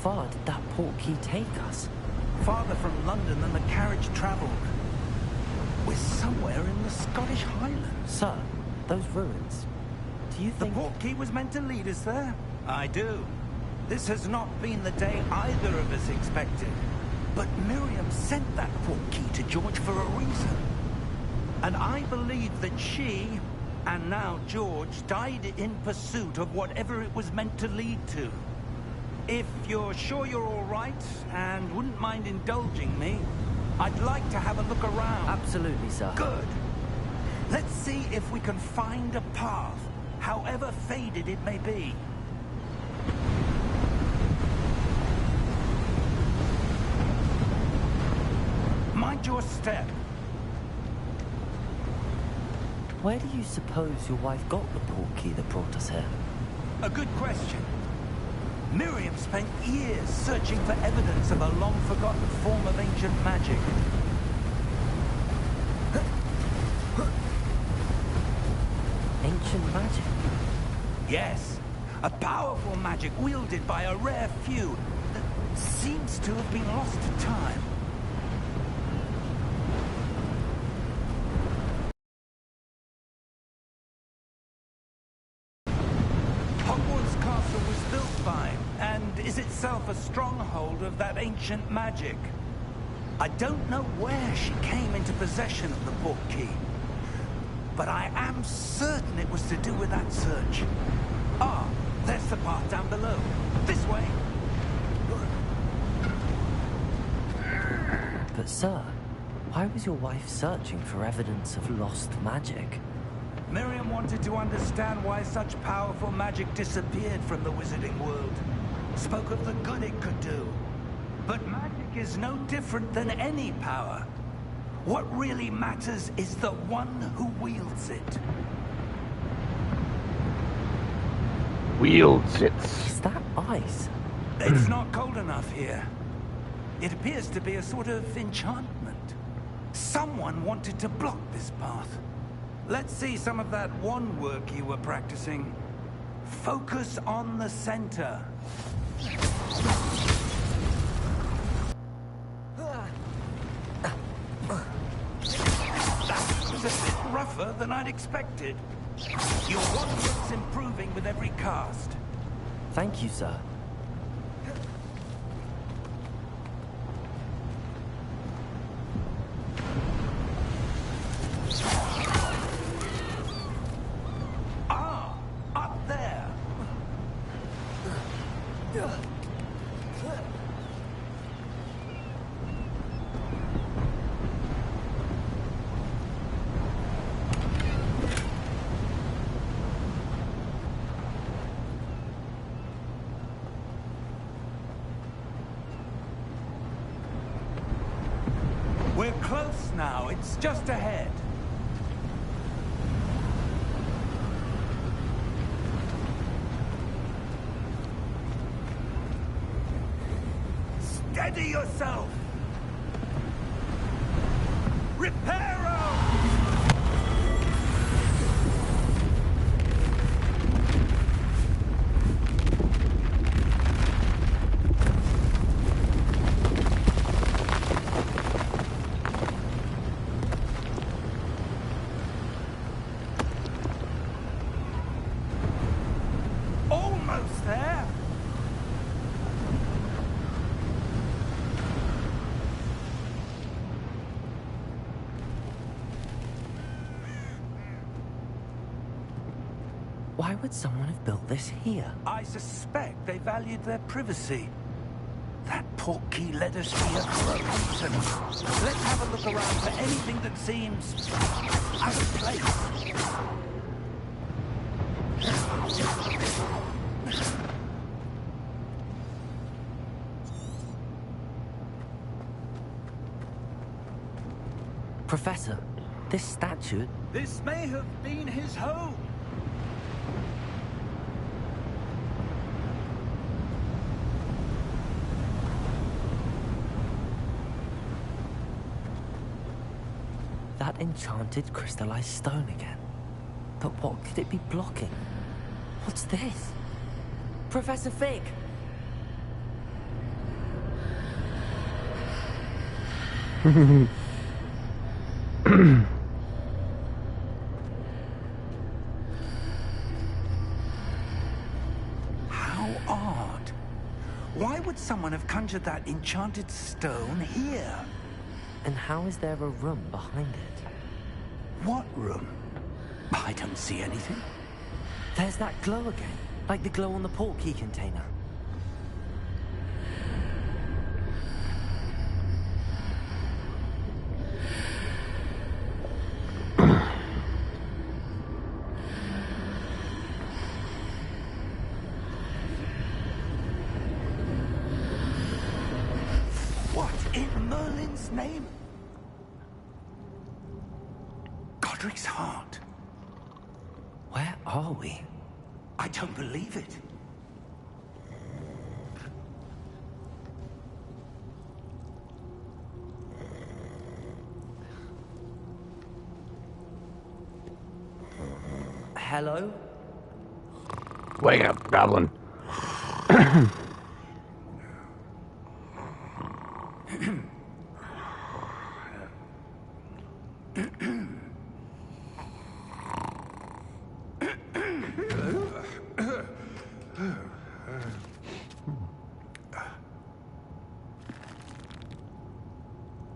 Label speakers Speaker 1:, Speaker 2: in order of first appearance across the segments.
Speaker 1: far did that portkey take us?
Speaker 2: Farther from London than the carriage travelled. We're somewhere in the Scottish Highlands.
Speaker 1: Sir, those ruins. Do you think...
Speaker 2: The portkey was meant to lead us there? I do. This has not been the day either of us expected. But Miriam sent that portkey to George for a reason. And I believe that she, and now George, died in pursuit of whatever it was meant to lead to. If you're sure you're all right, and wouldn't mind indulging me, I'd like to have a look around.
Speaker 1: Absolutely, sir.
Speaker 2: Good. Let's see if we can find a path, however faded it may be. Mind your step.
Speaker 1: Where do you suppose your wife got the portkey that brought us here?
Speaker 2: A good question. Miriam spent years searching for evidence of a long-forgotten form of ancient magic.
Speaker 1: Ancient magic?
Speaker 2: Yes. A powerful magic wielded by a rare few that seems to have been lost to time. Hogwarts Castle was built by, and is itself a stronghold of that ancient magic. I don't know where she came into possession of the portkey, but I am certain it was to do with that search. Ah, there's the path down below. This way.
Speaker 1: But sir, why was your wife searching for evidence of lost magic?
Speaker 2: Miriam wanted to understand why such powerful magic disappeared from the wizarding world. Spoke of the good it could do. But magic is no different than any power. What really matters is the one who wields it.
Speaker 3: Wields it.
Speaker 1: Is that ice?
Speaker 2: It's not cold enough here. It appears to be a sort of enchantment. Someone wanted to block this path. Let's see some of that wand work you were practicing. Focus on the center. That was a bit rougher than I'd expected. Your wand work's improving with every cast.
Speaker 1: Thank you, sir.
Speaker 2: Up there. We're close now. It's just ahead. Steady yourself! Reparo! Almost there!
Speaker 1: Why would someone have built this here?
Speaker 2: I suspect they valued their privacy. That portkey led us here for a reason. Let's have a look around for anything that seems out of place.
Speaker 1: Professor, this statue...
Speaker 2: This may have been his home.
Speaker 1: That enchanted crystallized stone again. But what could it be blocking? What's this? Professor Fig!
Speaker 2: How odd. Why would someone have conjured that enchanted stone here?
Speaker 1: And how is there a room behind it?
Speaker 2: What room? I don't see anything.
Speaker 1: There's that glow again, like the glow on the portkey container.
Speaker 2: What in Merlin's name? Godric's heart.
Speaker 1: Where are we?
Speaker 2: I don't believe it.
Speaker 1: Hello?
Speaker 3: Wake up, goblin.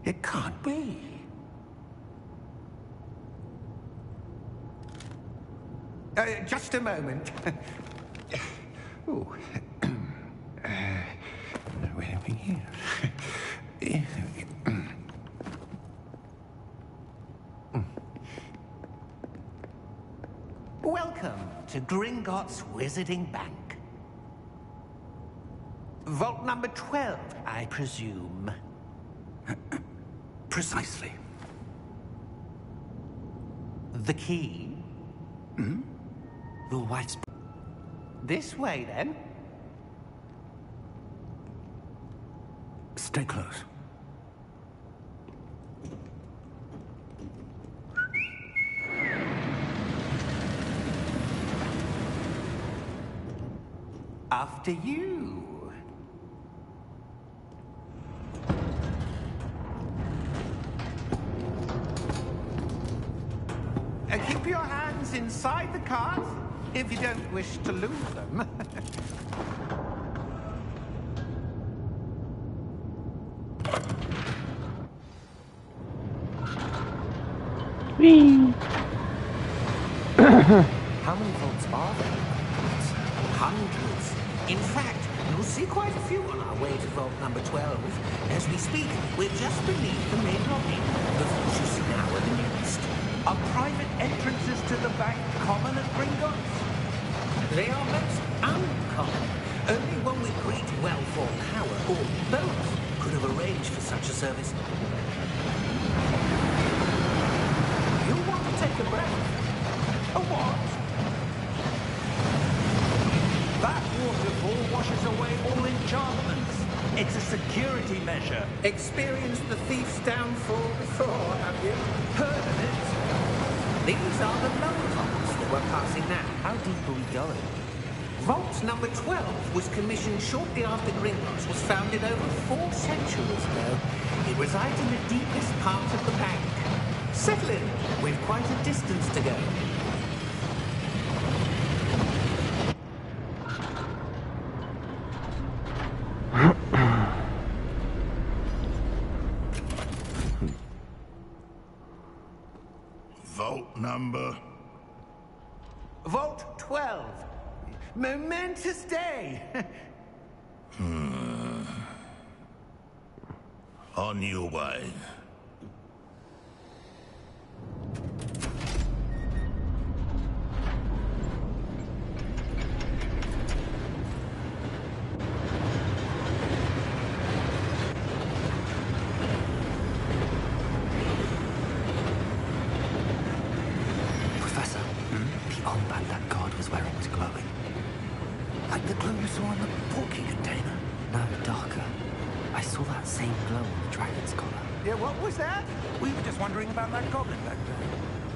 Speaker 2: It can't be. Just a moment. Ooh. Wait over here. Welcome to Gringotts Wizarding Bank. Vault number 12, I presume. Precisely. The key?
Speaker 1: Hmm? Your wife's...
Speaker 2: This way, then. Stay close. After you. Keep your hands inside the cart if you don't wish to lose them.
Speaker 3: Whee!
Speaker 1: How many vaults are there?
Speaker 4: Hundreds. In fact, you'll see quite a few on our way to vault number 12. As we speak, we're just beneath the main lobby. The vaults you see now are the newest.
Speaker 2: Are private entrances to the bank common at Gringotts?
Speaker 4: They are most uncommon. Only one with great wealth or power, or both, could have arranged for such a service. You'll want to take a breath.
Speaker 2: A what? That waterfall washes away all enchantments. It's a security measure.
Speaker 4: Experienced the thief's downfall before, have you?
Speaker 2: Heard of it?
Speaker 4: These are the lower vaults that we're passing now.
Speaker 1: How deep are we going?
Speaker 4: Vault number 12 was commissioned shortly after Gringotts was founded over 4 centuries ago. It resides in the deepest part of the bank. Settle in. We've quite a distance to go.
Speaker 5: Vault number?
Speaker 2: Vault 12. Momentous day.
Speaker 5: On your way.
Speaker 1: Professor, the armband that guard was wearing was glowing.
Speaker 2: Like the glow you saw on the porky container.
Speaker 1: No, darker. I saw that same glow on the dragon's collar.
Speaker 2: Yeah, what was that? We were just wondering about that goblin back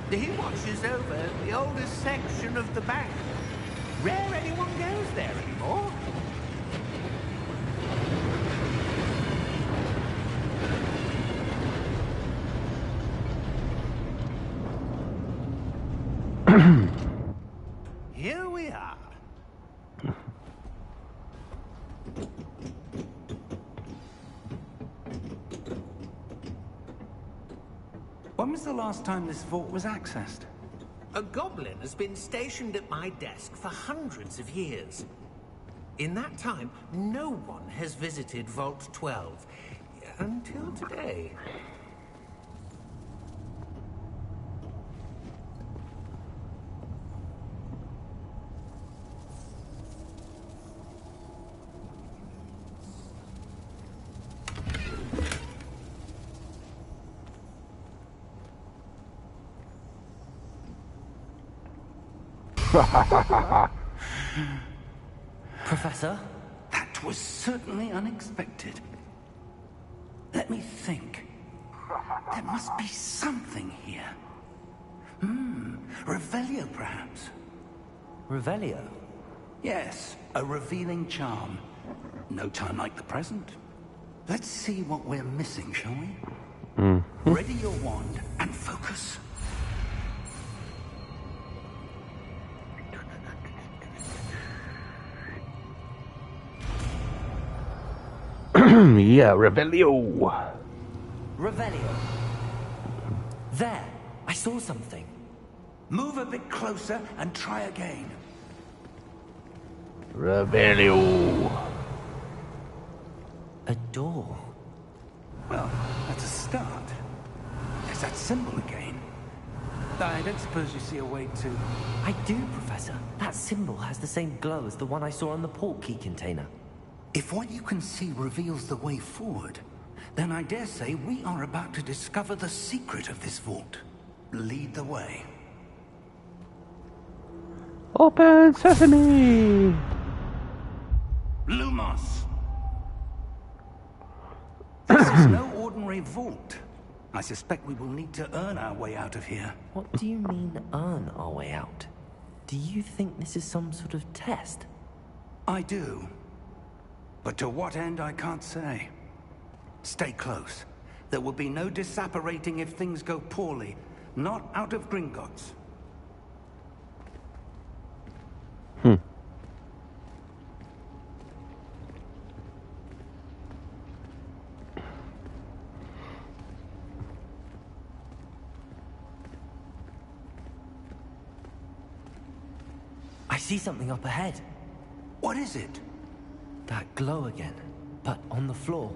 Speaker 2: there. He watches over the oldest section of the bank. Rare anyone goes there anymore. here. When was the last time this vault was accessed?
Speaker 4: A goblin has been stationed at my desk for hundreds of years. In that time, no one has visited Vault 12. Until today.
Speaker 1: Professor?
Speaker 2: That was certainly unexpected. Let me think. There must be something here. Revelio, perhaps.
Speaker 1: Revelio?
Speaker 2: Yes, a revealing charm. No time like the present. Let's see what we're missing, shall we? Ready your wand and focus.
Speaker 3: Yeah, Revelio.
Speaker 1: Revelio. There! I saw something.
Speaker 2: Move a bit closer and try again.
Speaker 3: Revelio.
Speaker 1: A door.
Speaker 2: Well, that's a start. There's that symbol again. I don't suppose you see a way to...
Speaker 1: I do, Professor. That symbol has the same glow as the one I saw on the port key container.
Speaker 2: If what you can see reveals the way forward, then I dare say we are about to discover the secret of this vault. Lead the way.
Speaker 3: Open sesame.
Speaker 2: Lumos! This is no ordinary vault. I suspect we will need to earn our way out of here.
Speaker 1: What do you mean, earn our way out? Do you think this is some sort of test?
Speaker 2: I do. But to what end, I can't say. Stay close. There will be no disapparating if things go poorly. Not out of Gringotts.
Speaker 1: I see something up ahead.
Speaker 2: What is it?
Speaker 1: That glow again, but on the floor.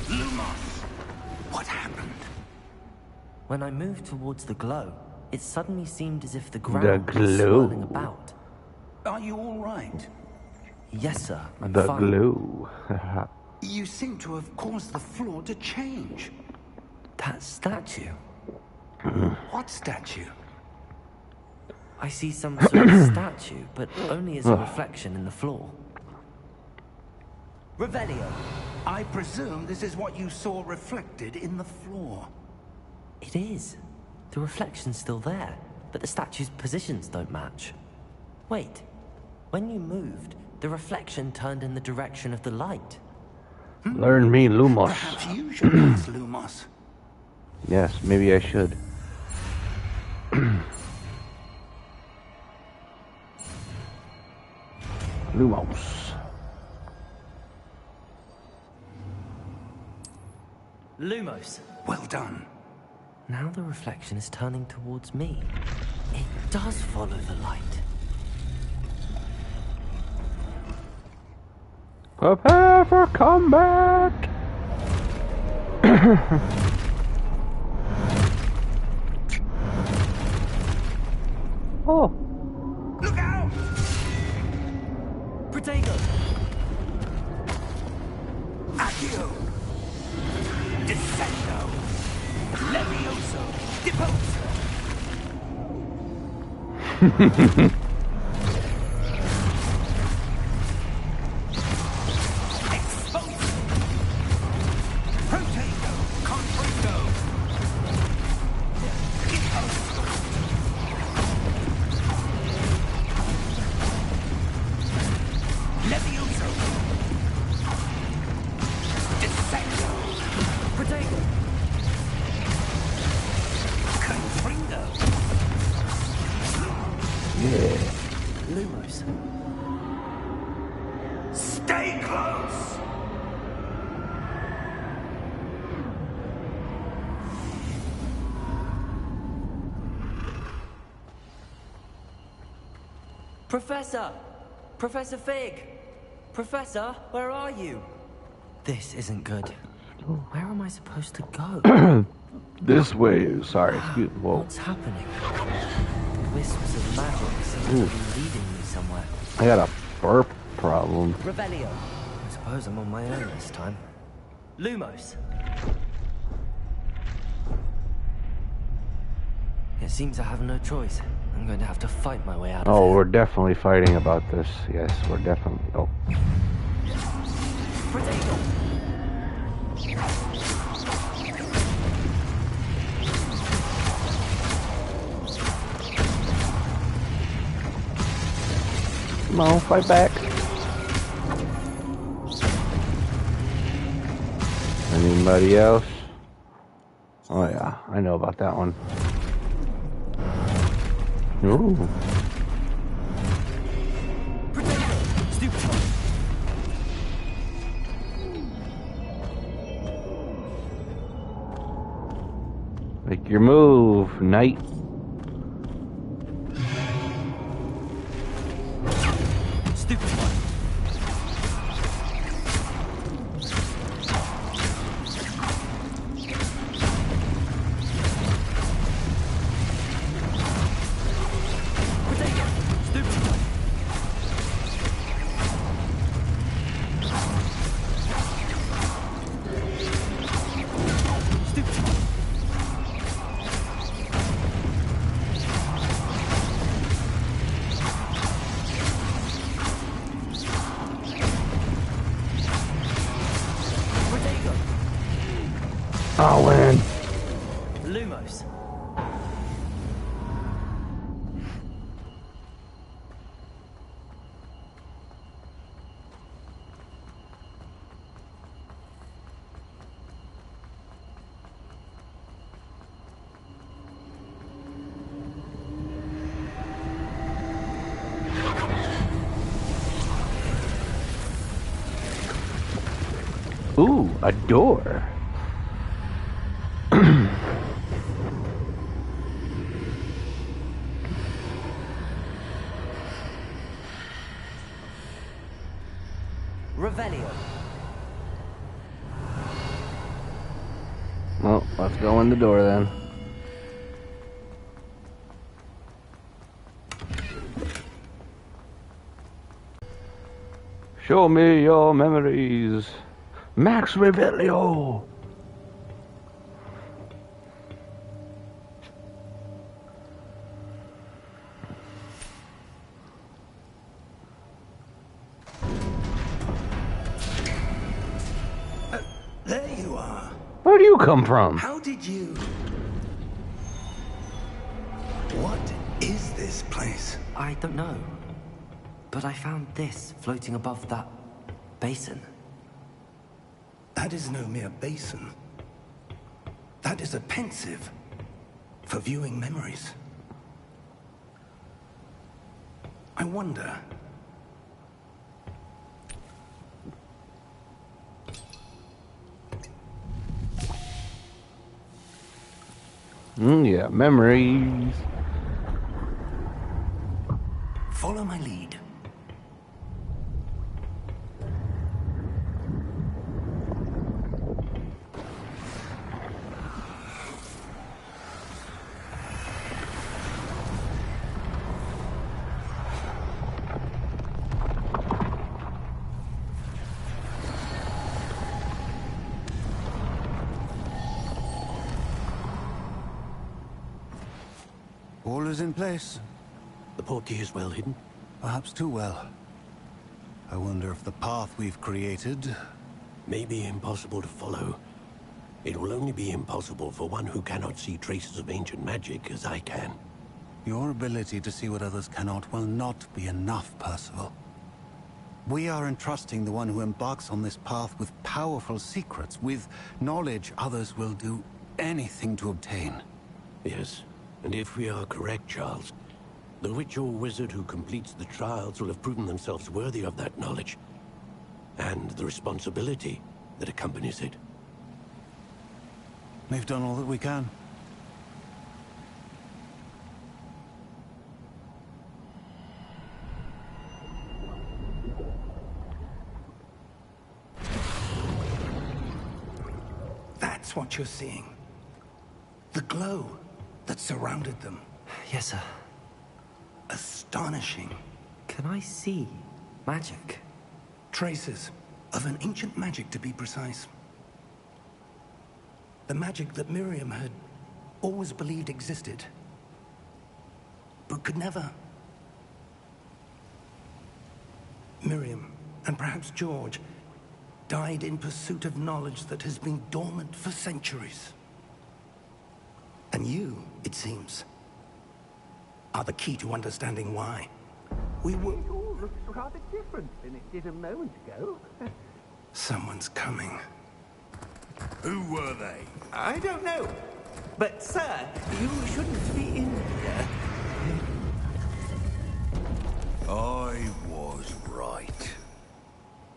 Speaker 2: Lumos! What happened?
Speaker 1: When I moved towards the glow, it suddenly seemed as if the ground was
Speaker 3: glow.
Speaker 1: swirling about.
Speaker 2: Are you all right?
Speaker 1: Yes, sir. I'm
Speaker 3: The
Speaker 1: fine.
Speaker 3: glue.
Speaker 2: You seem to have caused the floor to change.
Speaker 1: That statue.
Speaker 2: What statue?
Speaker 1: I see some sort of statue, but only as a reflection in the floor. Revelio.
Speaker 2: I presume this is what you saw reflected in the floor.
Speaker 1: It is. The reflection's still there, but the statue's positions don't match. Wait. When you moved, the reflection turned in the direction of the light.
Speaker 3: Learn me, Lumos.
Speaker 2: Perhaps you should ask Lumos.
Speaker 3: Yes, maybe I should. Lumos.
Speaker 1: Lumos.
Speaker 2: Well done.
Speaker 1: Now the reflection is turning towards me. It does follow the light.
Speaker 3: Prepare for combat! Oh,
Speaker 2: Look out!
Speaker 1: Protego!
Speaker 2: Accio! Descendo! Levioso! Deposo! Exposo! Protego! Confringo! Deposo! Levioso! Stay close!
Speaker 1: Professor! Professor Fig! Professor, where are you? This isn't good. Where am I supposed to go?
Speaker 3: This way. Sorry, excuse me. Whoa.
Speaker 1: What's happening? Wisps of magic seem to be leading me somewhere.
Speaker 3: I got a burp problem.
Speaker 1: Revelio. I suppose I'm on my own this time. Lumos. It seems I have no choice. I'm going to have to fight my way out of
Speaker 3: Oh,
Speaker 1: here.
Speaker 3: we're definitely fighting about this. Yes, we're definitely. Oh.
Speaker 1: Potato.
Speaker 3: Come on, fight back. Anybody else? Oh yeah, I know about that one. Ooh.
Speaker 1: Potato. Stupid one.
Speaker 3: Make your move, knight.
Speaker 1: Stupid one. Potato. Stupid one. Stupid one. Potato.
Speaker 3: I'll win.
Speaker 1: Lumos.
Speaker 3: Ooh, a door.
Speaker 1: Revelio.
Speaker 3: Well, let's go in the door then. Show me your memories. Max Revelio.
Speaker 2: There you are.
Speaker 3: Where do you come from?
Speaker 2: How did you... What is this place?
Speaker 1: I don't know. But I found this floating above that basin.
Speaker 2: That is no mere basin. That is a pensive for viewing memories. I wonder...
Speaker 3: Yeah, memories.
Speaker 2: Follow my lead.
Speaker 6: All is in place.
Speaker 7: The portkey is well hidden.
Speaker 6: Perhaps too well. I wonder if the path we've created...
Speaker 7: May be impossible to follow. It will only be impossible for one who cannot see traces of ancient magic as I can.
Speaker 6: Your ability to see what others cannot will not be enough, Percival. We are entrusting the one who embarks on this path with powerful secrets, with knowledge others will do anything to obtain.
Speaker 7: Yes, and if we are correct, Charles, the witch or wizard who completes the trials will have proven themselves worthy of that knowledge. and the responsibility that accompanies it.
Speaker 6: We've done all that we can.
Speaker 2: That's what you're seeing. The glow that surrounded them.
Speaker 1: Yes, sir.
Speaker 2: Astonishing.
Speaker 1: Can I see magic?
Speaker 2: Traces of an ancient magic, to be precise. The magic that Miriam had always believed existed, but could never. Miriam, and perhaps George, died in pursuit of knowledge that has been dormant for centuries. And you, it seems, are the key to understanding why. We were...
Speaker 4: It all looks rather different than it did a moment ago.
Speaker 2: Someone's coming.
Speaker 5: Who were they?
Speaker 4: I don't know. But, sir, you shouldn't be in here.
Speaker 5: I was right.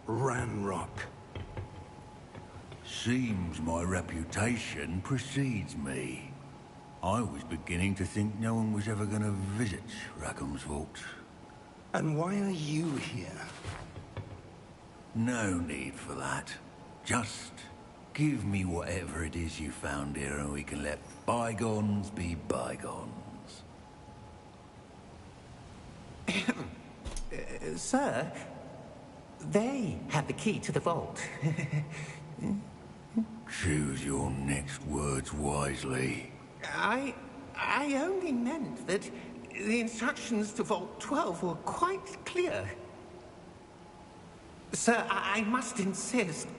Speaker 2: Ranrock.
Speaker 5: Seems my reputation precedes me. I was beginning to think no one was ever going to visit Rackham's Vault.
Speaker 2: And why are you here?
Speaker 5: No need for that. Just give me whatever it is you found here and we can let bygones be bygones.
Speaker 4: Sir, they had the key to the vault.
Speaker 5: Choose your next words wisely.
Speaker 4: I only meant that the instructions to Vault 12 were quite clear. Sir, I must insist.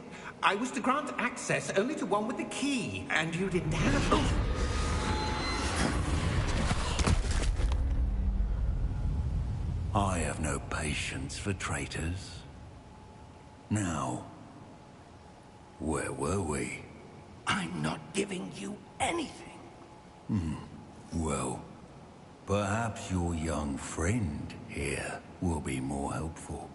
Speaker 4: I was to grant access only to one with the key, and you didn't have... Oh.
Speaker 5: I have no patience for traitors. Now, where were we?
Speaker 2: I'm not giving you anything.
Speaker 5: Well, perhaps your young friend here will be more helpful.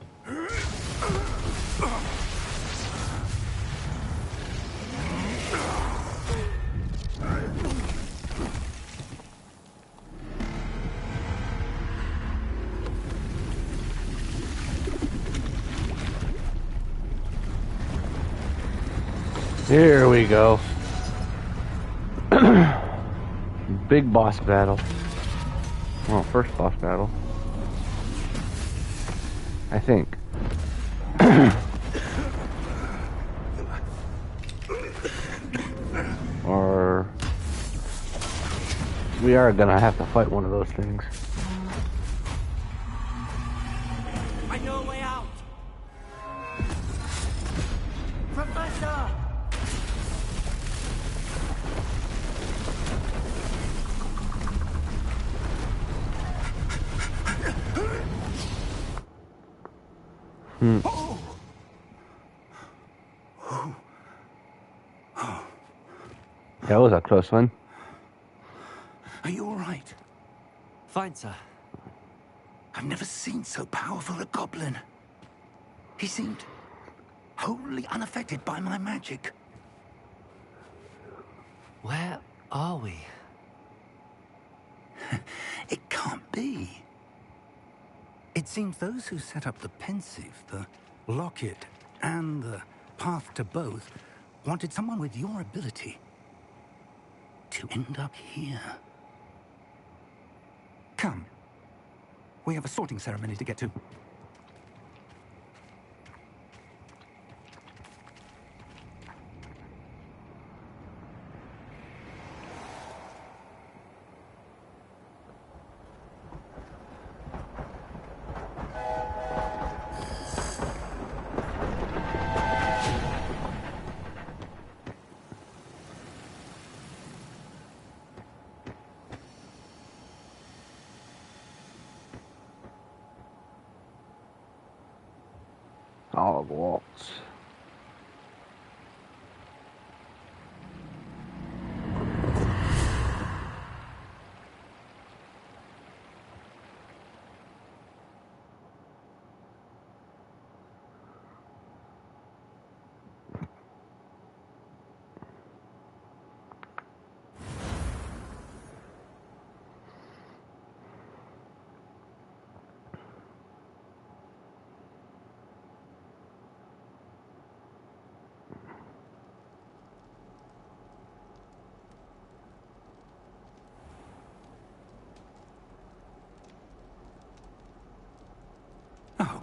Speaker 3: Here we go. Big boss battle. Well, first boss battle. I think. Or we are gonna have to fight one of those things.
Speaker 1: I know a way out!
Speaker 4: Professor!
Speaker 3: That was a close one.
Speaker 2: Are you all right?
Speaker 1: Fine, sir.
Speaker 2: I've never seen so powerful a goblin. He seemed wholly unaffected by my magic.
Speaker 1: Where are we?
Speaker 2: It can't be. It seems those who set up the pensive, the locket, and the path to both wanted someone with your ability to end up here. Come. We have a sorting ceremony to get to.
Speaker 3: Hogwarts.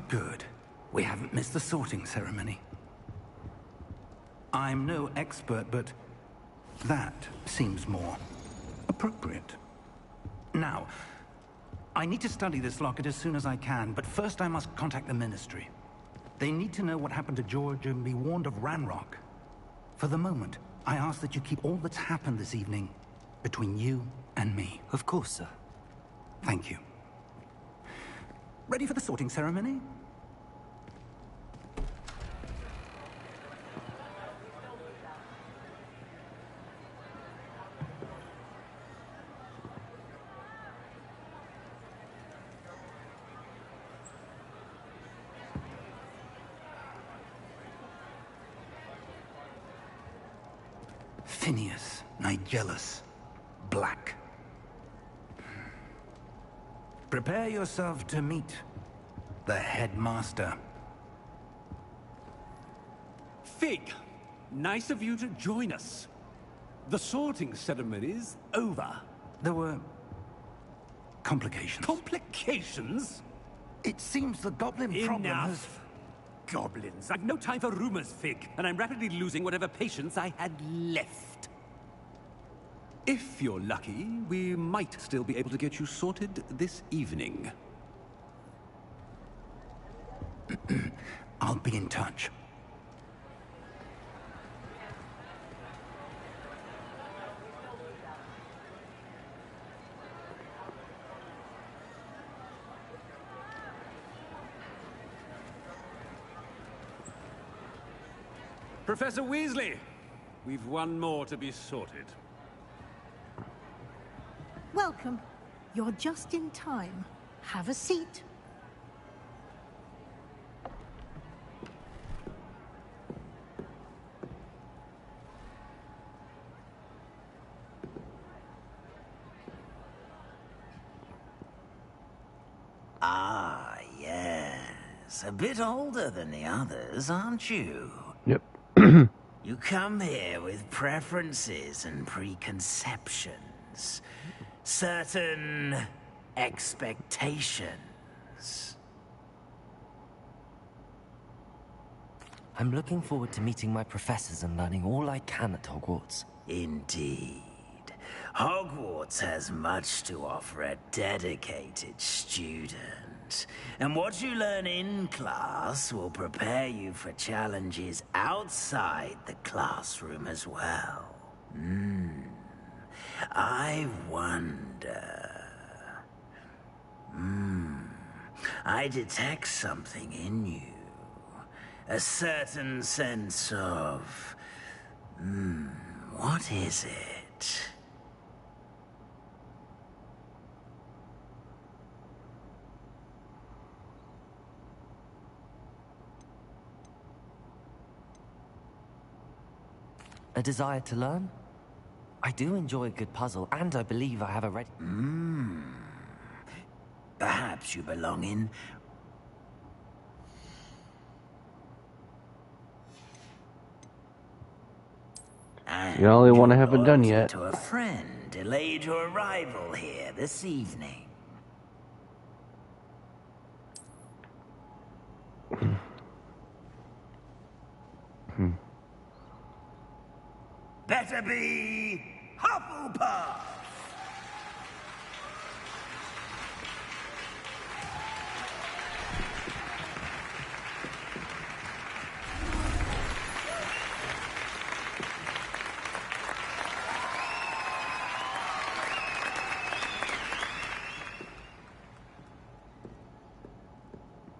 Speaker 2: Good. We haven't missed the sorting ceremony. I'm no expert, but that seems more appropriate. Now, I need to study this locket as soon as I can, but first I must contact the Ministry. They need to know what happened to George and be warned of Ranrock. For the moment, I ask that you keep all that's happened this evening between you and me.
Speaker 1: Of course, sir.
Speaker 2: Thank you. Ready for the sorting ceremony? Phineas, Nigellus, Black. Prepare yourself to meet the headmaster.
Speaker 8: Fig, nice of you to join us. The sorting ceremony's over.
Speaker 2: There were complications.
Speaker 8: Complications?
Speaker 2: It seems the goblin problem has...
Speaker 8: Enough. Goblins. I've no time for rumors, Fig, and I'm rapidly losing whatever patience I had left. If you're lucky, we might still be able to get you sorted this evening.
Speaker 2: I'll be in touch.
Speaker 8: Professor Weasley, we've one more to be sorted.
Speaker 9: Welcome. You're just in time. Have a seat.
Speaker 10: Ah, yes. A bit older than the others, aren't you?
Speaker 3: Yep.
Speaker 10: You come here with preferences and preconceptions. Certain expectations.
Speaker 1: I'm looking forward to meeting my professors and learning all I can at Hogwarts.
Speaker 10: Indeed. Hogwarts has much to offer a dedicated student. And what you learn in class will prepare you for challenges outside the classroom as well. I wonder... I detect something in you. A certain sense of... what is it?
Speaker 1: A desire to learn? I do enjoy a good puzzle, and I believe I have a ready...
Speaker 10: Perhaps you belong in...
Speaker 3: The only one I
Speaker 10: your
Speaker 3: haven't done
Speaker 10: loyalty
Speaker 3: yet.
Speaker 10: to a friend delayed your arrival here this evening. Better be Hufflepuff!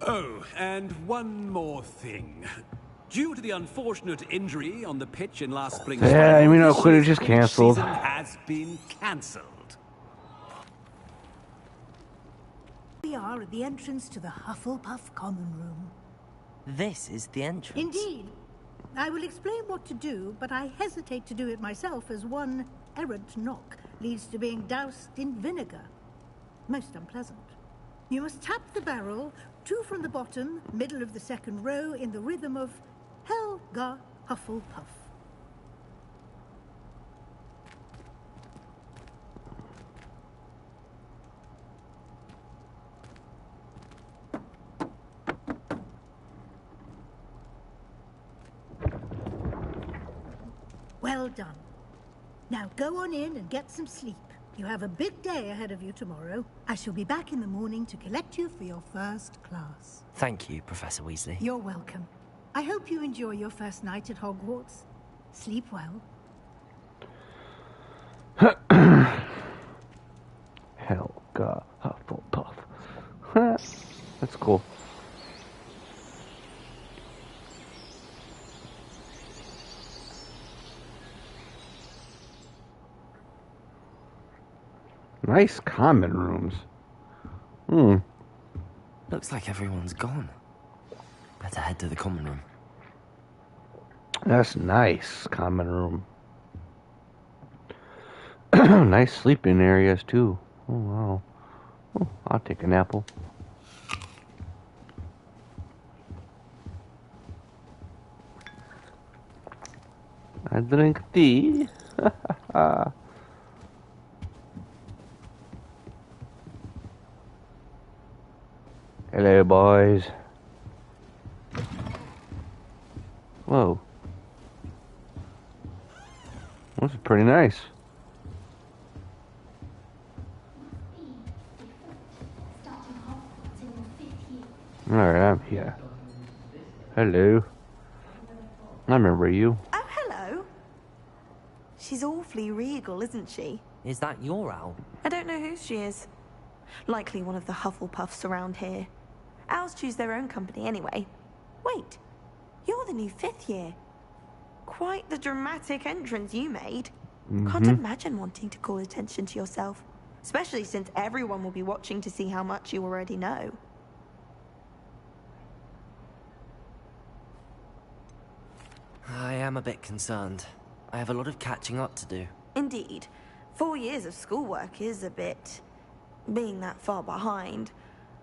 Speaker 8: Oh, and one more thing. Due to the unfortunate injury on the pitch in last spring's
Speaker 3: Yeah,
Speaker 8: final,
Speaker 3: I mean,
Speaker 8: this
Speaker 3: Quidditch
Speaker 8: year's
Speaker 3: is
Speaker 8: Quidditch
Speaker 3: cancelled.
Speaker 8: season has been cancelled.
Speaker 9: We are at the entrance to the Hufflepuff Common Room.
Speaker 1: This is the entrance.
Speaker 9: Indeed. I will explain what to do, but I hesitate to do it myself as one errant knock leads to being doused in vinegar. Most unpleasant. You must tap the barrel, 2 from the bottom, middle of the second row, in the rhythm of Helga Hufflepuff. Well done. Now go on in and get some sleep. You have a big day ahead of you tomorrow. I shall be back in the morning to collect you for your first class.
Speaker 1: Thank you, Professor Weasley.
Speaker 9: You're welcome. I hope you enjoy your first night at Hogwarts. Sleep well.
Speaker 3: Helga Hufflepuff. That's cool. Nice common rooms.
Speaker 1: Looks like everyone's gone. Better head to the common room.
Speaker 3: That's nice common room. Nice sleeping areas too. Oh wow. Oh, I'll take an apple. I drink tea. Hello, boys. Whoa. This is pretty nice. Alright, I'm here. Hello. I remember you.
Speaker 11: Oh, hello. She's awfully regal, isn't she?
Speaker 1: Is that your owl?
Speaker 11: I don't know who she is. Likely one of the Hufflepuffs around here. Owls choose their own company anyway. Wait, you're the new 5th year. Quite the dramatic entrance you made. Can't imagine wanting to call attention to yourself, especially since everyone will be watching to see how much you already know.
Speaker 1: I am a bit concerned. I have a lot of catching up to do.
Speaker 11: Indeed. 4 years of schoolwork is a bit... being that far behind,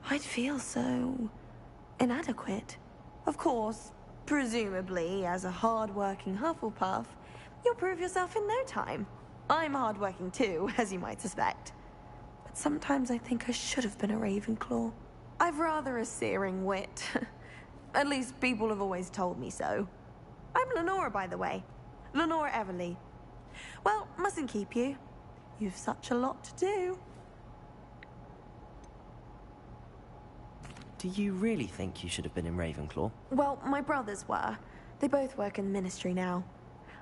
Speaker 11: I'd feel so... inadequate. Of course, presumably, as a hard-working Hufflepuff, you'll prove yourself in no time. I'm hard-working too, as you might suspect. But sometimes I think I should have been a Ravenclaw. I've rather a searing wit. At least people have always told me so. I'm Lenora, by the way. Lenora Everly. Well, mustn't keep you. You've such a lot to do.
Speaker 1: Do you really think you should have been in Ravenclaw?
Speaker 11: Well, my brothers were. They both work in the Ministry now.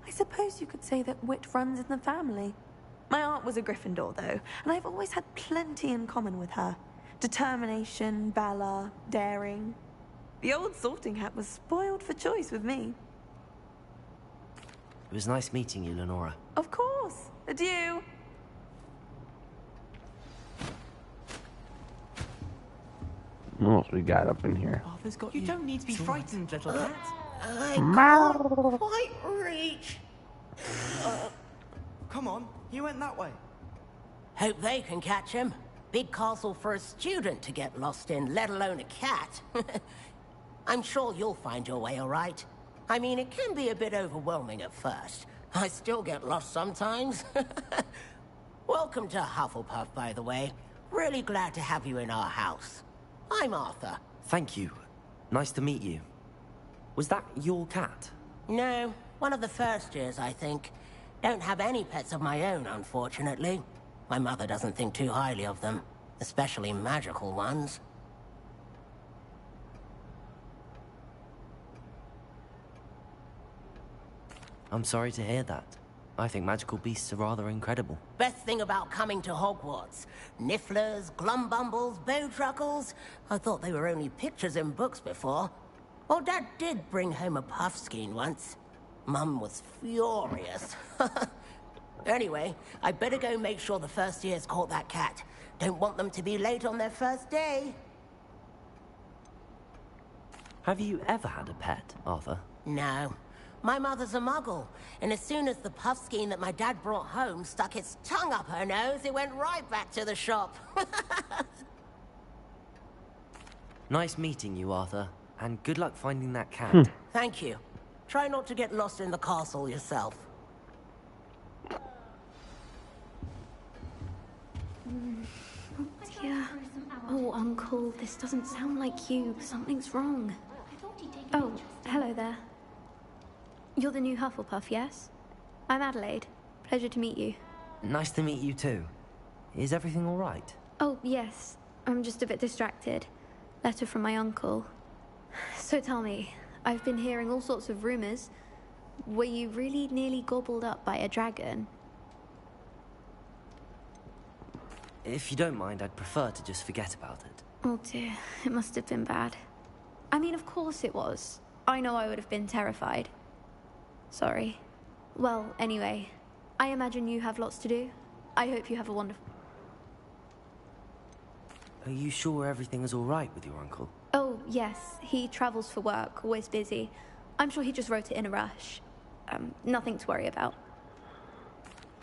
Speaker 11: I suppose you could say that wit runs in the family. My aunt was a Gryffindor, though, and I've always had plenty in common with her. Determination, valor, daring. The old sorting hat was spoiled for choice with me.
Speaker 1: It was nice meeting you, Lenora.
Speaker 11: Of course. Adieu.
Speaker 3: What else we got up in here?
Speaker 1: Arthur's got
Speaker 12: You don't need to be frightened, little cat.
Speaker 4: I can't quite reach.
Speaker 12: Come on, you went that way.
Speaker 13: Hope they can catch him. Big castle for a student to get lost in, let alone a cat. I'm sure you'll find your way all right. I mean, it can be a bit overwhelming at first. I still get lost sometimes. Welcome to Hufflepuff, by the way. Really glad to have you in our house. I'm Arthur.
Speaker 1: Thank you. Nice to meet you. Was that your cat?
Speaker 13: No, one of the first years, I think. Don't have any pets of my own, unfortunately. My mother doesn't think too highly of them, especially magical ones.
Speaker 1: I'm sorry to hear that. I think magical beasts are rather incredible.
Speaker 13: Best thing about coming to Hogwarts. Nifflers, glumbumbles, bowtruckles. I thought they were only pictures in books before. Well, Dad did bring home a puffskein once. Mum was furious. Anyway, I better go make sure the first years caught that cat. Don't want them to be late on their first day.
Speaker 1: Have you ever had a pet, Arthur?
Speaker 13: No. My mother's a muggle, and as soon as the puffskein that my dad brought home stuck its tongue up her nose, it went right back to the shop.
Speaker 1: Nice meeting you, Arthur. And good luck finding that cat.
Speaker 13: Thank you. Try not to get lost in the castle yourself.
Speaker 14: Yeah. Oh, Uncle, this doesn't sound like you. Something's wrong. Oh, hello there. You're the new Hufflepuff, yes? I'm Adelaide. Pleasure to meet you.
Speaker 1: Nice to meet you too. Is everything all right?
Speaker 14: Oh, yes. I'm just a bit distracted. Letter from my uncle. So tell me, I've been hearing all sorts of rumors. Were you really nearly gobbled up by a dragon?
Speaker 1: If you don't mind, I'd prefer to just forget about it.
Speaker 14: Oh dear, it must have been bad. I mean, of course it was. I know I would have been terrified. Sorry. Well, anyway, I imagine you have lots to do. I hope you have a wonderful...
Speaker 1: Are you sure everything is all right with your uncle?
Speaker 14: Oh, yes. He travels for work, always busy. I'm sure he just wrote it in a rush. Nothing to worry about.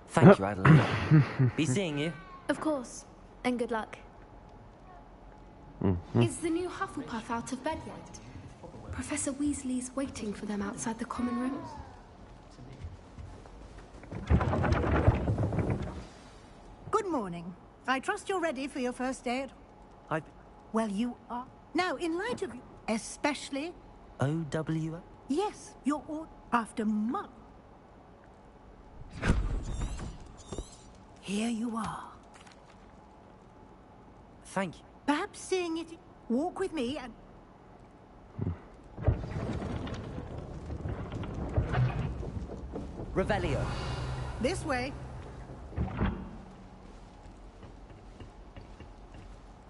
Speaker 1: Thank you, Adelaide. Be seeing you.
Speaker 14: Of course. And good luck.
Speaker 15: Is the new Hufflepuff out of bed yet? Professor Weasley's waiting for them outside the common room.
Speaker 9: Good morning. I trust you're ready for your first day at...
Speaker 1: I...
Speaker 9: Well, you are. Now, in light of... Especially...
Speaker 1: O-W-O?
Speaker 9: Yes, you're all... After much... Here you are.
Speaker 1: Thank you.
Speaker 9: Perhaps seeing it... Walk with me and...
Speaker 1: Revelio.
Speaker 9: This way.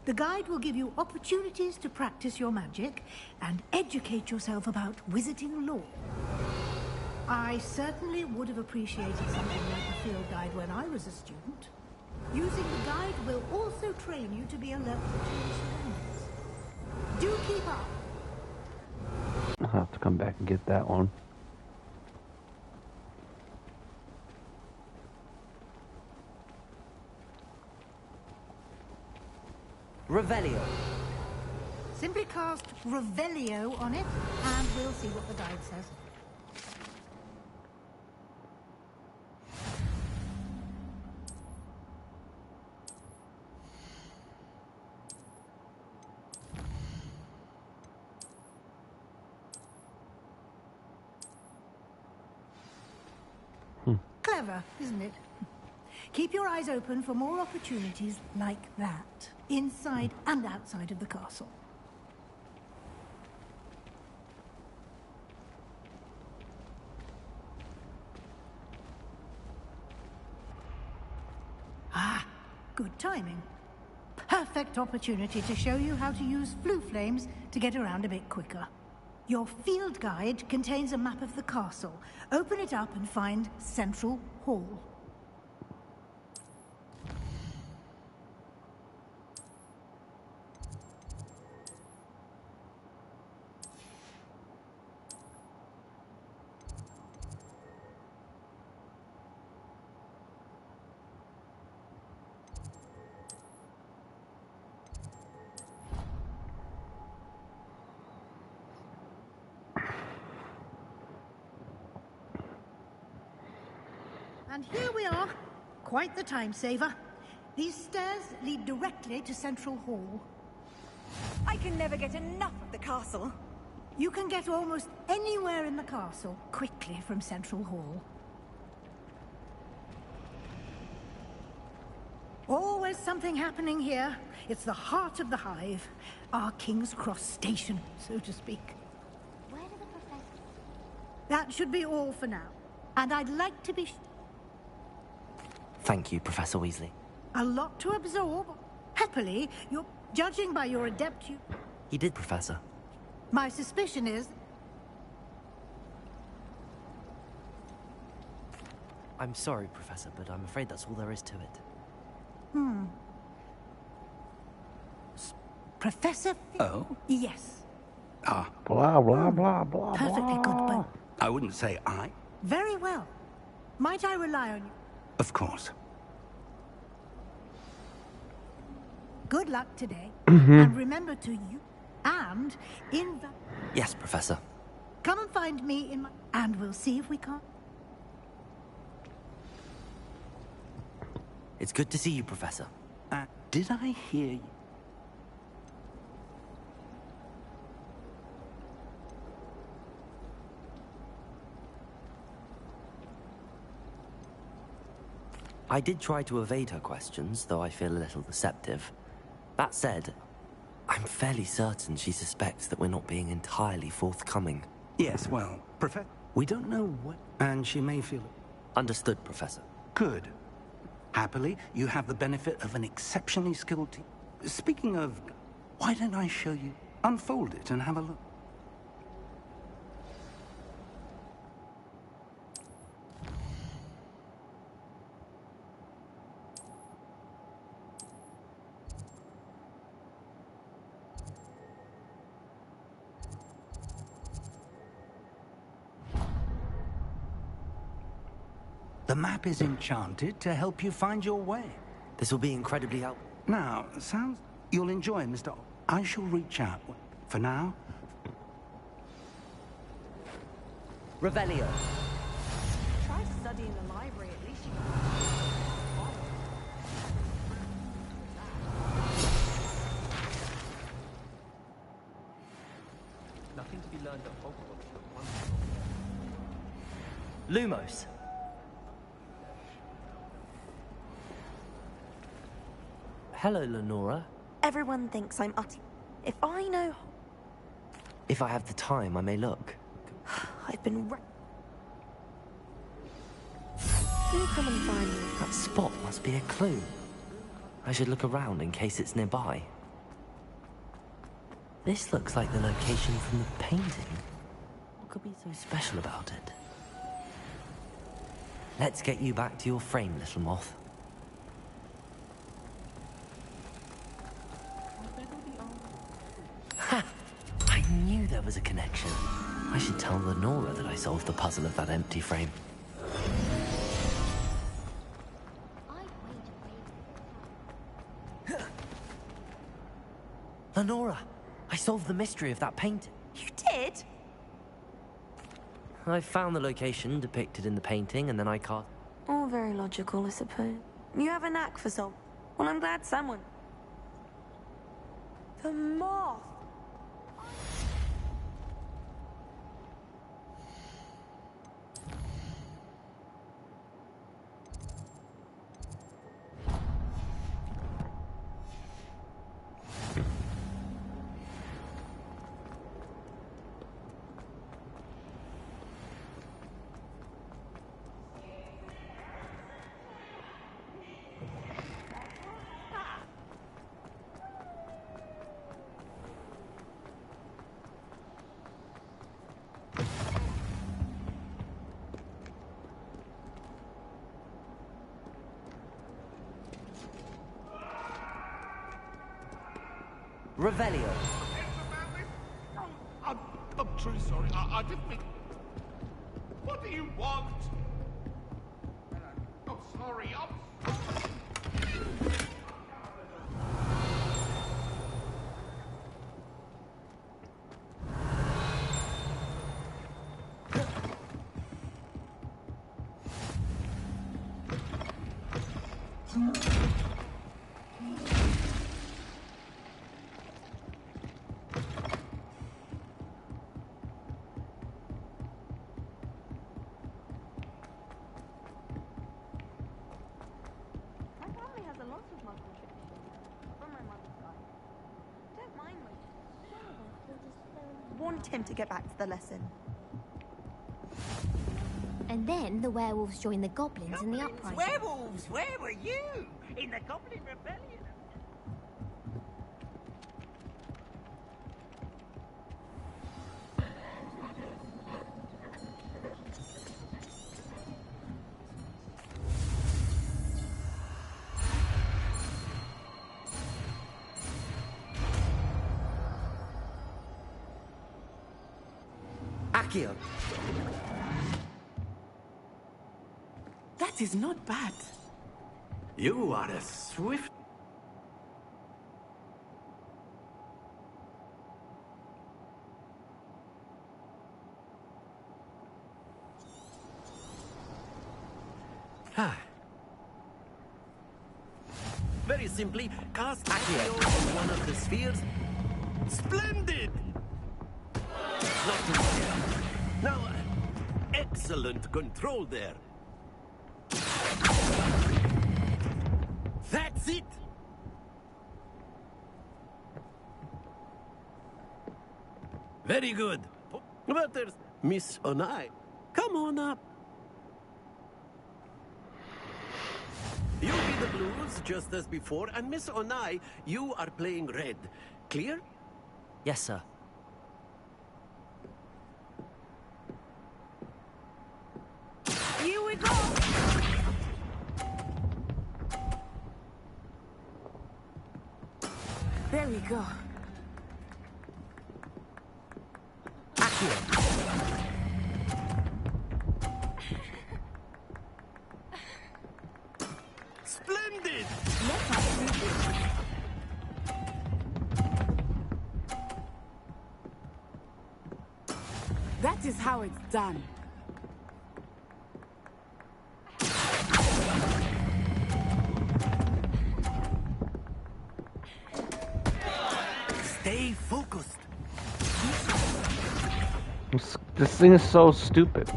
Speaker 9: The guide will give you opportunities to practice your magic and educate yourself about wizarding lore. I certainly would have appreciated something like a field guide when I was a student. Using the guide will also train you to be alert to your surroundings. Do keep up.
Speaker 3: I'll have to come back and get that one.
Speaker 1: Revelio.
Speaker 9: Simply cast Revelio on it, and we'll see what the guide says. Clever, isn't it? Keep your eyes open for more opportunities like that, inside and outside of the castle. Ah, good timing. Perfect opportunity to show you how to use flue flames to get around a bit quicker. Your field guide contains a map of the castle. Open it up and find Central Hall. And here we are. Quite the time saver. These stairs lead directly to Central Hall.
Speaker 16: I can never get enough of the castle.
Speaker 9: You can get almost anywhere in the castle quickly from Central Hall. Always something happening here. It's the heart of the hive. Our King's Cross station, so to speak.
Speaker 14: Where do the professors...
Speaker 9: That should be all for now. And I'd like to be...
Speaker 1: Thank you, Professor Weasley.
Speaker 9: A lot to absorb. Happily, you're judging by your adept you...
Speaker 1: He did, Professor.
Speaker 9: My suspicion is...
Speaker 1: I'm sorry, Professor, but I'm afraid that's all there is to it.
Speaker 9: Professor...
Speaker 2: Oh?
Speaker 9: Yes.
Speaker 2: Ah.
Speaker 3: Blah, blah, blah, blah,
Speaker 9: Perfectly good, but...
Speaker 2: I wouldn't say I.
Speaker 9: Very well. Might I rely on you?
Speaker 2: Of course.
Speaker 9: Good luck today. And remember to you... And in the...
Speaker 1: Yes, Professor.
Speaker 9: Come and find me in my... And we'll see if we can't...
Speaker 1: It's good to see you, Professor.
Speaker 2: Did I hear you?
Speaker 1: I did try to evade her questions, though I feel a little deceptive. That said, I'm fairly certain she suspects that we're not being entirely forthcoming.
Speaker 2: Yes, well, Professor, we don't know what... And she may feel...
Speaker 1: Understood, Professor.
Speaker 2: Good. Happily, you have the benefit of an exceptionally skilled team. Speaking of... Why don't I show you? Unfold it and have a look. The map is enchanted to help you find your way.
Speaker 1: This will be incredibly helpful.
Speaker 2: Now, sounds... You'll enjoy, Mr. I shall reach out. For now...
Speaker 1: Revelio.
Speaker 16: Try to study in the library, at least you
Speaker 1: Nothing to be learned at Hogwarts. Lumos. Hello, Lenora.
Speaker 11: Everyone thinks I'm utty. If I know...
Speaker 1: If I have the time, I may look.
Speaker 11: I've been... Do come and find me.
Speaker 1: That spot must be a clue. I should look around in case it's nearby. This looks like the location from the painting. What could be so special about it? Let's get you back to your frame, little moth. Ha! I knew there was a connection. I should tell Lenora that I solved the puzzle of that empty frame. Lenora, I solved the mystery of that painting.
Speaker 11: You did?
Speaker 1: I found the location depicted in the painting, and then I cast...
Speaker 11: All very logical, I suppose. You have a knack for solving. Well, I'm glad someone... The moth!
Speaker 1: Revelio.
Speaker 17: I'm truly sorry. I didn't mean... What do you want? I'm sorry.
Speaker 11: Want him to get back to the lesson.
Speaker 18: And then the werewolves joined the goblins in the uprising.
Speaker 10: Werewolves! Where were you? In the Goblin Rebellion?
Speaker 1: Accio.
Speaker 8: That is not bad. You are a swift... Very simply, cast Accio on one of the spheres. Splendid! Not to scare. Now, excellent control there.
Speaker 7: it! Very good. But there's Miss Onai. Come on up. You be the blues, just as before, and Miss Onai, you are playing red. Clear?
Speaker 1: Yes, sir.
Speaker 16: Here we go! There we go.
Speaker 7: Splendid!
Speaker 16: Let us do this. That is how it's done.
Speaker 2: Stay focused.
Speaker 3: This thing is so stupid.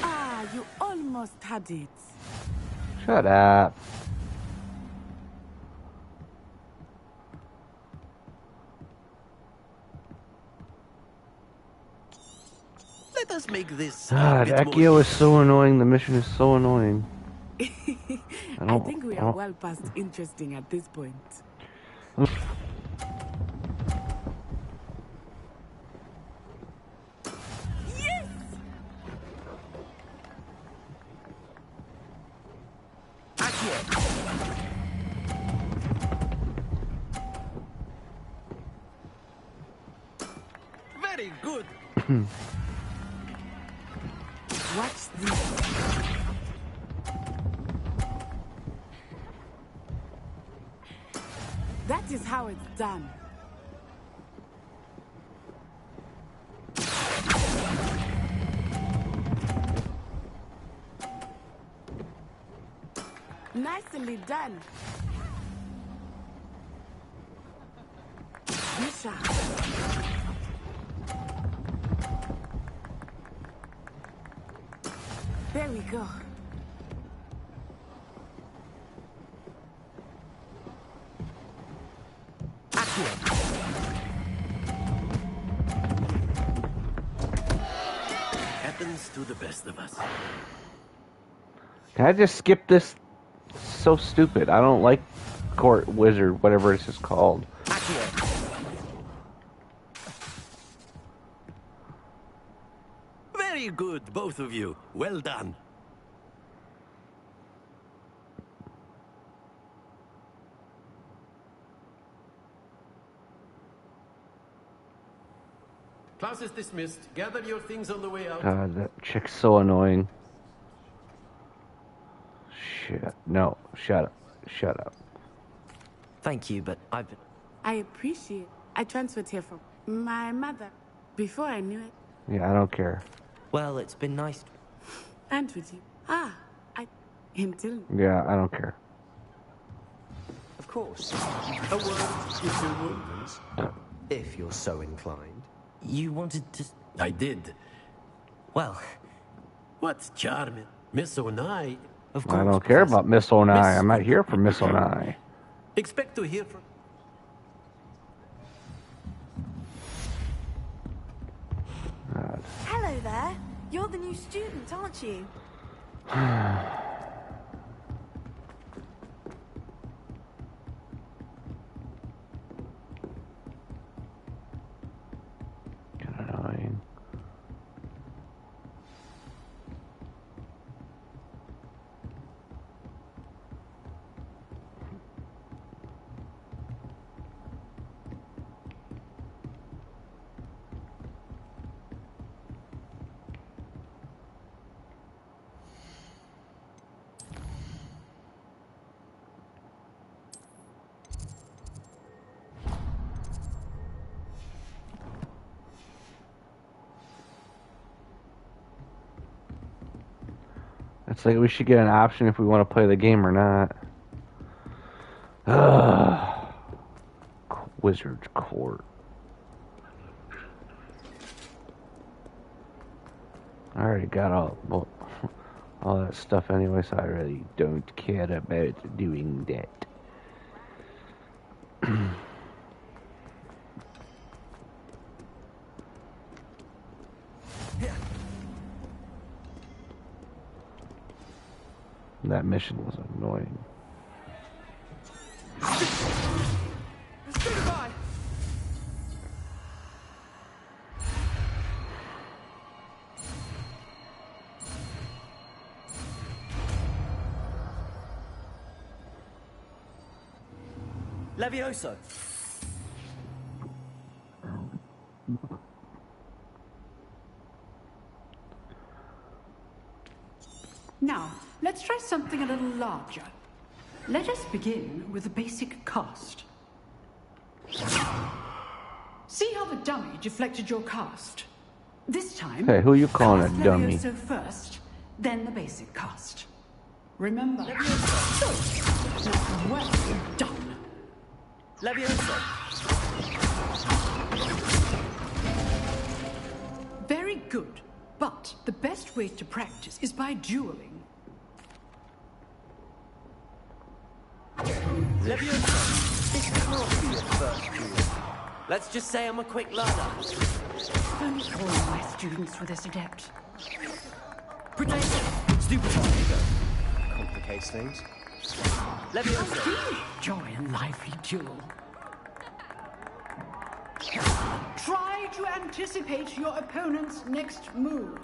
Speaker 16: Ah, you almost had it.
Speaker 3: Shut up.
Speaker 7: Let us make this
Speaker 3: God,
Speaker 7: bit more
Speaker 3: Akio is so annoying. The mission is so annoying.
Speaker 16: I think we are well past interesting at this point. Yes!
Speaker 7: Very good.
Speaker 16: Watch this. That is how it's done. Nicely done. Misha. There we go.
Speaker 7: Happens to the best of us.
Speaker 3: Can I just skip this? It's so stupid. I don't like Court Wizard, whatever it's just called.
Speaker 7: Very good, both of you. Well done.
Speaker 19: Class is dismissed. Gather your things on the way out.
Speaker 3: God, that chick's so annoying. Shit. No, shut up. Shut up.
Speaker 1: Thank you, but I've...
Speaker 16: I appreciate. I transferred here from my mother. Before I knew it,
Speaker 3: Yeah, I don't care.
Speaker 1: Well, it's been nice.
Speaker 16: and with you. Until
Speaker 3: Yeah, I don't care.
Speaker 20: Of course. A word if you would, if you're so inclined.
Speaker 1: You wanted to...
Speaker 7: I did.
Speaker 1: Well...
Speaker 7: What's charming? Miss Onai.
Speaker 1: Of course.
Speaker 3: I don't care about Miss Onai. I'm not here for Miss Onai.
Speaker 7: Expect to hear from...
Speaker 3: God.
Speaker 11: Hello there. You're the new student, aren't you?
Speaker 3: Annoying. It's like we should get an option if we want to play the game or not. Wizard's Court. I already got all that stuff anyway, so I really don't care about doing that. That mission was annoying.
Speaker 16: Goodbye.
Speaker 20: Levioso.
Speaker 21: Now, let's try something a little larger. Let us begin with the basic cast. See how the dummy deflected your cast? This time,
Speaker 3: Hey, who you calling
Speaker 21: cast
Speaker 3: a dummy?
Speaker 21: Levioso first, then the basic cast. Remember? Good. Well done.
Speaker 20: Levioso.
Speaker 21: Very good. But the best way to practice is by dueling.
Speaker 20: Levioso. This can't be your first duel. Let's just say I'm a quick learner.
Speaker 21: Only all my students were this adept.
Speaker 20: Protection. Stupefy. Complicates things. Levioso.
Speaker 21: Joy and lively duel. Try to anticipate your opponent's next move.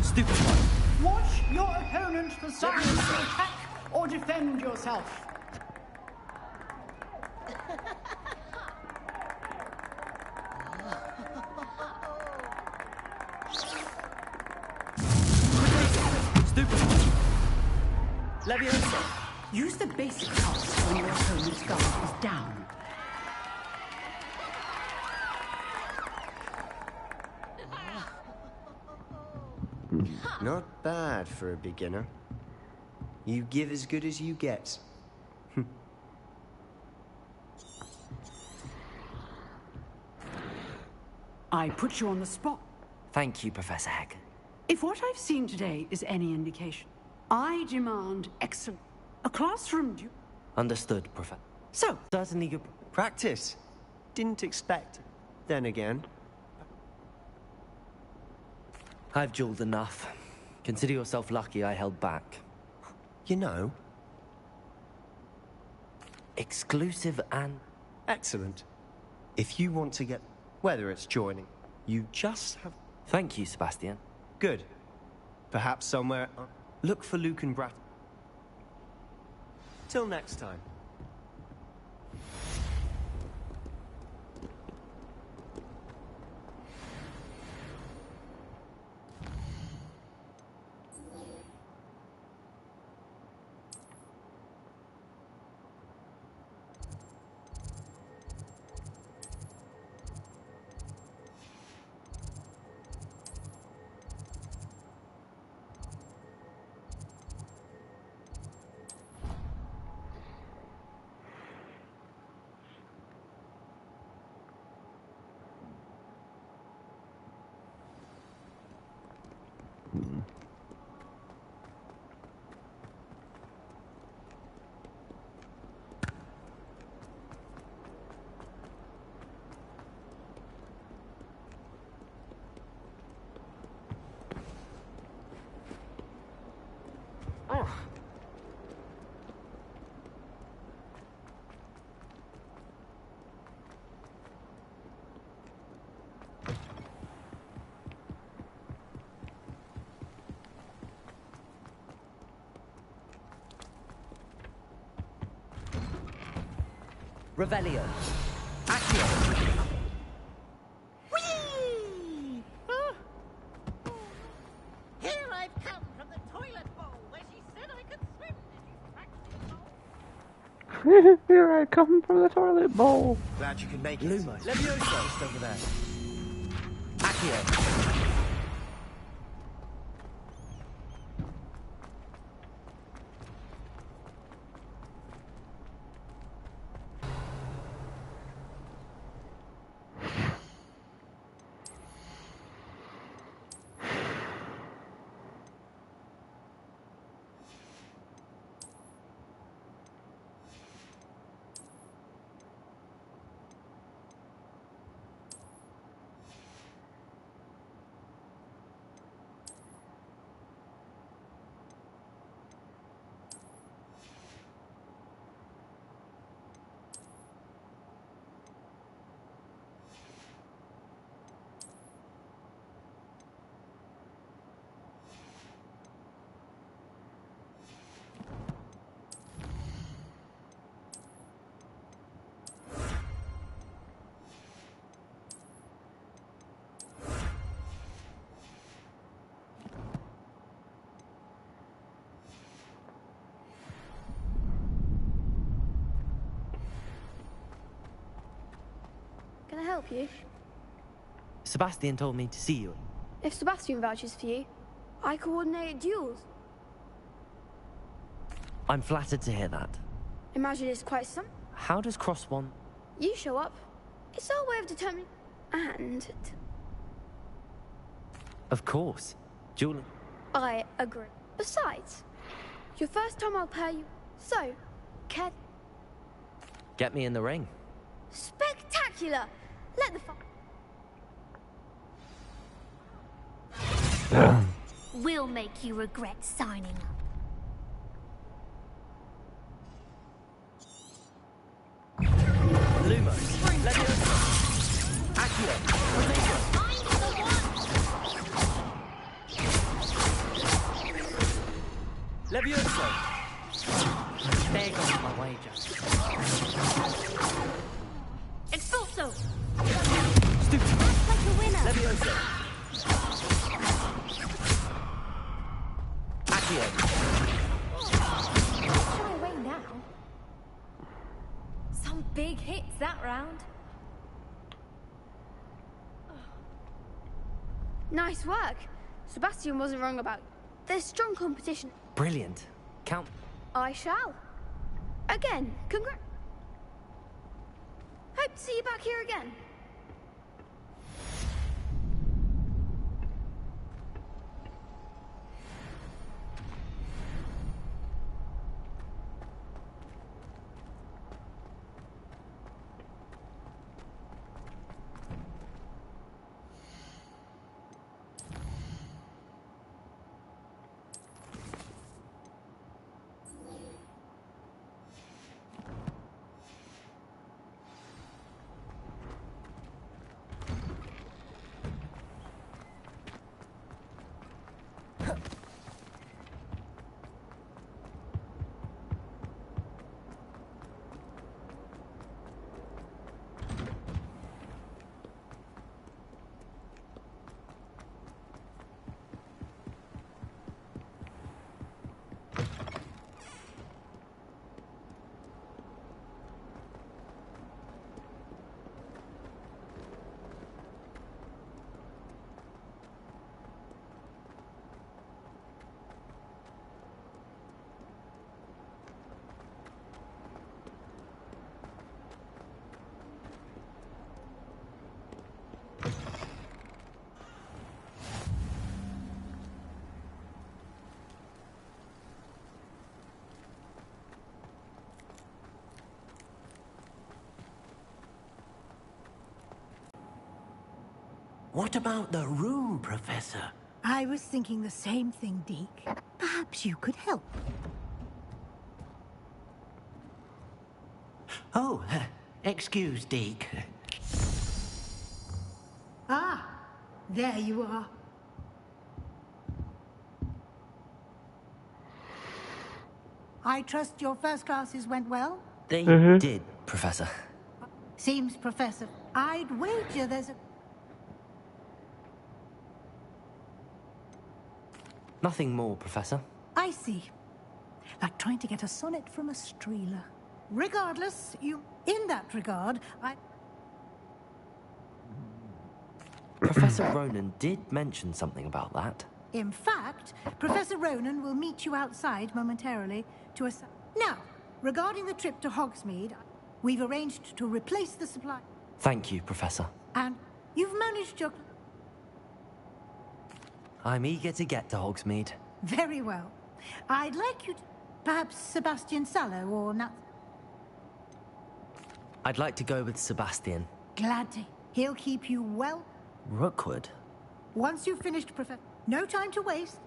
Speaker 20: Stupefy.
Speaker 21: Watch your opponent for signs to attack or defend yourself.
Speaker 20: Stupefy. Levioso.
Speaker 21: Use the basic toss when your opponent's guard is down.
Speaker 20: Not bad for a beginner. You give as good as you get.
Speaker 21: I put you on the spot.
Speaker 1: Thank you, Professor Heck.
Speaker 21: If what I've seen today is any indication, I demand excellence. A classroom duel.
Speaker 1: Understood, Professor.
Speaker 21: So,
Speaker 20: certainly good practice. Didn't expect. Then again,
Speaker 1: I've dueled enough. Consider yourself lucky I held back.
Speaker 20: You know.
Speaker 1: Exclusive and...
Speaker 20: Excellent. If you want to get... Whether it's joining, you just have...
Speaker 1: Thank you, Sebastian.
Speaker 20: Good. Perhaps somewhere... Look for Luke and Brat. Till next time.
Speaker 1: Revelio.
Speaker 20: Accio.
Speaker 22: Whee! Huh? Here I've come from the toilet bowl where she said I could swim if you practice.
Speaker 3: Here I come from the toilet bowl.
Speaker 20: Glad you can make it.
Speaker 1: Lumos.
Speaker 20: Levioso just over there.
Speaker 1: Accio.
Speaker 14: I help you?
Speaker 1: Sebastian told me to see you.
Speaker 14: If Sebastian vouches for you, I coordinate duels.
Speaker 1: I'm flattered to hear that.
Speaker 14: Imagine it's quite some.
Speaker 1: How does Cross want...
Speaker 14: You show up. It's our way of determining... And...
Speaker 1: Of course. Julie.
Speaker 14: I agree. Besides, your first time I'll pair you. So, care...
Speaker 1: Get me in the ring.
Speaker 14: Spectacular! Let the
Speaker 18: We'll make you regret signing up.
Speaker 1: Lumos. Leviosa. Accio. Leviosa.
Speaker 12: There goes my wager.
Speaker 18: Expulso!
Speaker 1: Stupid.
Speaker 18: Like a winner!
Speaker 1: Leviosa. Accio.
Speaker 5: Shy away now. Some big hits that round.
Speaker 14: Nice work. Sebastian wasn't wrong about... There's strong competition.
Speaker 1: Brilliant. Count.
Speaker 14: I shall. Again, Hope to see you back here again.
Speaker 7: What about the room, Professor?
Speaker 9: I was thinking the same thing, Deke. Perhaps you could help.
Speaker 7: Oh, excuse, Deke.
Speaker 9: Ah, there you are. I trust your first classes went well?
Speaker 1: They did, Professor.
Speaker 9: Seems, Professor, I'd wager there's a...
Speaker 1: Nothing more, Professor.
Speaker 9: I see. Like trying to get a sonnet from a streeler. Regardless, in that regard,
Speaker 1: Professor Ronan did mention something about that.
Speaker 9: In fact, Professor Ronan will meet you outside momentarily to assign... Now, regarding the trip to Hogsmeade, we've arranged to replace the supply...
Speaker 1: Thank you, Professor.
Speaker 9: And you've managed your...
Speaker 1: I'm eager to get to Hogsmeade.
Speaker 9: Very well. I'd like you to... Perhaps Sebastian Sallow or Nat...
Speaker 1: I'd like to go with Sebastian.
Speaker 9: Glad to. He'll keep you well...
Speaker 1: Rookwood?
Speaker 9: Once you've finished, Professor... No time to waste.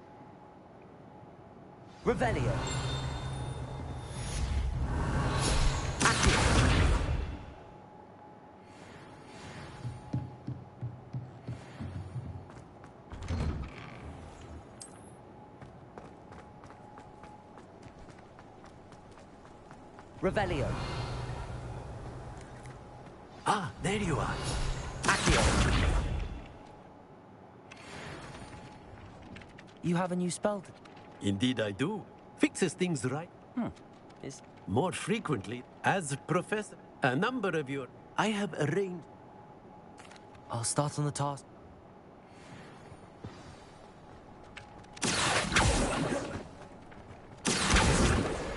Speaker 1: Revelio. Revelio.
Speaker 7: Ah, there you are.
Speaker 1: Accio. You have a new spell?
Speaker 7: Indeed I do. Fixes things right. More frequently, as Professor, a number of your... I have arranged...
Speaker 1: I'll start on the task.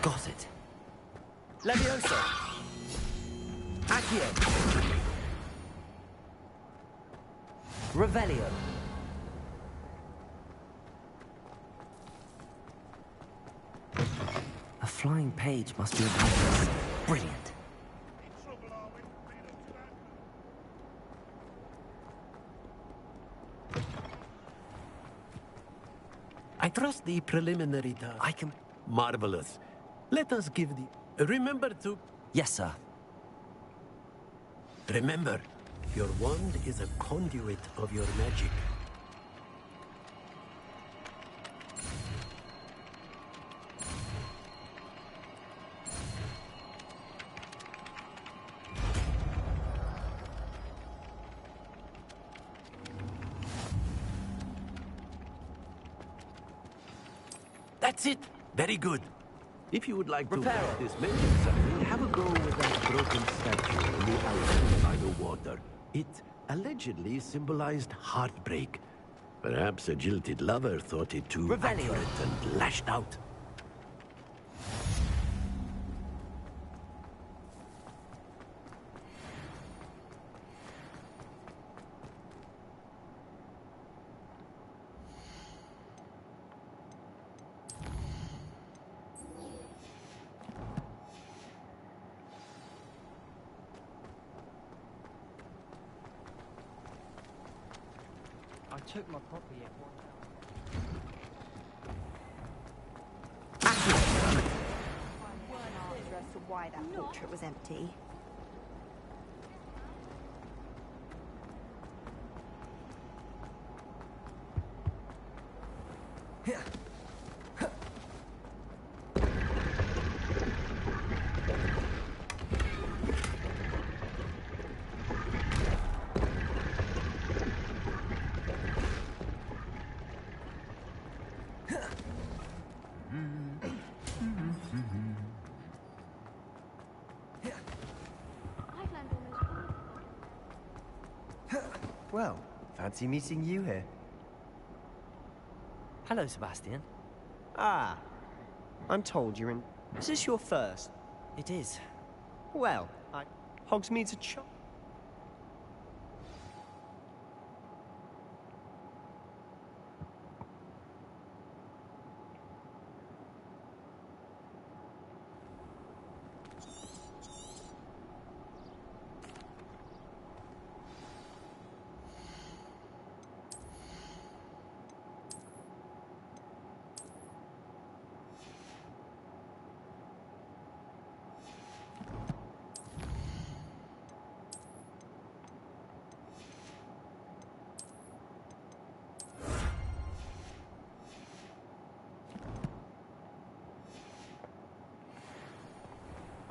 Speaker 1: Got it.
Speaker 20: Leviosa!
Speaker 1: Accio! Revelio. A flying page must be in progress. Brilliant.
Speaker 7: I trust the preliminary task.
Speaker 1: I can...
Speaker 7: Marvelous. Let us give the... Remember to...
Speaker 1: Yes, sir.
Speaker 7: Remember, your wand is a conduit of your magic. That's it. Very good. If you would like to practice magic something, have a go with that broken statue in the island by the water. It allegedly symbolized heartbreak. Perhaps a jilted lover thought it too accurate and lashed out.
Speaker 12: I took my property at one
Speaker 11: As to why that portrait was empty.
Speaker 20: Well, fancy meeting you here.
Speaker 1: Hello, Sebastian.
Speaker 20: Ah, I'm told you're in... Is this your first?
Speaker 1: It is.
Speaker 20: Well, Hogsmeade's a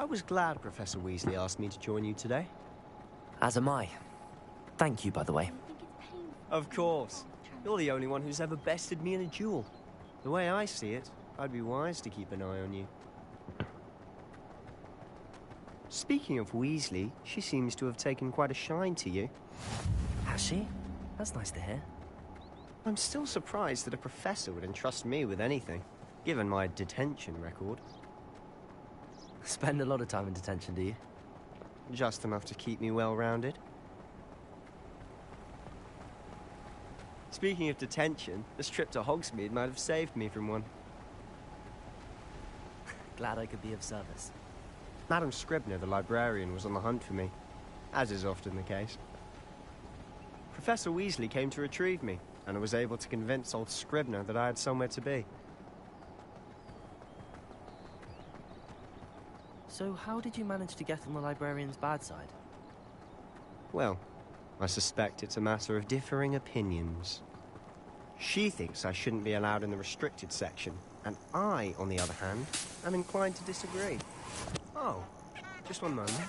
Speaker 20: I was glad Professor Weasley asked me to join you today.
Speaker 1: As am I. Thank you, by the way.
Speaker 20: Of course. You're the only one who's ever bested me in a duel. The way I see it, I'd be wise to keep an eye on you. Speaking of Weasley, she seems to have taken quite a shine to you.
Speaker 1: Has she? That's nice to hear.
Speaker 20: I'm still surprised that a professor would entrust me with anything, given my detention record.
Speaker 1: Spend a lot of time in detention, do you?
Speaker 20: Just enough to keep me well-rounded. Speaking of detention, this trip to Hogsmeade might have saved me from one.
Speaker 1: Glad I could be of service.
Speaker 20: Madam Scribner, the librarian, was on the hunt for me, as is often the case. Professor Weasley came to retrieve me, and I was able to convince old Scribner that I had somewhere to be.
Speaker 1: So how did you manage to get on the librarian's bad side?
Speaker 20: Well, I suspect it's a matter of differing opinions. She thinks I shouldn't be allowed in the restricted section, and I, on the other hand, am inclined to disagree. Oh, just one moment.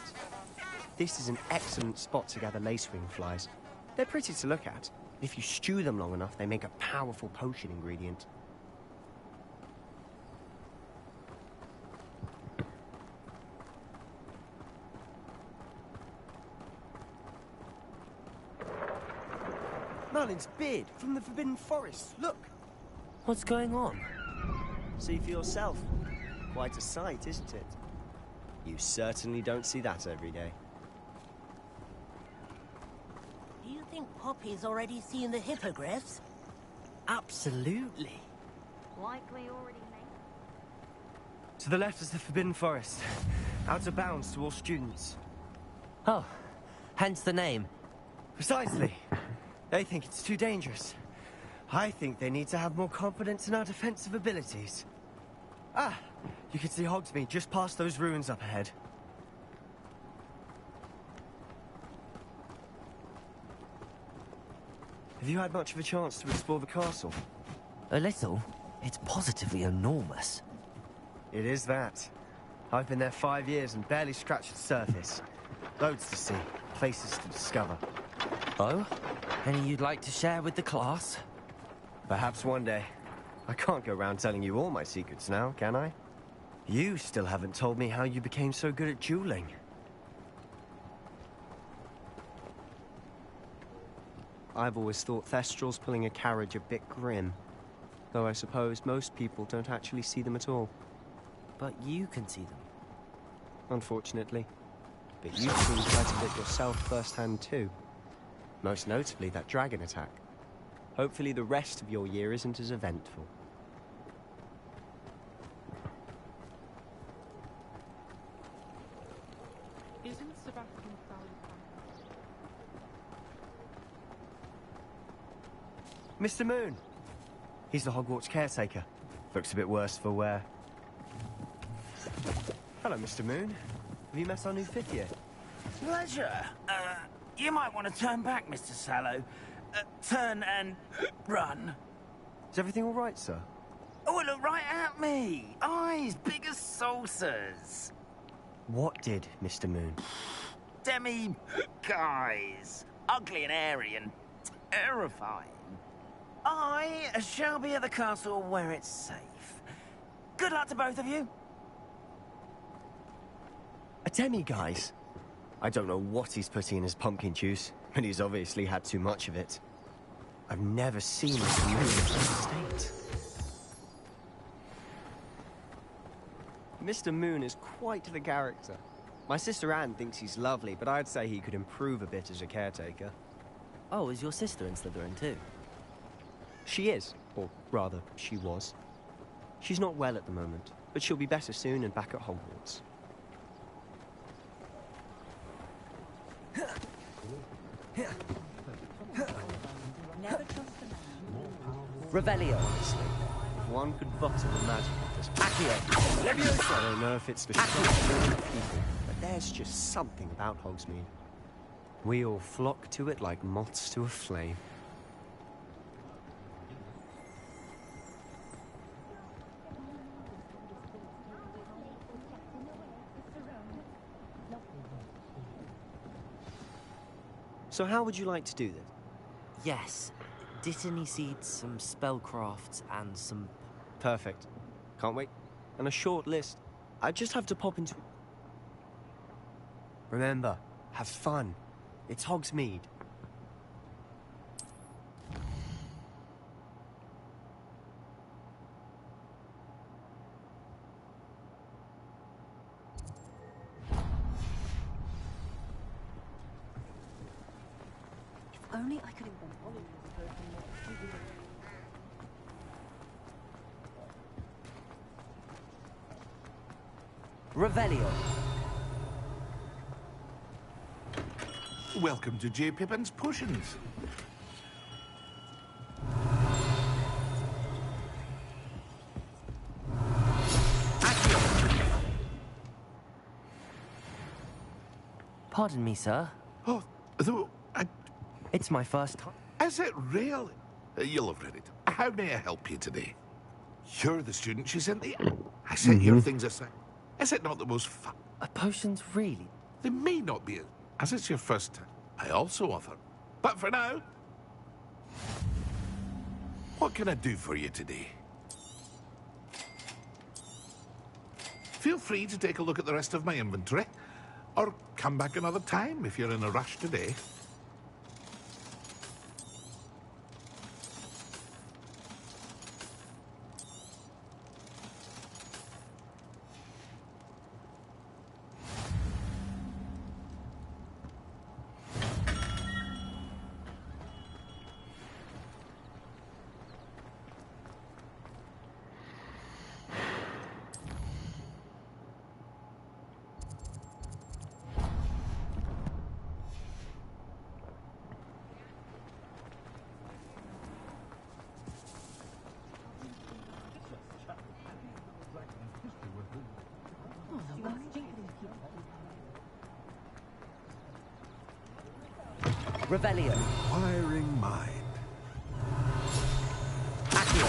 Speaker 20: This is an excellent spot to gather lacewing flies. They're pretty to look at. If you stew them long enough, they make a powerful potion ingredient. Merlin's beard from the Forbidden Forest. Look.
Speaker 1: What's going on?
Speaker 20: See for yourself. Quite a sight, isn't it? You certainly don't see that every day.
Speaker 13: Do you think Poppy's already seen the hippogriffs?
Speaker 20: Absolutely.
Speaker 18: Likely already made.
Speaker 20: To the left is the Forbidden Forest. Out of bounds to all students.
Speaker 1: Oh, hence the name.
Speaker 20: Precisely. They think it's too dangerous. I think they need to have more confidence in our defensive abilities. Ah, you can see Hogsmeade just past those ruins up ahead. Have you had much of a chance to explore the castle?
Speaker 1: A little. It's positively enormous.
Speaker 20: It is that. I've been there 5 years and barely scratched the surface. Loads to see, places to discover.
Speaker 1: Oh? Any you'd like to share with the class?
Speaker 20: Perhaps one day. I can't go around telling you all my secrets now, can I? You still haven't told me how you became so good at dueling. I've always thought Thestrals pulling a carriage a bit grim. Though I suppose most people don't actually see them at all.
Speaker 1: But you can see them.
Speaker 20: Unfortunately. But you've seen quite a bit yourself firsthand too. Most notably that dragon attack. Hopefully the rest of your year isn't as eventful.
Speaker 16: Isn't Sebastian
Speaker 20: Mr. Moon! He's the Hogwarts caretaker. Looks a bit worse for wear. Hello, Mr. Moon. Have you met our new 5th year?
Speaker 2: Pleasure. You might want to turn back, Mr. Sallow. Turn and run.
Speaker 20: Is everything all right, sir?
Speaker 2: Oh, look right at me. Eyes big as saucers.
Speaker 20: What did, Mr. Moon?
Speaker 2: Guys. Ugly and airy and terrifying. I shall be at the castle where it's safe. Good luck to both of you.
Speaker 20: A demi-guise? I don't know what he's putting in his pumpkin juice, but he's obviously had too much of it. I've never seen Mr. Moon in such a state. Mr. Moon is quite the character. My sister Anne thinks he's lovely, but I'd say he could improve a bit as a caretaker.
Speaker 1: Oh, is your sister in Slytherin too?
Speaker 20: She is, or rather, she was. She's not well at the moment, but she'll be better soon and back at Hogwarts.
Speaker 1: Revelio.
Speaker 20: Honestly, if one could bottle the magic of this Accio! Leviosa! I don't know if it's the structure of people, but there's just something about Hogsmeade. We all flock to it like moths to a flame. So how would you like to do this?
Speaker 1: Yes. Dittany seeds, some spellcrafts, and some...
Speaker 20: Perfect. Can't wait. And a short list. I just have to pop into... Remember, have fun. It's Hogsmeade.
Speaker 4: Only I could invent
Speaker 1: Revelio.
Speaker 17: Welcome to J. Pippin's Potions.
Speaker 1: Pardon me, sir.
Speaker 17: Oh,
Speaker 1: It's my first time.
Speaker 17: Is it really? You'll have read it. How may I help you today? You're the student she sent the... I set your things aside. Is it not the most fun?
Speaker 1: Potions, really?
Speaker 17: They may not be, as it's your first time. I also offer. But for now... What can I do for you today? Feel free to take a look at the rest of my inventory. Or come back another time if you're in a rush today.
Speaker 1: Revelio.
Speaker 4: Inquiring mind.
Speaker 1: Accio.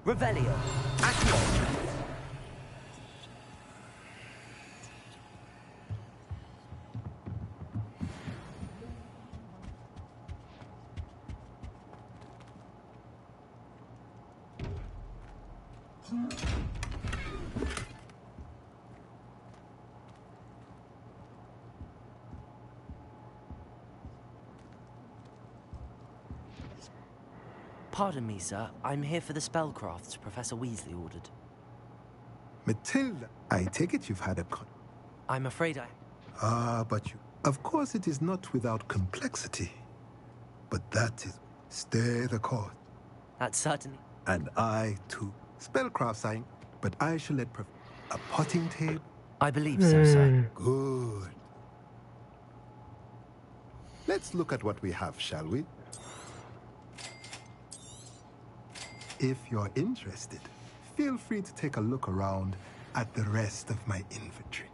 Speaker 1: Revelio. Accio. Pardon me, sir. I'm here for the spellcrafts Professor Weasley ordered.
Speaker 4: Matilda, I take it you've had a
Speaker 1: I'm afraid I...
Speaker 4: but you... Of course it is not without complexity. But that is... Stay the course.
Speaker 1: That's certainly...
Speaker 4: And I, too. Spellcraft sign, but I shall let a potting table?
Speaker 1: I believe so, sir.
Speaker 4: Good. Let's look at what we have, shall we? If you're interested, feel free to take a look around at the rest of my inventory.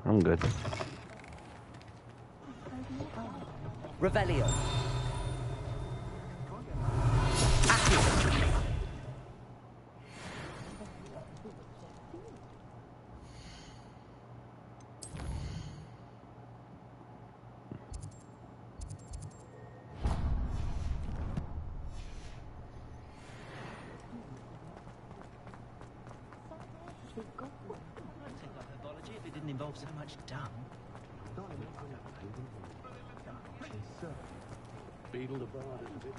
Speaker 3: I'm good.
Speaker 1: Revelio.
Speaker 12: Involves so much dung.
Speaker 7: Beetle the bard is a bit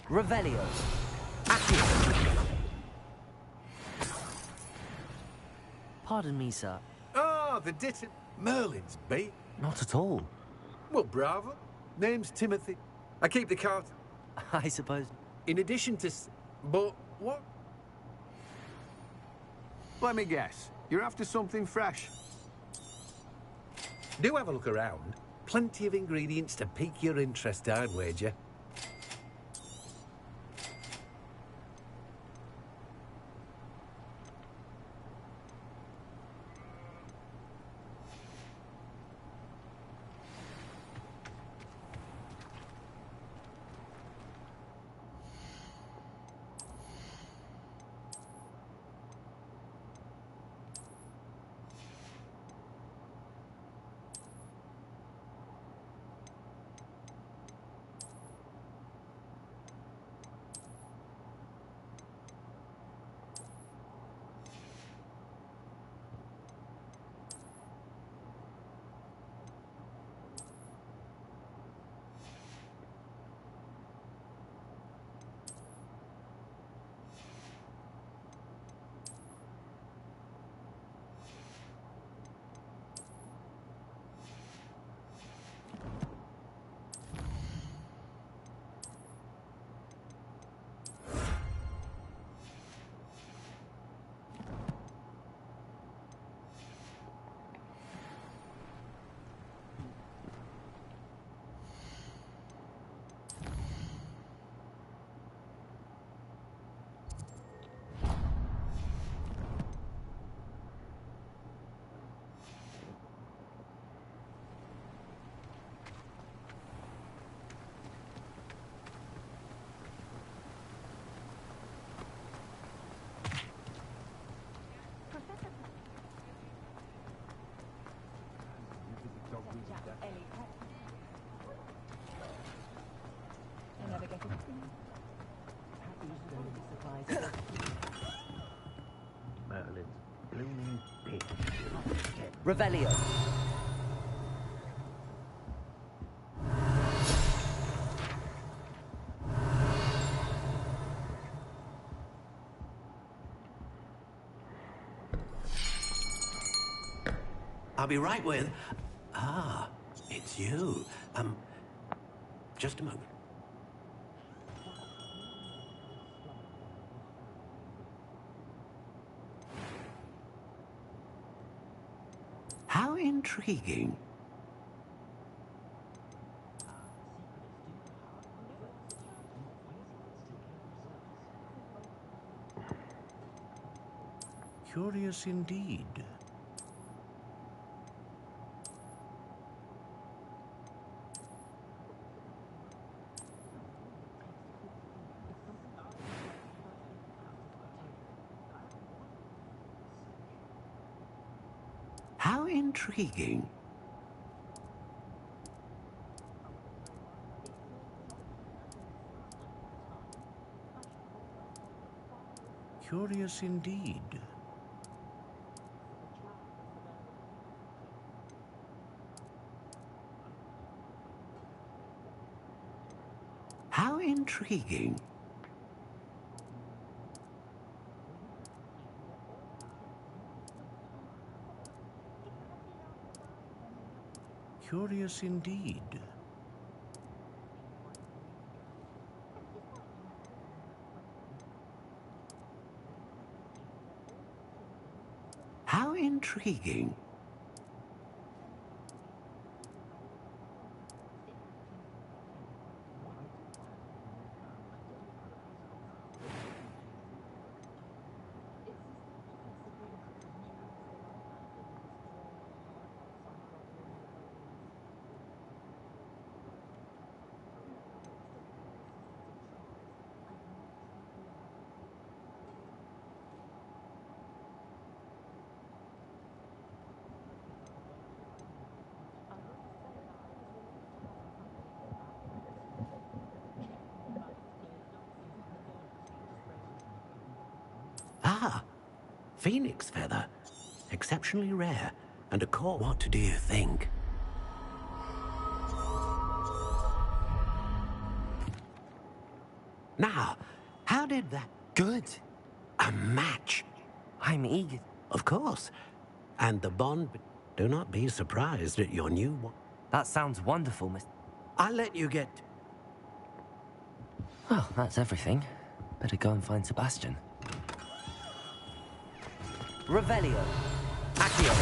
Speaker 1: Revelio. Pardon me, sir.
Speaker 7: Ah, the Ditton. Merlin's bait.
Speaker 1: Not at all.
Speaker 7: Well, bravo. Name's Timothy. I keep the cart.
Speaker 1: I suppose.
Speaker 7: In addition to... But what?
Speaker 6: Let me guess. You're after something fresh.
Speaker 7: Do have a look around. Plenty of ingredients to pique your interest, I'd wager.
Speaker 6: Merlin's blooming pig.
Speaker 1: Revelio.
Speaker 7: I'll be right with... Ah, it's you. Just a moment. How intriguing. Curious indeed. How intriguing. Curious indeed. How intriguing. Curious indeed. How intriguing. Ah, phoenix feather. Exceptionally rare. And a core. What do you think? Now, how did that...
Speaker 1: Good.
Speaker 7: A match.
Speaker 1: I'm eager.
Speaker 7: Of course. And the bond... Do not be surprised at your new one.
Speaker 1: That sounds wonderful, Miss...
Speaker 7: I'll let you get...
Speaker 1: Well, that's everything. Better go and find Sebastian. Revelio. Accio.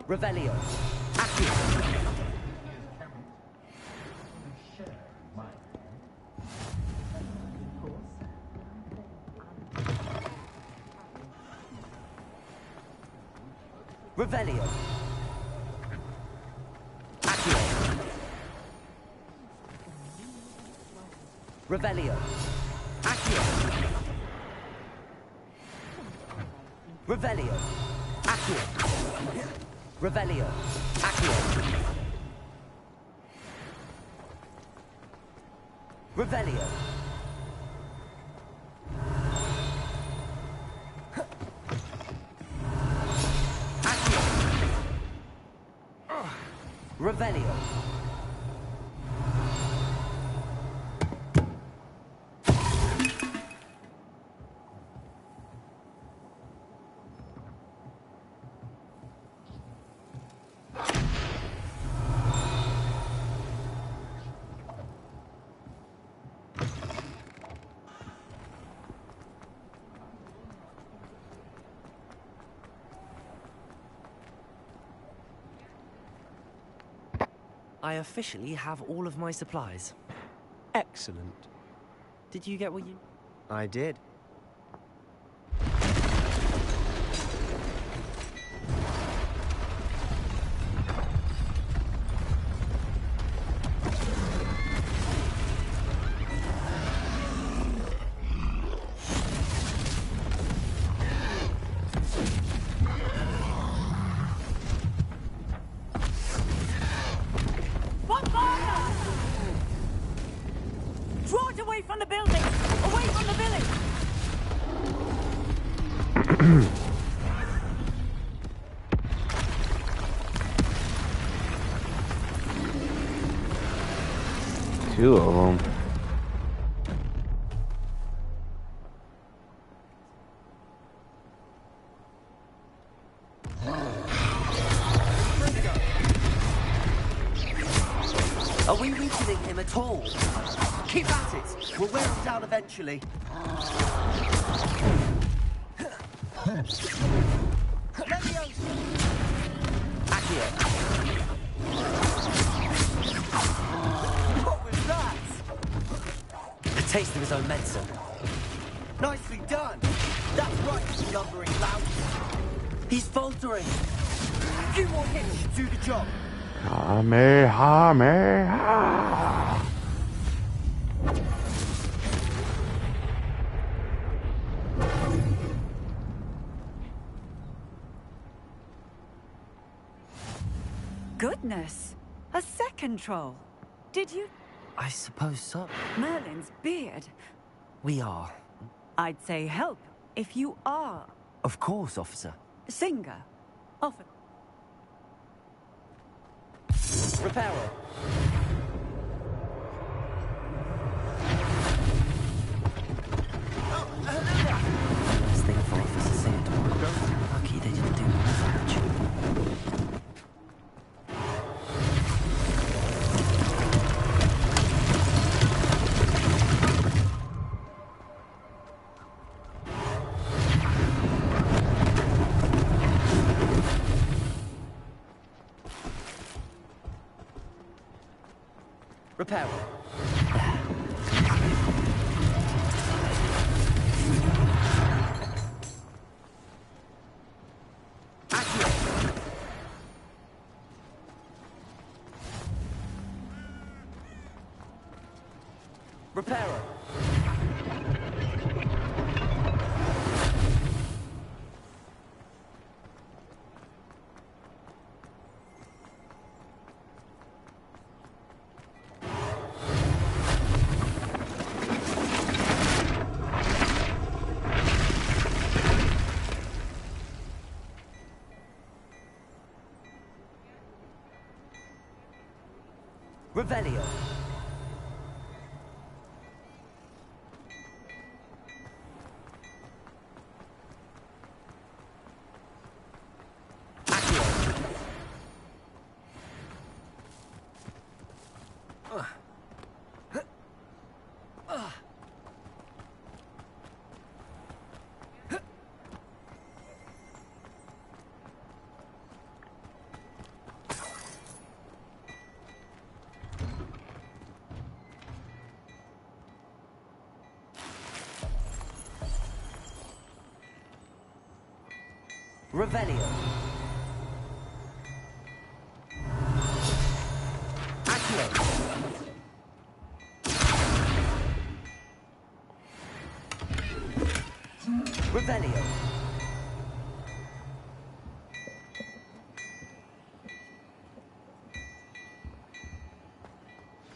Speaker 1: Revelio. Accio. Revelio. Accio. Revelio. Accio. Revelio. Accio. Revelio. Accio. Revelio. Revelio. I officially have all of my supplies.
Speaker 20: Excellent.
Speaker 1: Did you get what you...
Speaker 20: I did.
Speaker 22: Draw it away from the building! Away from the village!
Speaker 3: 2 of them.
Speaker 1: Are we weakening him at all? Keep at it. We'll wear him down eventually.
Speaker 2: What was that?
Speaker 1: A taste of his own medicine.
Speaker 2: Nicely done. That's right, you lumbering lout.
Speaker 1: He's faltering.
Speaker 2: A few more hits should do the job.
Speaker 3: Kamehameha.
Speaker 10: Goodness! A second troll. Did you...
Speaker 1: I suppose so.
Speaker 10: Merlin's beard.
Speaker 1: We are.
Speaker 10: I'd say help if you are.
Speaker 1: Of course, officer.
Speaker 10: Singer. Often.
Speaker 1: Repairer. Last thing for Officer Sid. Lucky they didn't do more damage. Repairer. Repairer. Revelio. Revelio. Accio. Revelio.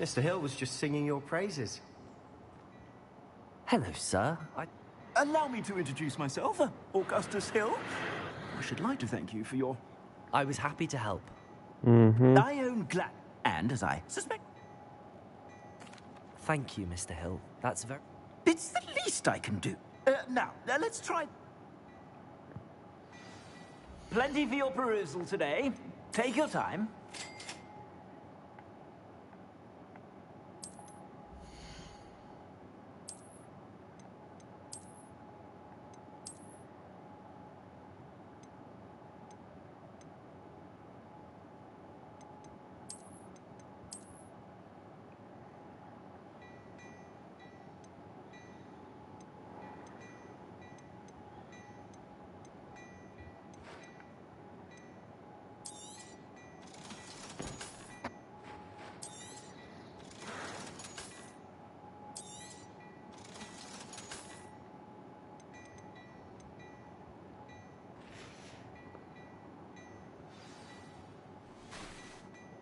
Speaker 20: Mr. Hill was just singing your praises.
Speaker 1: Hello, sir.
Speaker 2: Allow me to introduce myself, Augustus Hill. I should like to thank you for your...
Speaker 1: I was happy to help.
Speaker 2: I own and, as I suspect...
Speaker 1: Thank you, Mr. Hill. That's very...
Speaker 2: It's the least I can do. Now, let's try... Plenty for your perusal today. Take your time.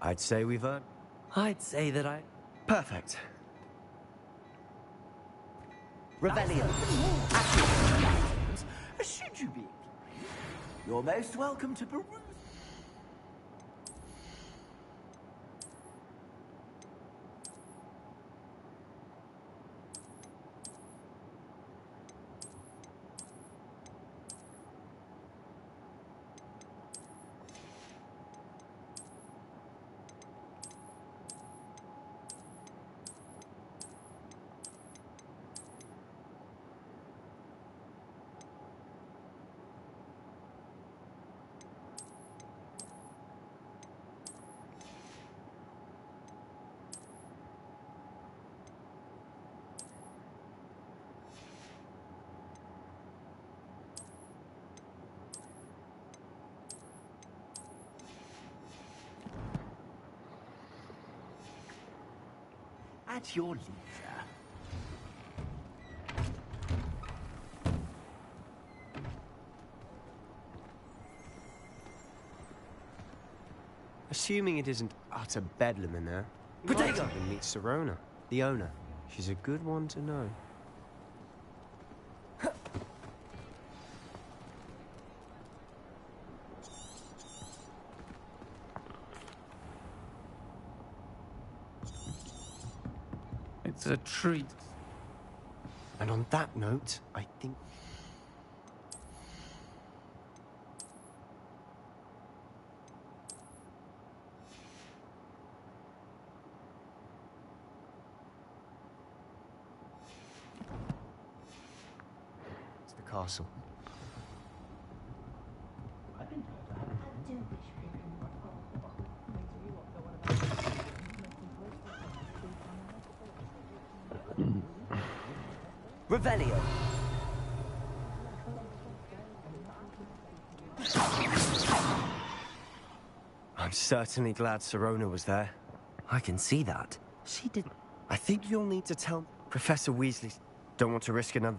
Speaker 20: I'd say we've earned...
Speaker 1: I'd say that I...
Speaker 20: Perfect.
Speaker 2: Revelio. Should you be inclined, you're most welcome to peruse.
Speaker 7: At your leisure.
Speaker 20: Assuming it isn't utter bedlam in there, you might even meet Sirona, the owner. She's a good one to know.
Speaker 8: It's a treat.
Speaker 20: And on that note, I think... It's the castle.
Speaker 1: Revelio.
Speaker 20: I'm certainly glad Sirona was there.
Speaker 1: I can see that. She did...
Speaker 20: I think you'll need to tell Professor Weasley. Don't want to risk another...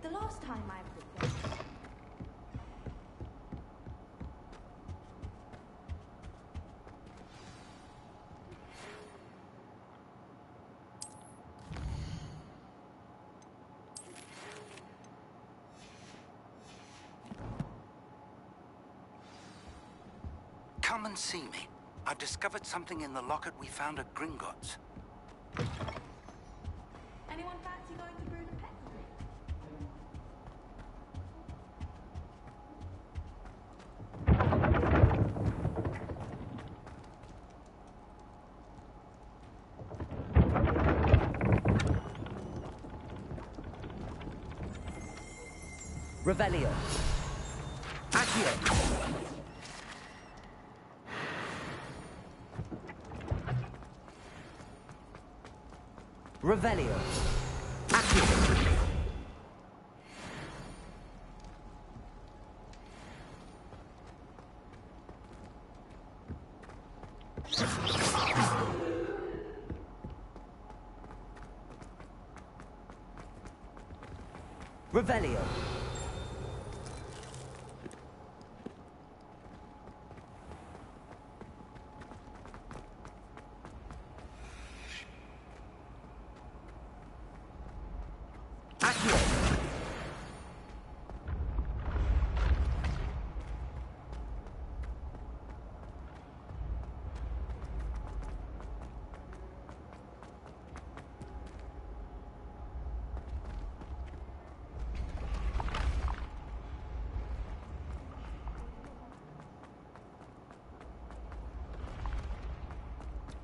Speaker 11: The last time I was there.
Speaker 2: Come and see me. I've discovered something in the locket we found at Gringotts.
Speaker 11: Anyone fancy going to brew the pet
Speaker 1: Revelio. Accio. Revelio. Accio. Revelio.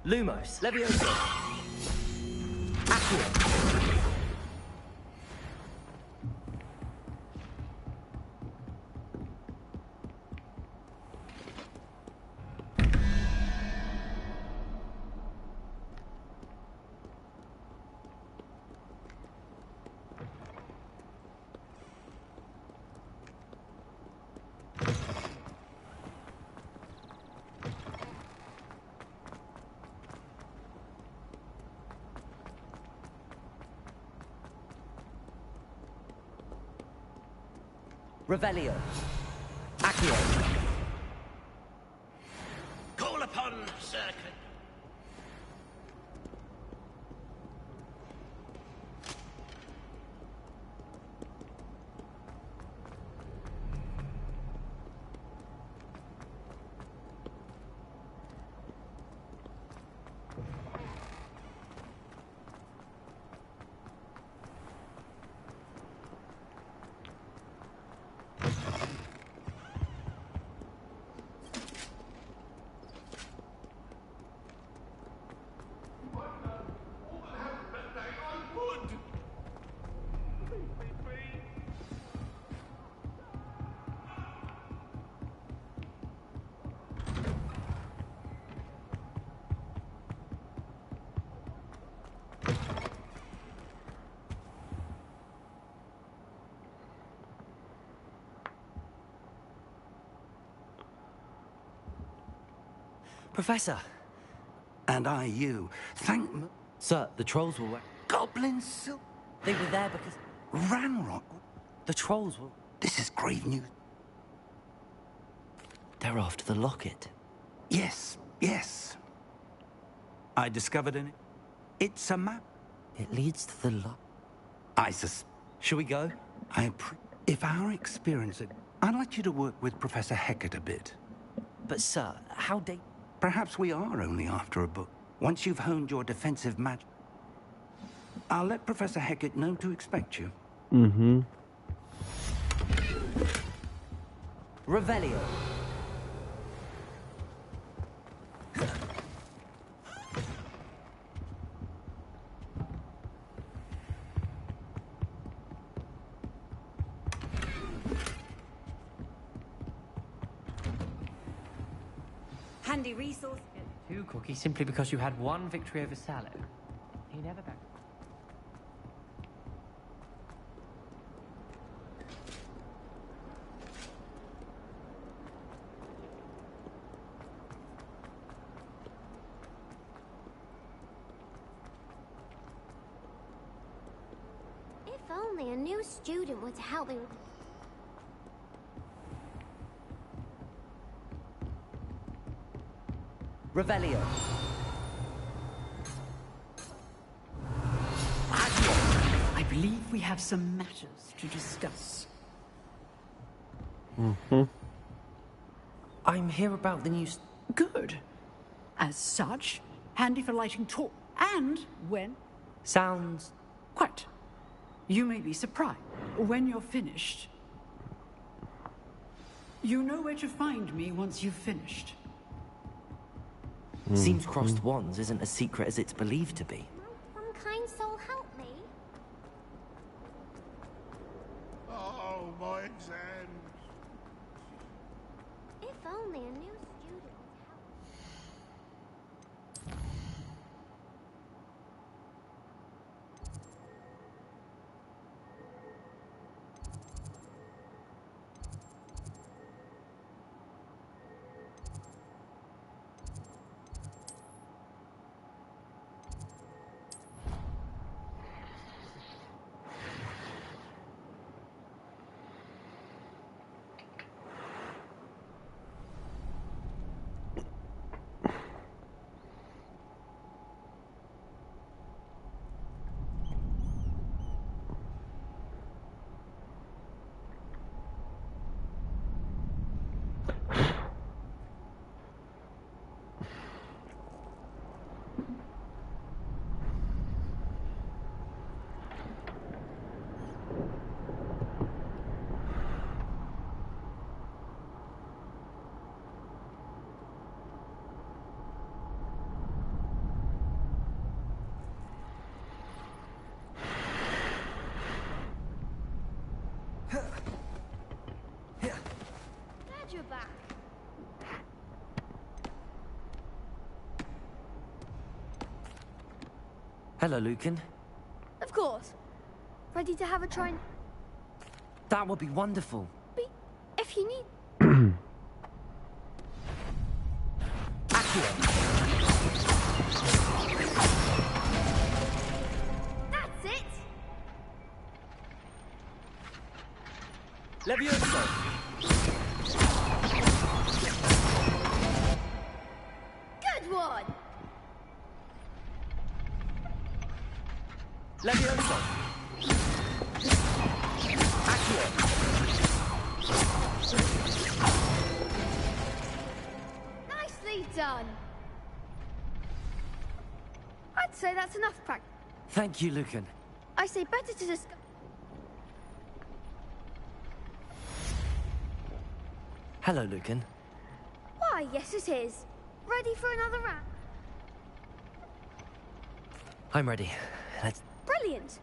Speaker 1: Lumos. Levioso. Accio. Revelio. Accio.
Speaker 7: Call upon Circuit.
Speaker 1: Professor!
Speaker 2: And I you.
Speaker 1: Sir, the trolls were...
Speaker 2: Goblins?
Speaker 1: They were there because...
Speaker 2: Ranrock?
Speaker 1: The trolls were...
Speaker 2: This is grave news.
Speaker 1: They're after the locket.
Speaker 2: Yes, yes. I discovered in it. It's a map.
Speaker 1: It leads to the lock.
Speaker 2: Shall we go? If our experience... I'd like you to work with Professor Hecat a bit.
Speaker 1: But, sir, how they...
Speaker 2: Perhaps we are only after a book. Once you've honed your defensive magic... I'll let Professor Hecat know to expect you.
Speaker 3: Mm-hmm.
Speaker 1: Revelio.
Speaker 10: Handy resource.
Speaker 15: Two cookies simply because you had one victory over Sallow. He never back.
Speaker 18: If only a new student were to help me.
Speaker 1: Revelio.
Speaker 21: I believe we have some matters to discuss.
Speaker 3: Mm-hmm.
Speaker 1: I'm here about the new...
Speaker 21: Good. As such, handy for lighting torch. And when...
Speaker 1: Sounds...
Speaker 21: Quite. You may be surprised. When you're finished... You know where to find me once you've finished.
Speaker 1: Seems crossed wands isn't as secret as it's believed to be.
Speaker 18: Some kind soul help me.
Speaker 17: Oh, my exams.
Speaker 18: If only a new student would help me. Glad you're back.
Speaker 1: Hello, Lucan.
Speaker 14: Of course. Ready to have a try?
Speaker 1: That would be wonderful.
Speaker 14: If you need... That's it!
Speaker 1: Levioso!
Speaker 14: Good one!
Speaker 1: Levioso! Accio!
Speaker 14: Nicely done! I'd say that's enough practice.
Speaker 1: Thank you, Lucan.
Speaker 14: I say better to discuss...
Speaker 1: Hello, Lucan.
Speaker 14: Why, yes it is. Ready for another round?
Speaker 1: I'm ready. Let's...
Speaker 14: Brilliant!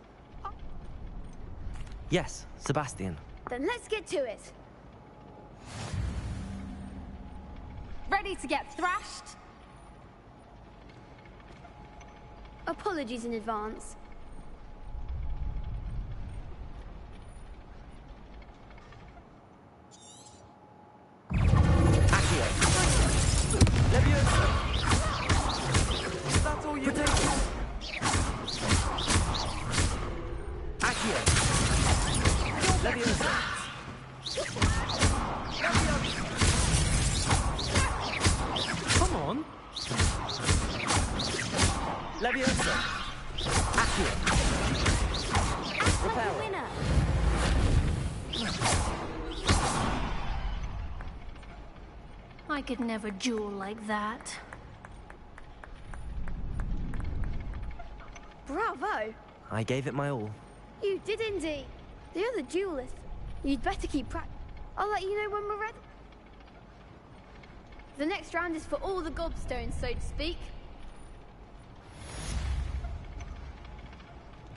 Speaker 1: Yes, Sebastian.
Speaker 14: Then let's get to it. Ready to get thrashed? Apologies in advance.
Speaker 1: Accio! Levioso!
Speaker 5: I could never duel like that.
Speaker 19: Bravo!
Speaker 1: I gave it my all.
Speaker 19: You did indeed. The other duelist. You'd better keep practicing. I'll let you know when we're ready. The next round is for all the gobstones, so to speak.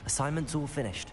Speaker 1: Assignment's all finished.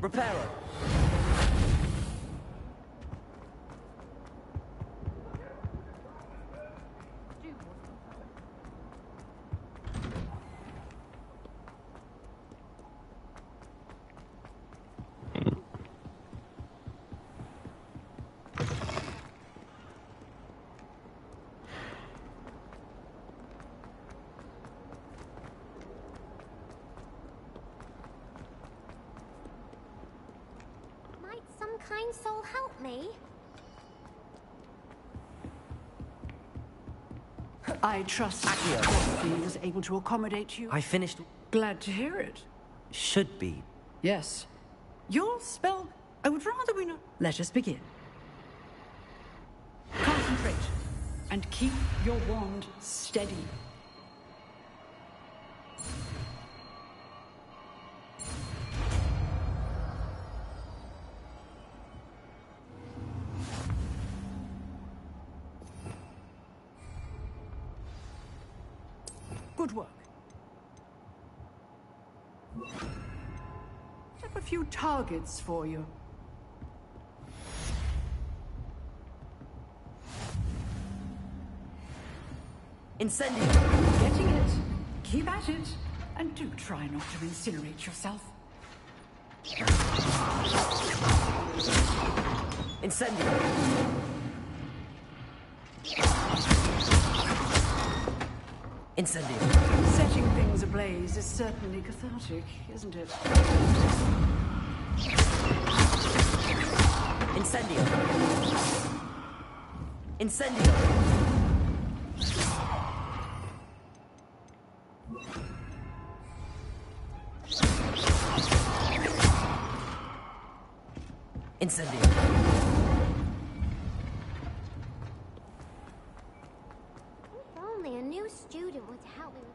Speaker 1: Repairer.
Speaker 18: Might some kind soul help me?
Speaker 21: I trust Accio was able to accommodate you.
Speaker 1: I finished.
Speaker 21: Glad to hear it.
Speaker 1: Should be.
Speaker 21: Yes. Your spell... I would rather we not... Let us begin. Concentrate. And keep your wand steady. Good work. Set a few targets for you.
Speaker 1: Incendio!
Speaker 21: Getting it. Keep at it. And do try not to incinerate yourself.
Speaker 1: Incendio! Incendio!
Speaker 21: Setting things ablaze is certainly cathartic, isn't it?
Speaker 1: Incendio! Incendio! Incendio!
Speaker 18: If only a new student would help me with...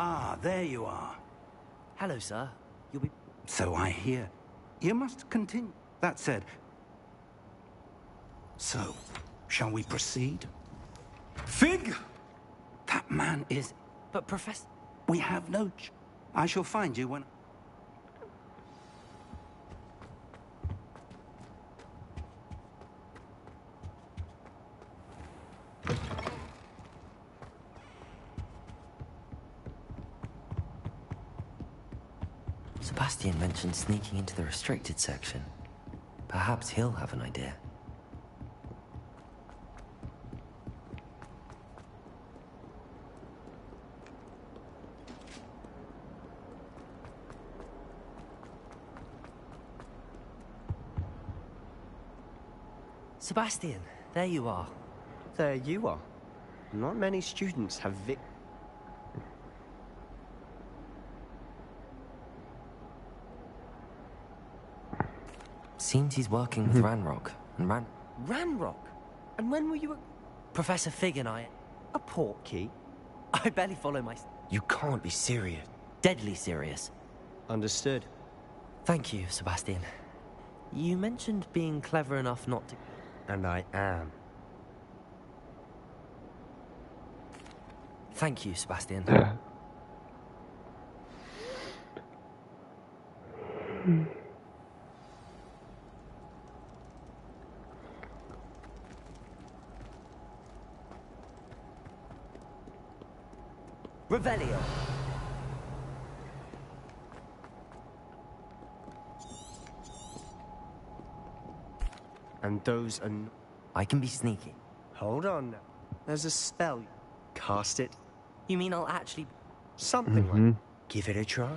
Speaker 2: Ah, there you are.
Speaker 1: Hello, sir. You'll be...
Speaker 2: So I hear. You must continue. That said... So, shall we proceed? Fig! That man is...
Speaker 1: But, Professor...
Speaker 2: We have no... I shall find you when...
Speaker 1: Sebastian mentioned sneaking into the restricted section. Perhaps he'll have an idea. Sebastian, there you are.
Speaker 20: There you are. Not many students have
Speaker 1: Seems he's working with Ranrock. And
Speaker 20: Ranrock? And when were you at...
Speaker 1: Professor Fig and I...
Speaker 20: A portkey?
Speaker 1: I barely follow my...
Speaker 20: You can't be serious.
Speaker 1: Deadly serious.
Speaker 20: Understood.
Speaker 1: Thank you, Sebastian. You mentioned being clever enough not to...
Speaker 20: And I am.
Speaker 1: Thank you, Sebastian. Revelio.
Speaker 20: And those are...
Speaker 1: I can be sneaky.
Speaker 20: Hold on now. There's a spell. Cast it.
Speaker 1: You mean I'll actually...
Speaker 20: Something like... Give it a try.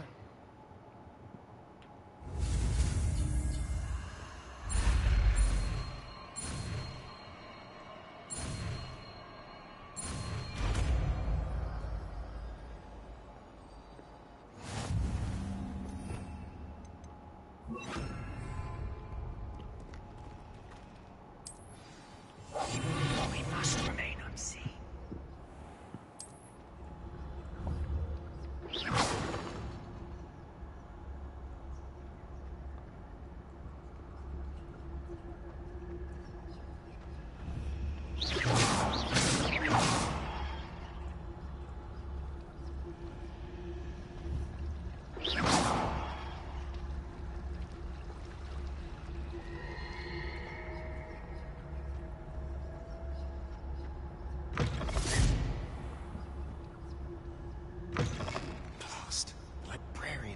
Speaker 1: We must remain unseen.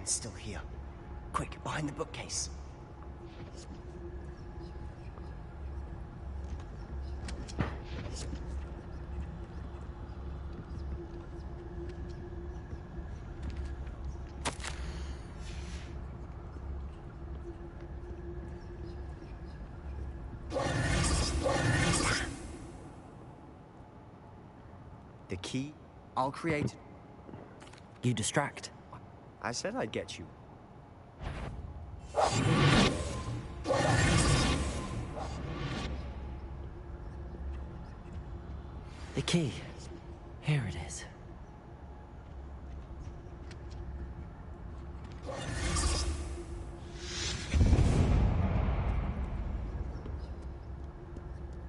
Speaker 20: Still here. Quick, behind the bookcase. The key, I'll create it.
Speaker 1: You distract.
Speaker 20: I said I'd get you.
Speaker 1: The key. Here it is.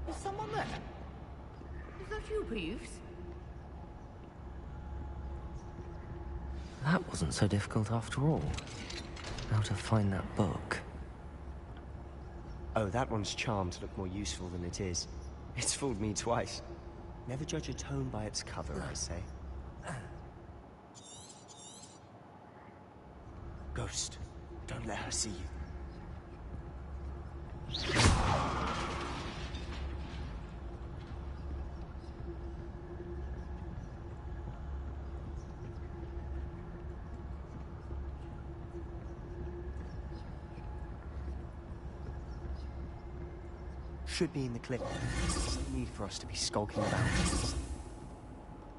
Speaker 22: Is someone there? Is that you, Peeves?
Speaker 1: That wasn't so difficult after all. How to find that book.
Speaker 20: Oh, that one's charmed to look more useful than it is. It's fooled me twice. Never judge a tone by its cover, I say. Ghost, don't let her see you. Should be in the clip. There's no need for us to be skulking about.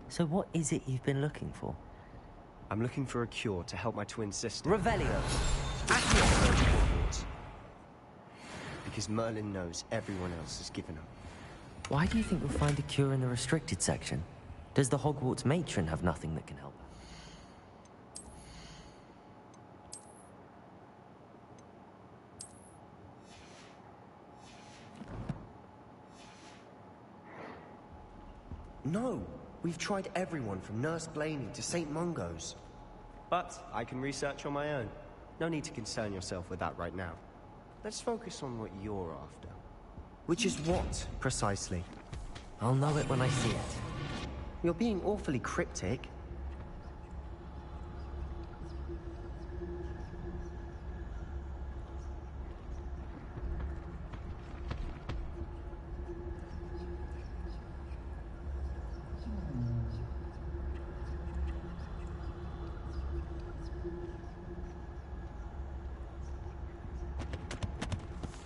Speaker 1: So what is it you've been looking for?
Speaker 20: I'm looking for a cure to help my twin sister.
Speaker 1: Revelio.
Speaker 20: Because Merlin knows everyone else has given up.
Speaker 1: Why do you think we'll find a cure in the restricted section? Does the Hogwarts matron have nothing that can help her?
Speaker 20: No, we've tried everyone from Nurse Blaney to St. Mungo's. But I can research on my own. No need to concern yourself with that right now. Let's focus on what you're after. Which is what, precisely?
Speaker 1: I'll know it when I see it.
Speaker 20: You're being awfully cryptic.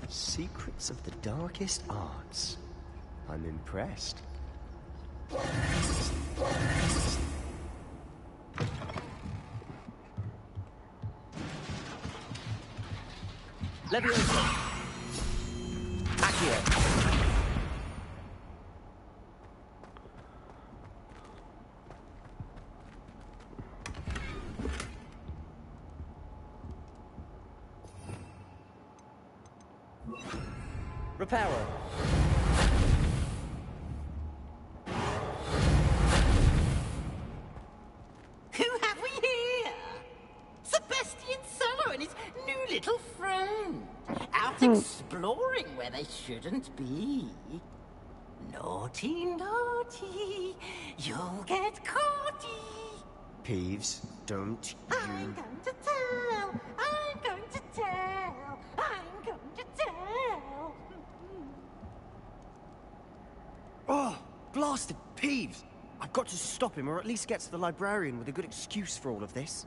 Speaker 20: Secrets of the darkest arts. I'm impressed.
Speaker 1: Leviosa! Accio! Reparo!
Speaker 22: Who have we here? Sebastian Sallow and his new little friend. Out exploring where they shouldn't be. Naughty, naughty, you'll get caughty.
Speaker 20: Peeves, don't you...
Speaker 22: I'm going to tell, I'm going to tell, I'm going to tell.
Speaker 20: Oh, blasted Peeves! I've got to stop him, or at least get to the librarian with a good excuse for all of this.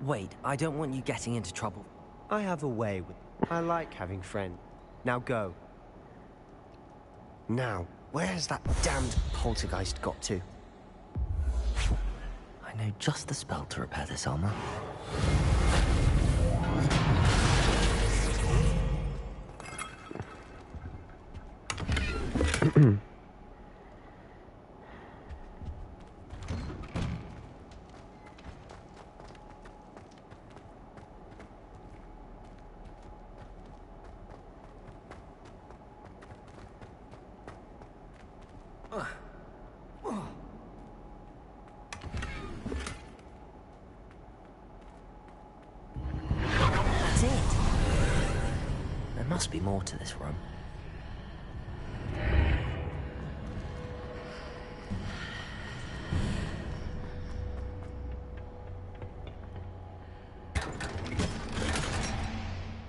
Speaker 1: Wait, I don't want you getting into trouble.
Speaker 20: I have a way with... I like having friends. Now go. Now, where's that damned poltergeist got to?
Speaker 1: I know just the spell to repair this armor. That's it. There must be more to this room.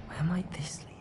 Speaker 1: Where might this lead?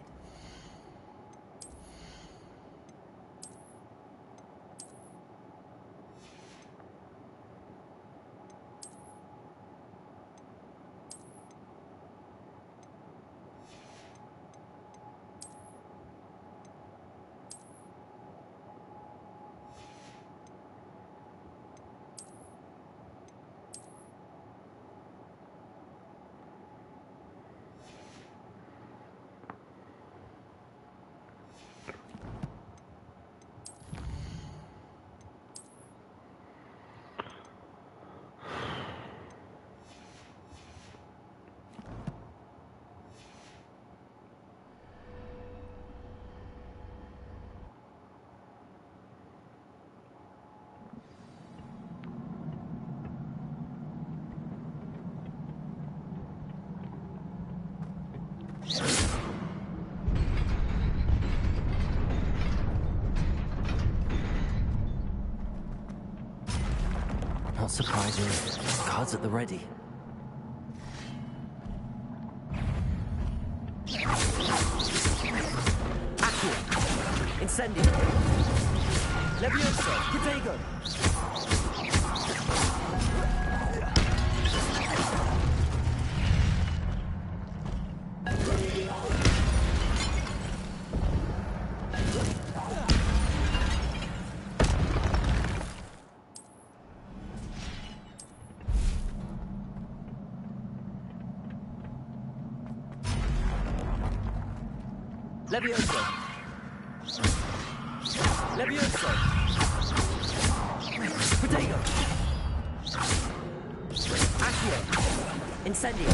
Speaker 1: Not surprising. Cards at the ready. Accio! Incendio! Leviosa! Protego! Leviosa! Leviosa! Protego! Accio! Incendio!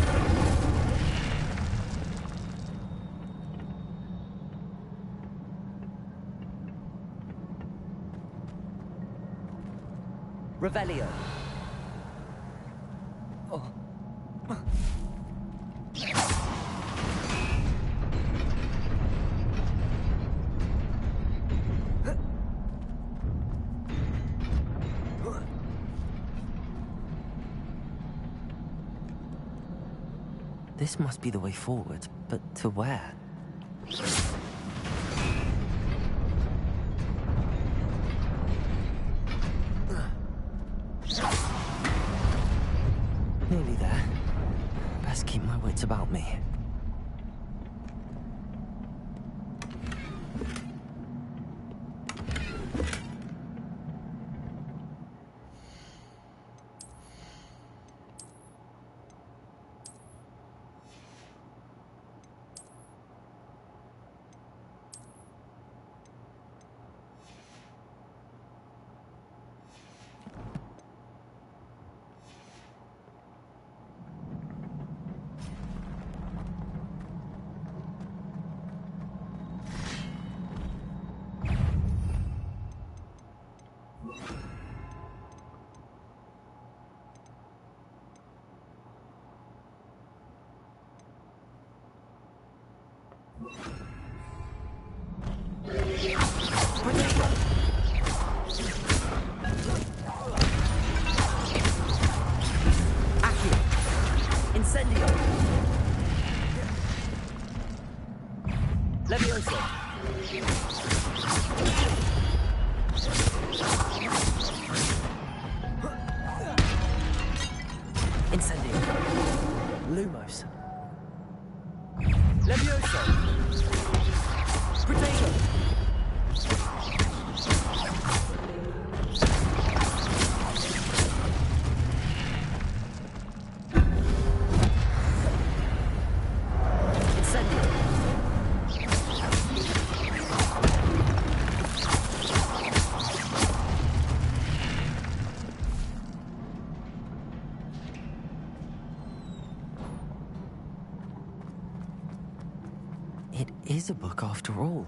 Speaker 1: Revelio. This must be the way forward, but to where? Nearly there. Best keep my wits about me. Incendio! Levioso! Incendio! Lumos! Levioso! Protego! It is a book after all.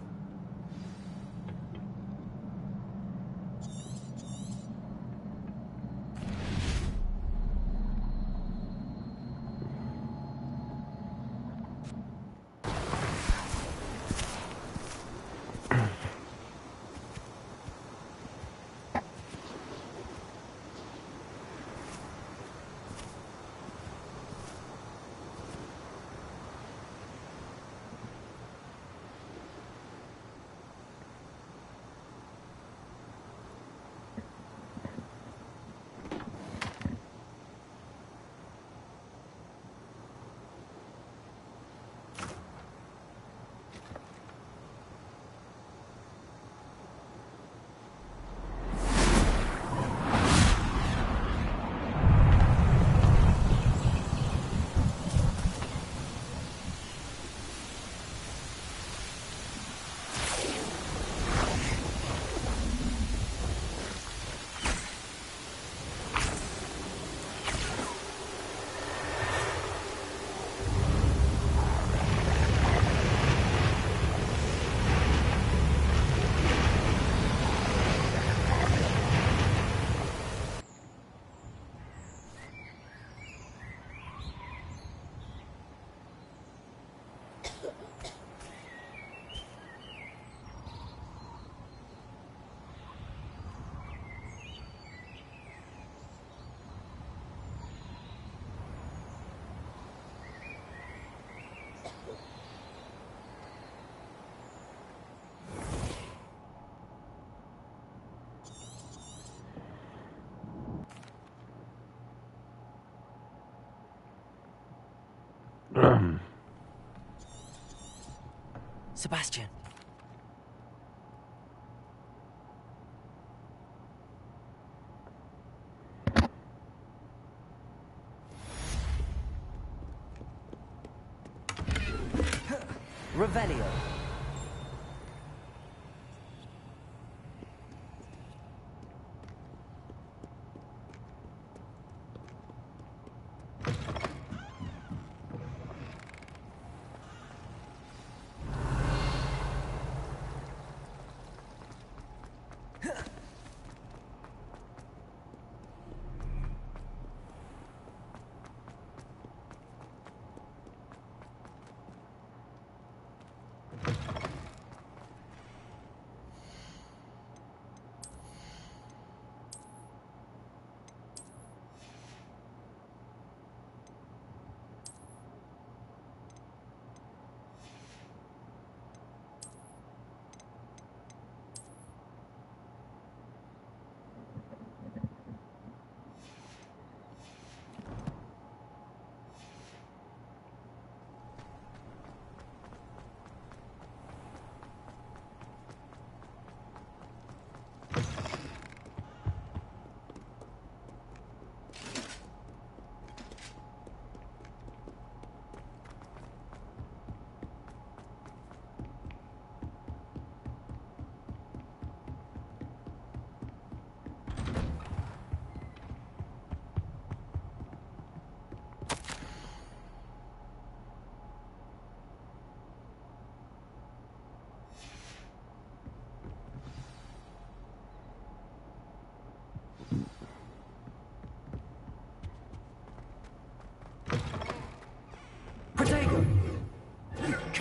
Speaker 1: Sebastian. Revelio.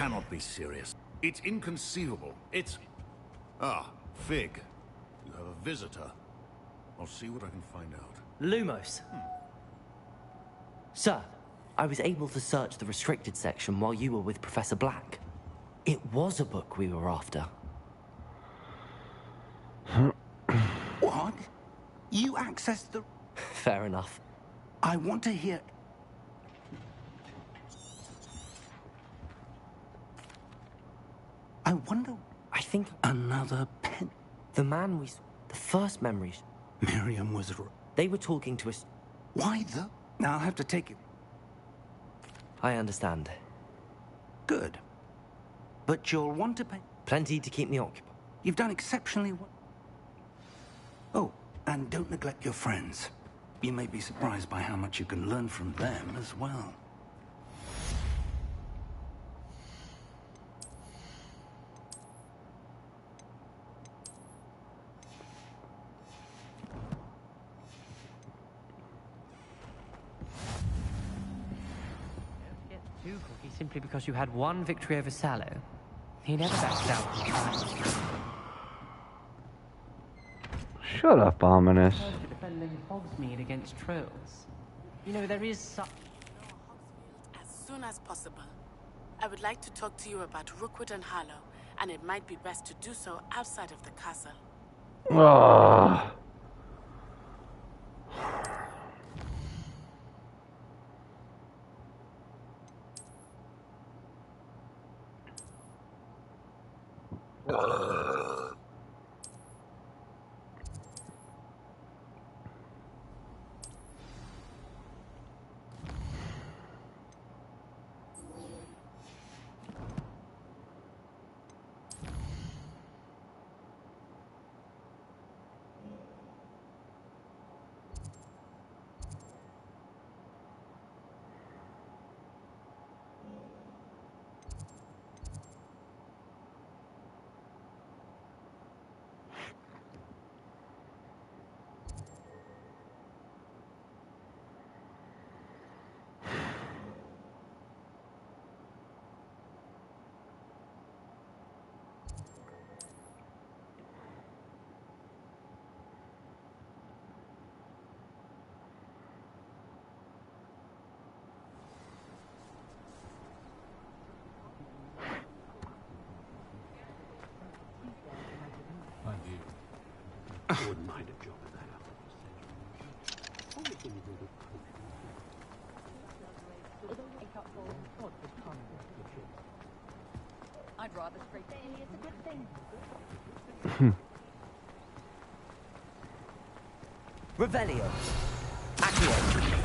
Speaker 17: cannot be serious. It's inconceivable. It's... Ah, Fig. You have a visitor. I'll see what I can find out.
Speaker 1: Lumos. Sir, I was able to search the restricted section while you were with Professor Black. It was a book we were after.
Speaker 2: What? You accessed the...
Speaker 1: Fair enough.
Speaker 2: I want to hear... I wonder...
Speaker 1: I think...
Speaker 2: Another pen...
Speaker 1: The man we... The first memories...
Speaker 2: Miriam was...
Speaker 1: They were talking to us...
Speaker 2: Why the... Now I'll have to take it.
Speaker 1: I understand.
Speaker 2: Good. But you'll want to pay...
Speaker 1: Plenty to keep me occupied.
Speaker 2: You've done exceptionally well. Oh, and don't neglect your friends. You may be surprised by how much you can learn from them as well.
Speaker 15: Too cocky simply because you had one victory over Sallow. He never backed down.
Speaker 3: Shut up, Ominous.
Speaker 15: Defending Hogsmeade against trolls. You know, there is some...
Speaker 16: As soon as possible. I would like to talk to you about Rookwood and Harlow, and it might be best to do so outside of the castle.
Speaker 3: Ugh.
Speaker 6: I wouldn't mind a job at that. Only thing you do
Speaker 12: I'd rather straight it's a good thing.
Speaker 1: Revelio. Accio.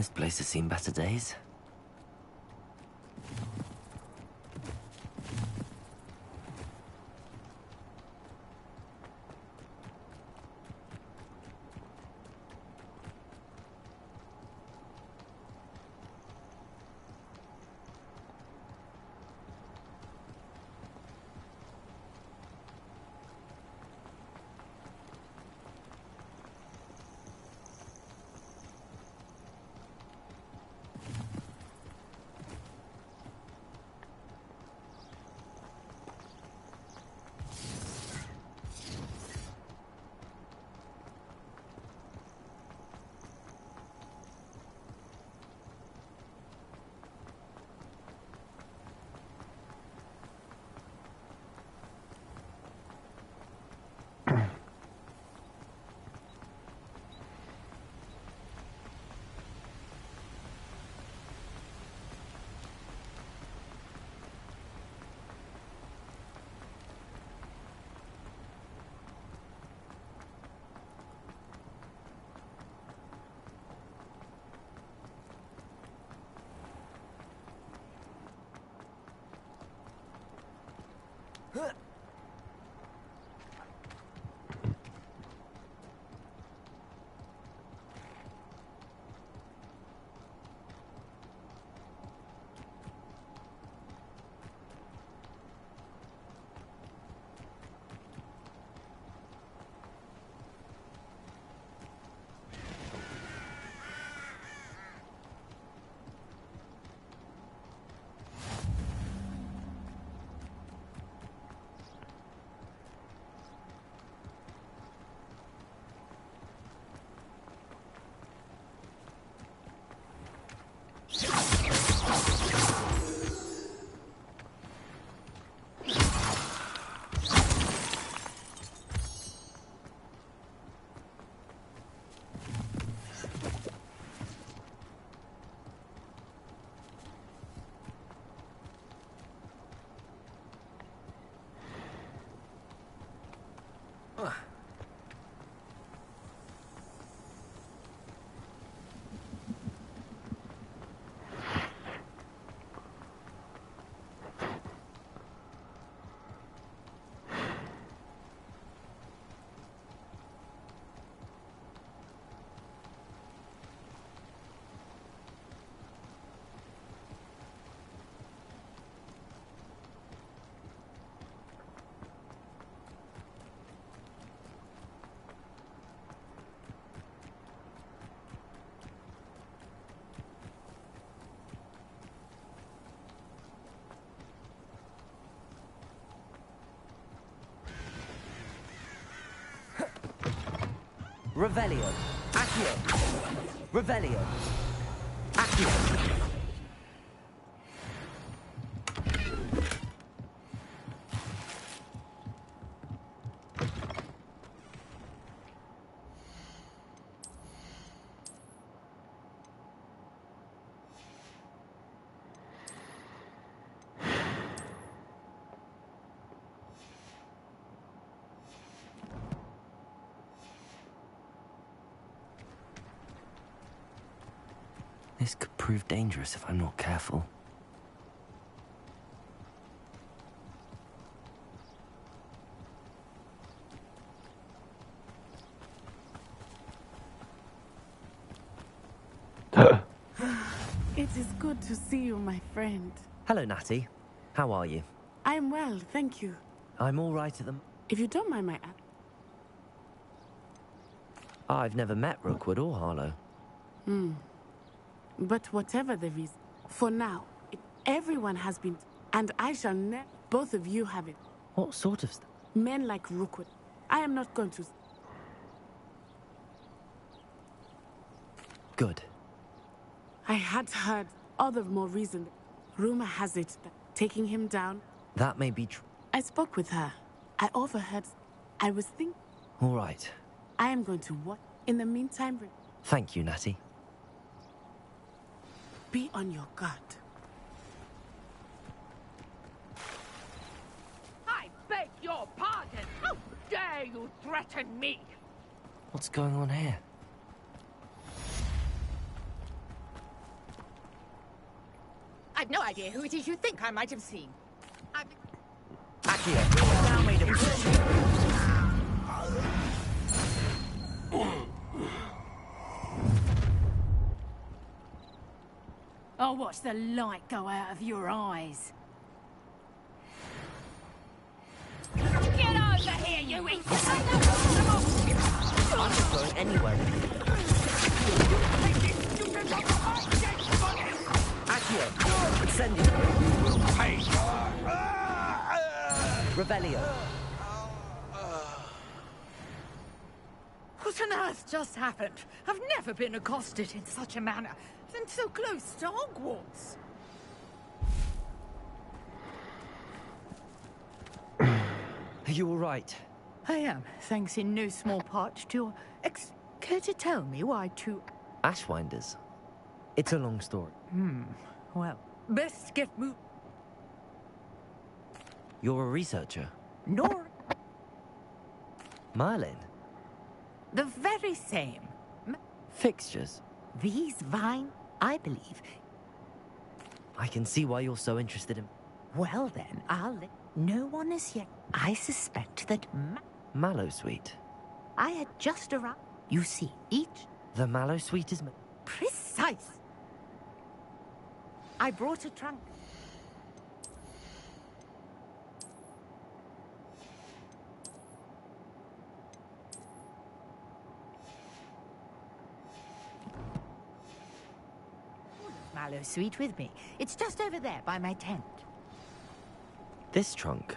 Speaker 1: This place has seen better days. Revelio. Accio. Revelio. Accio. This could prove dangerous if I'm not careful.
Speaker 16: It is good to see you, my friend.
Speaker 1: Hello, Natty. How are you?
Speaker 16: I'm well, thank you.
Speaker 1: I'm all right at the...
Speaker 16: If you don't mind my...
Speaker 1: I've never met Rookwood or Harlow.
Speaker 16: But whatever the reason, for now, everyone has been... And I shall never... Both of you have it.
Speaker 1: What sort of stuff?
Speaker 16: Men like Rookwood. I am not going to...
Speaker 1: Good.
Speaker 16: I had heard all the more reason. Rumor has it that taking him down...
Speaker 1: That may be true.
Speaker 16: I spoke with her. I overheard... I was thinking...
Speaker 1: All right.
Speaker 16: I am going to what? In the meantime...
Speaker 1: Thank you, Natty.
Speaker 16: Be on your guard.
Speaker 12: I beg your pardon! How dare you threaten me?
Speaker 1: What's going on here?
Speaker 12: I've no idea who it is you think I might have seen.
Speaker 1: Accio. Now made
Speaker 12: I'll watch the light go out of your eyes. Get over here, you idiot!
Speaker 1: I'm not going anywhere. Accio. Send it.
Speaker 2: Hey!
Speaker 1: Revelio.
Speaker 12: What on earth just happened? I've never been accosted in such a manner, and so close to Hogwarts.
Speaker 1: Are you all right?
Speaker 12: I am, thanks in no small part to your Care to tell me why two...
Speaker 1: Ashwinders. It's a long story.
Speaker 12: Well, best get moved.
Speaker 1: You're a researcher?
Speaker 12: Nor...
Speaker 1: Merlin?
Speaker 12: The very same.
Speaker 1: Fixtures?
Speaker 12: These vine, I believe.
Speaker 1: I can see why you're so interested in...
Speaker 12: Well then, I'll let...
Speaker 9: No one as yet. I suspect that
Speaker 1: Mallow Sweet.
Speaker 9: I had just arrived. You see, each...
Speaker 1: The Mallow Sweet is...
Speaker 9: Precise! I brought a trunk. Mallow Sweet with me. It's just over there by my tent.
Speaker 1: This trunk?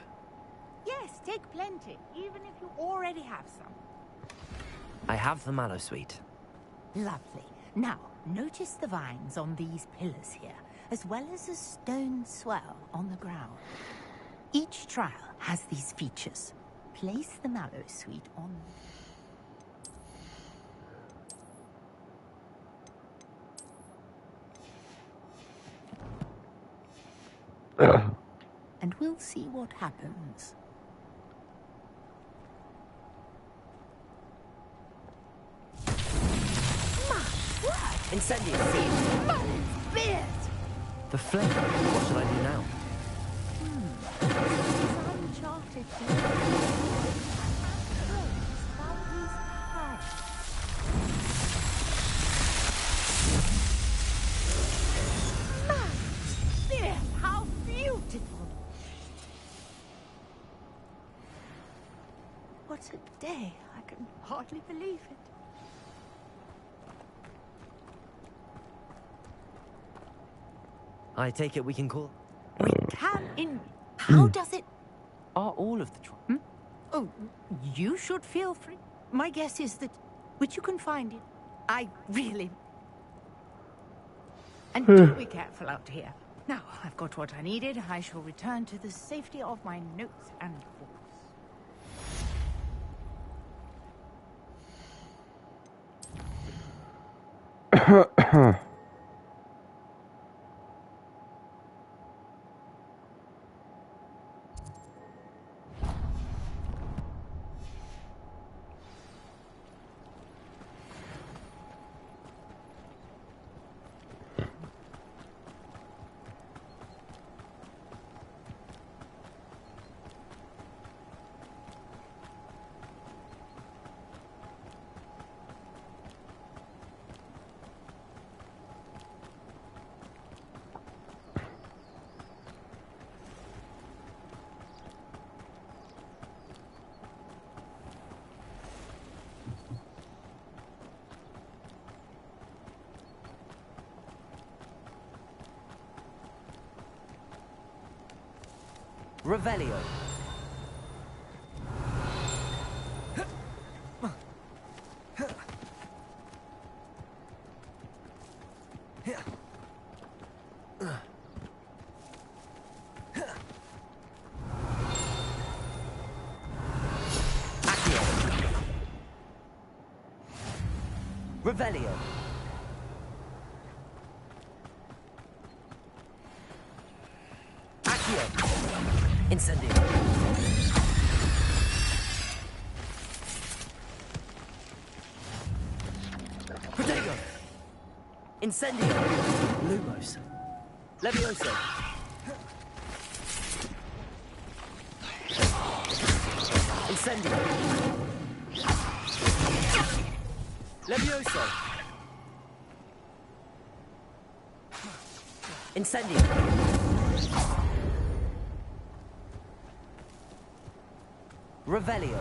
Speaker 9: Yes, take plenty, even if you already have some.
Speaker 1: I have the Mallow Sweet.
Speaker 9: Lovely. Now, notice the vines on these pillars here, as well as a stone swell on the ground. Each trial has these features. Place the Mallow Sweet on... and we'll see what happens.
Speaker 1: Incendiary!
Speaker 9: Beard!
Speaker 1: The flame. What should I do now?
Speaker 9: Uncharted. Beard, how beautiful! What a day! I can hardly believe it.
Speaker 1: I take it we can call...
Speaker 9: We can in... How does it...
Speaker 1: Are all of the trunk?
Speaker 9: Oh, you should feel free. My guess is that... Which you can find it. I really... And do be careful out here. Now, I've got what I needed. I shall return to the safety of my notes and books.
Speaker 1: Revelio. Revelio. Incendio. Protego. Incendio. Lumos. Levioso. Incendio. Levioso. Incendio. Revelio.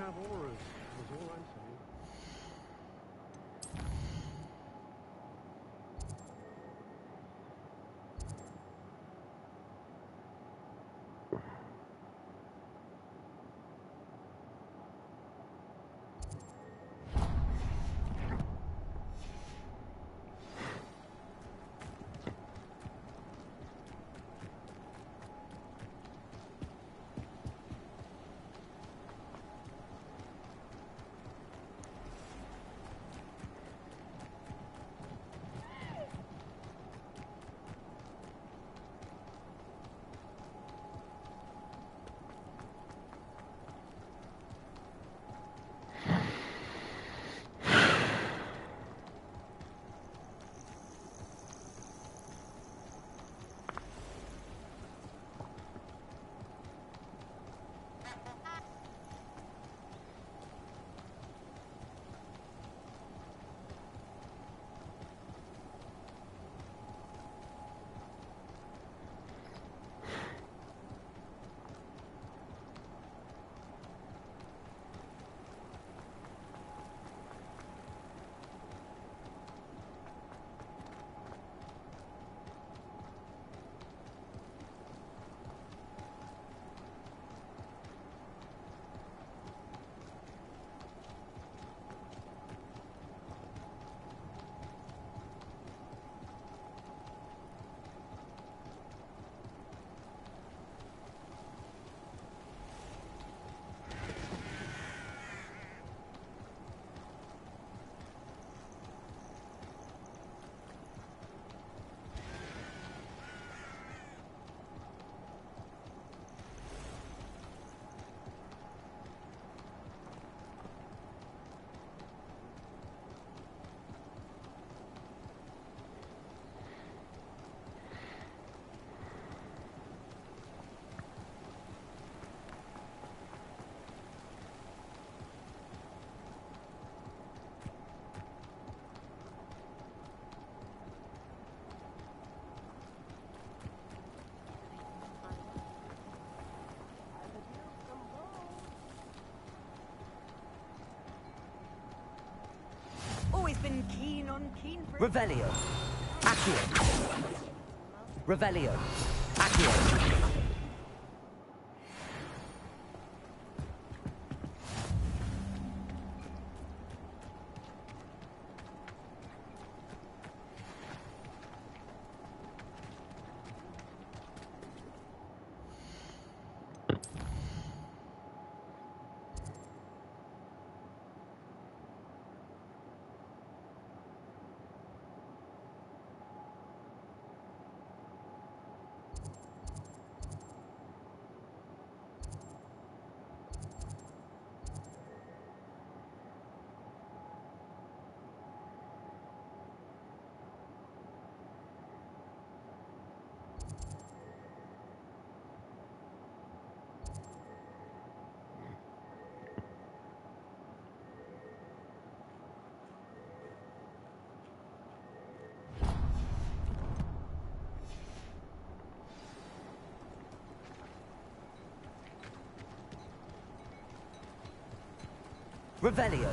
Speaker 6: have auras, is all I'm saying.
Speaker 10: Always been keen on keen.
Speaker 1: Revelio. Accio. Revelio. Accio. Revelio.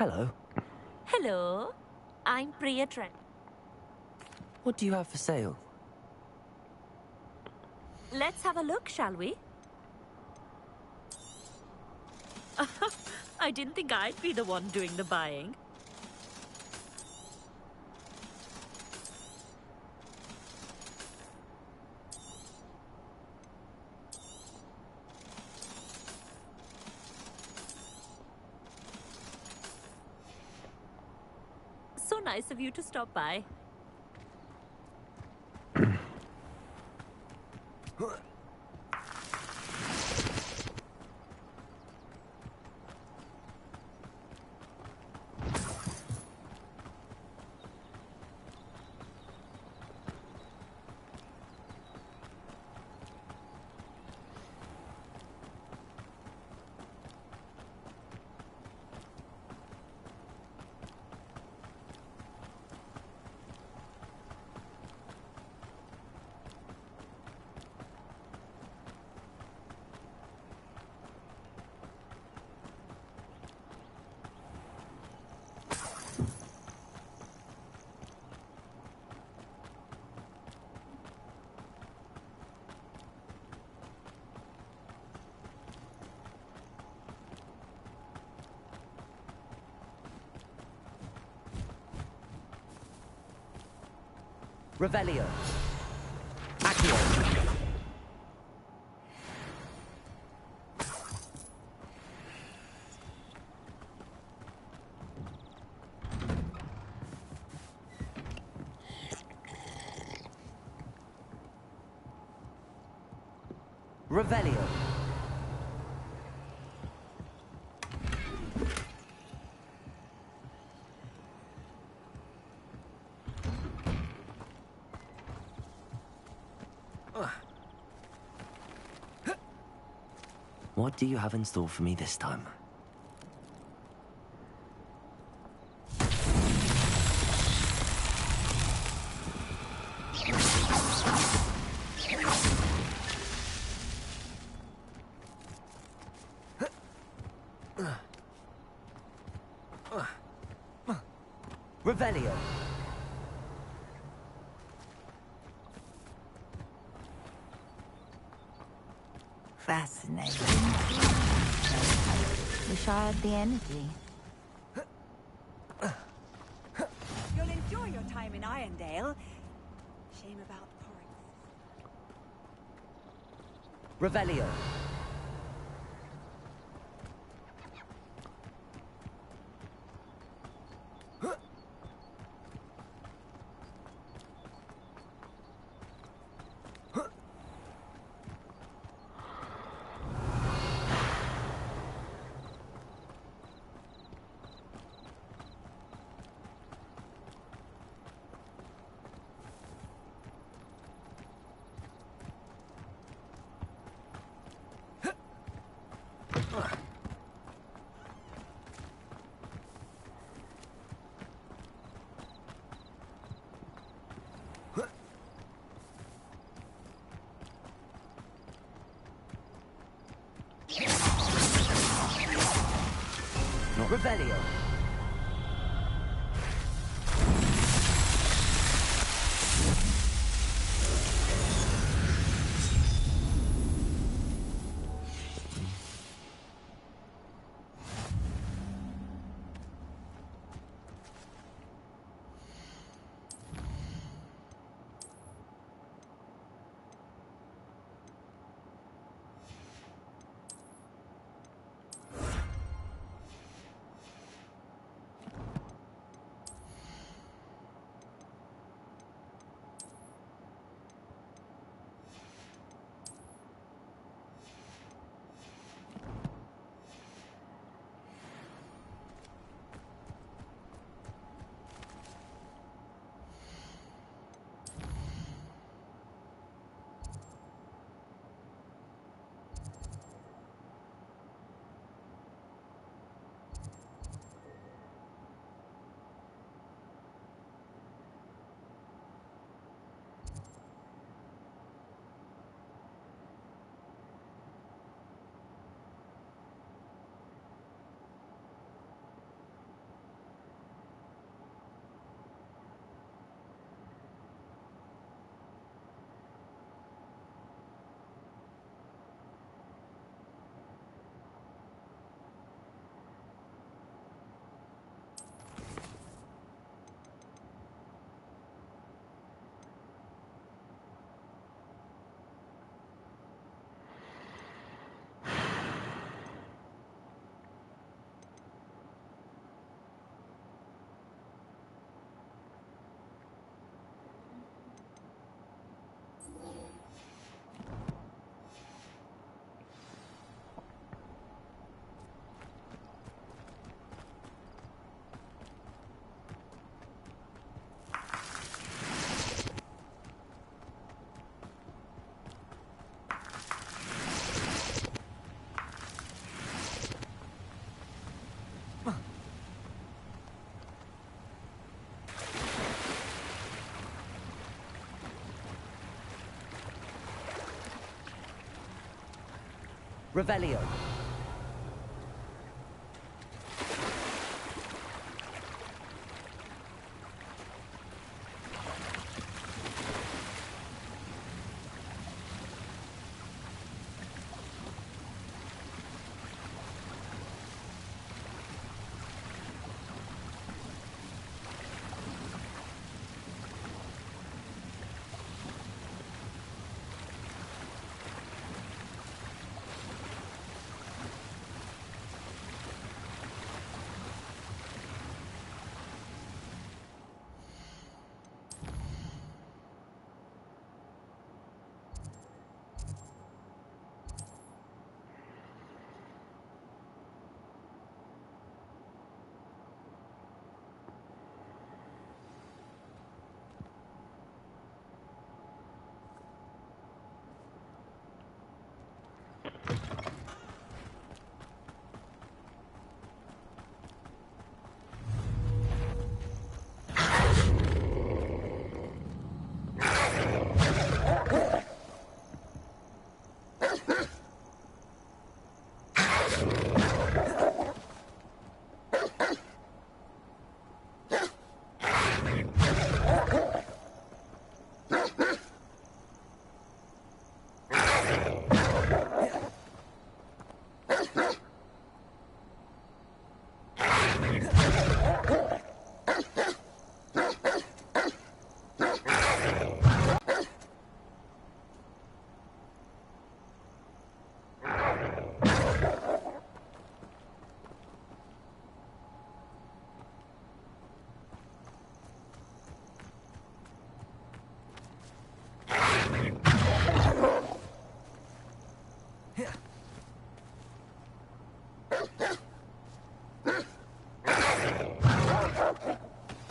Speaker 1: Hello.
Speaker 4: Hello. I'm Priya Trent.
Speaker 1: What do you have for sale?
Speaker 4: Let's have a look, shall we? I didn't think I'd be the one doing the buying. So nice of you to stop by.
Speaker 1: Revelio. Accio. Revelio. What do you have in store for me this time? Revelio.
Speaker 9: Fascinating. Wish I had the energy.
Speaker 10: You'll enjoy your time in Irondale. Shame about Porrick.
Speaker 1: Revelio. Revelio. Revelio.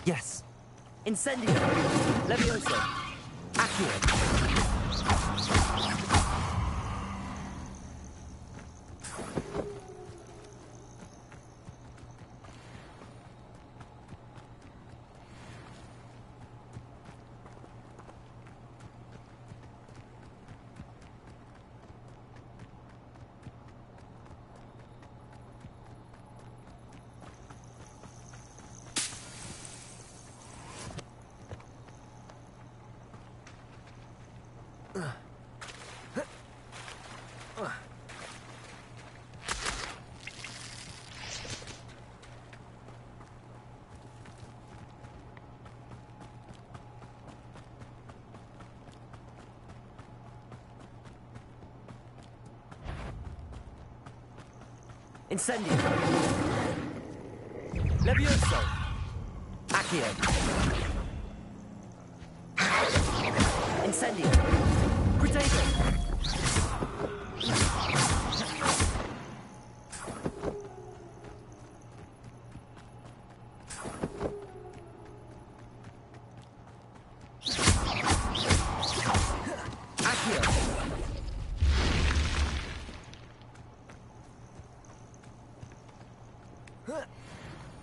Speaker 1: Yes. Incendio. Levioso. Accio. Incendio. Levioso. Accio. Incendio. Crutago.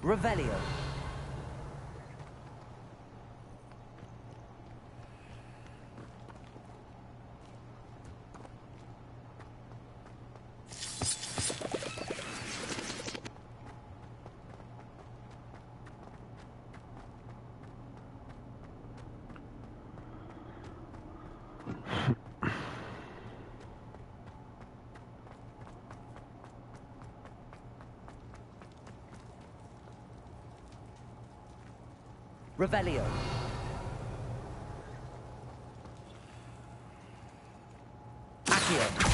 Speaker 1: Revelio. Revelio. Accio.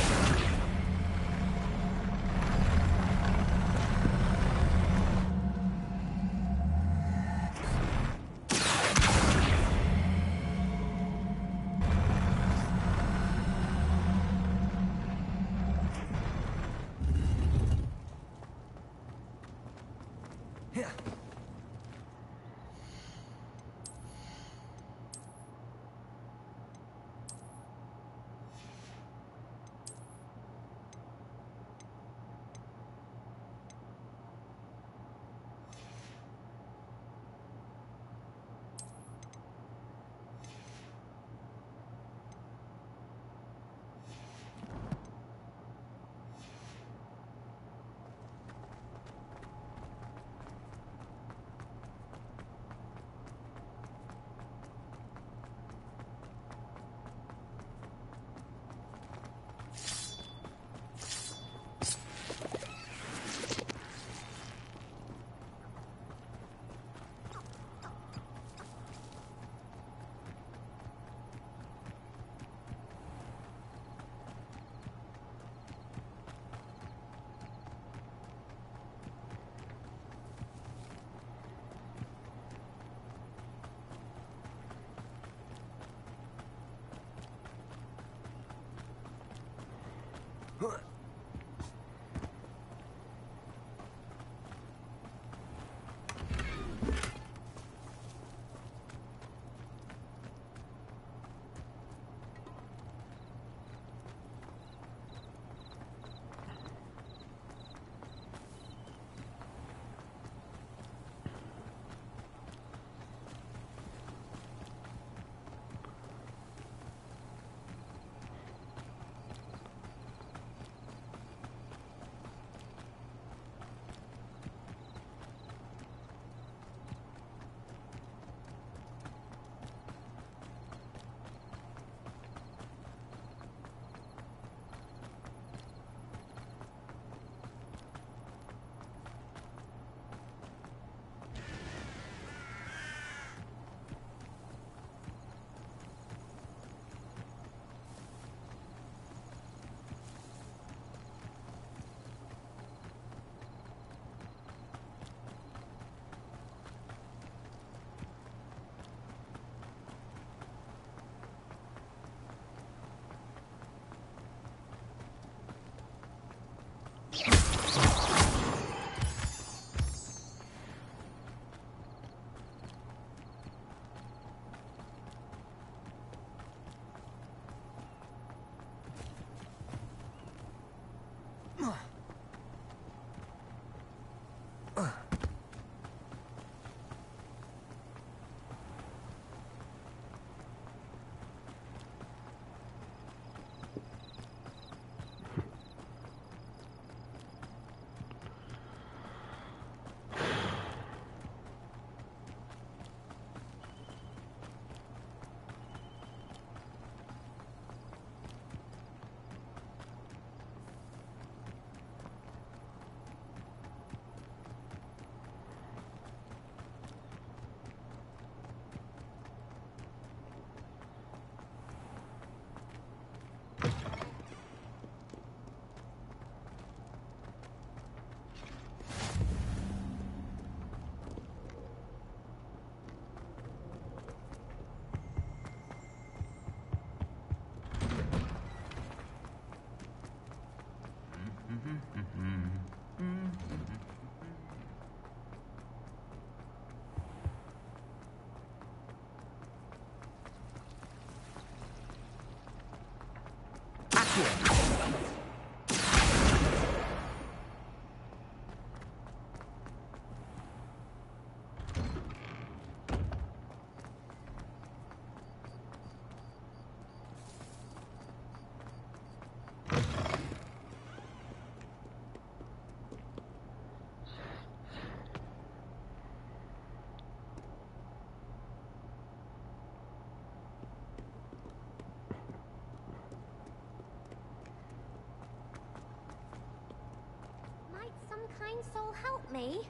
Speaker 18: Might some kind soul help me?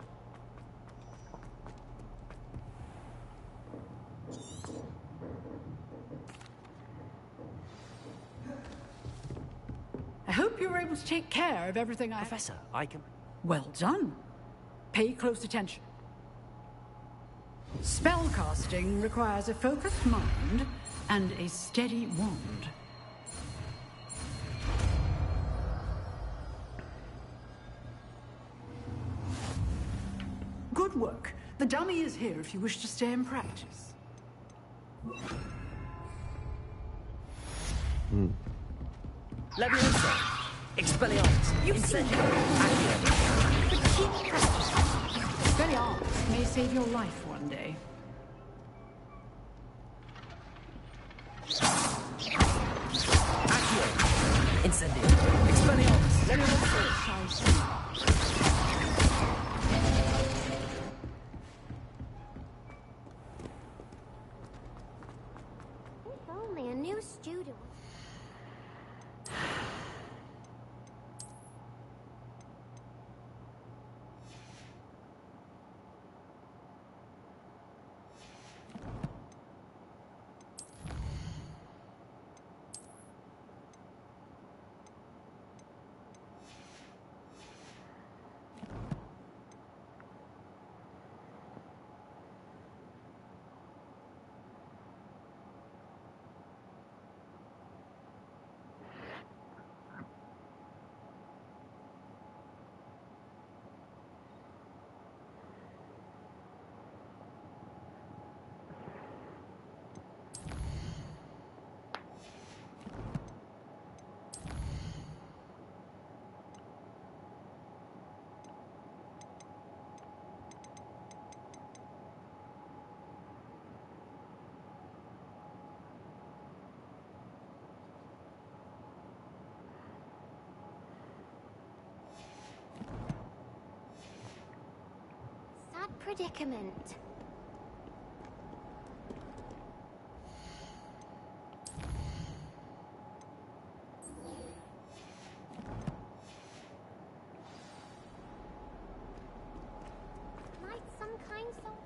Speaker 21: I hope you were able to take care of everything I...
Speaker 1: Professor, I can...
Speaker 21: Well done. Pay close attention. Spellcasting requires a focused mind and a steady wand. Good work. The dummy is here if you wish to stay and practice.
Speaker 1: Leviosa! Expelliarmus!
Speaker 21: You've seen Expelliarmus may save your life one day.
Speaker 1: Accio! Incendio! Expelliarmus! Leviosa!
Speaker 21: Shall see.
Speaker 18: If only a new student. predicament. Might some kind soul.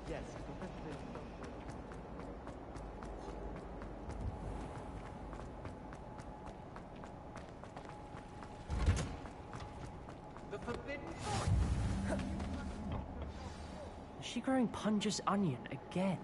Speaker 15: Yes, the forbidden forest. Is she growing Punja's onion again?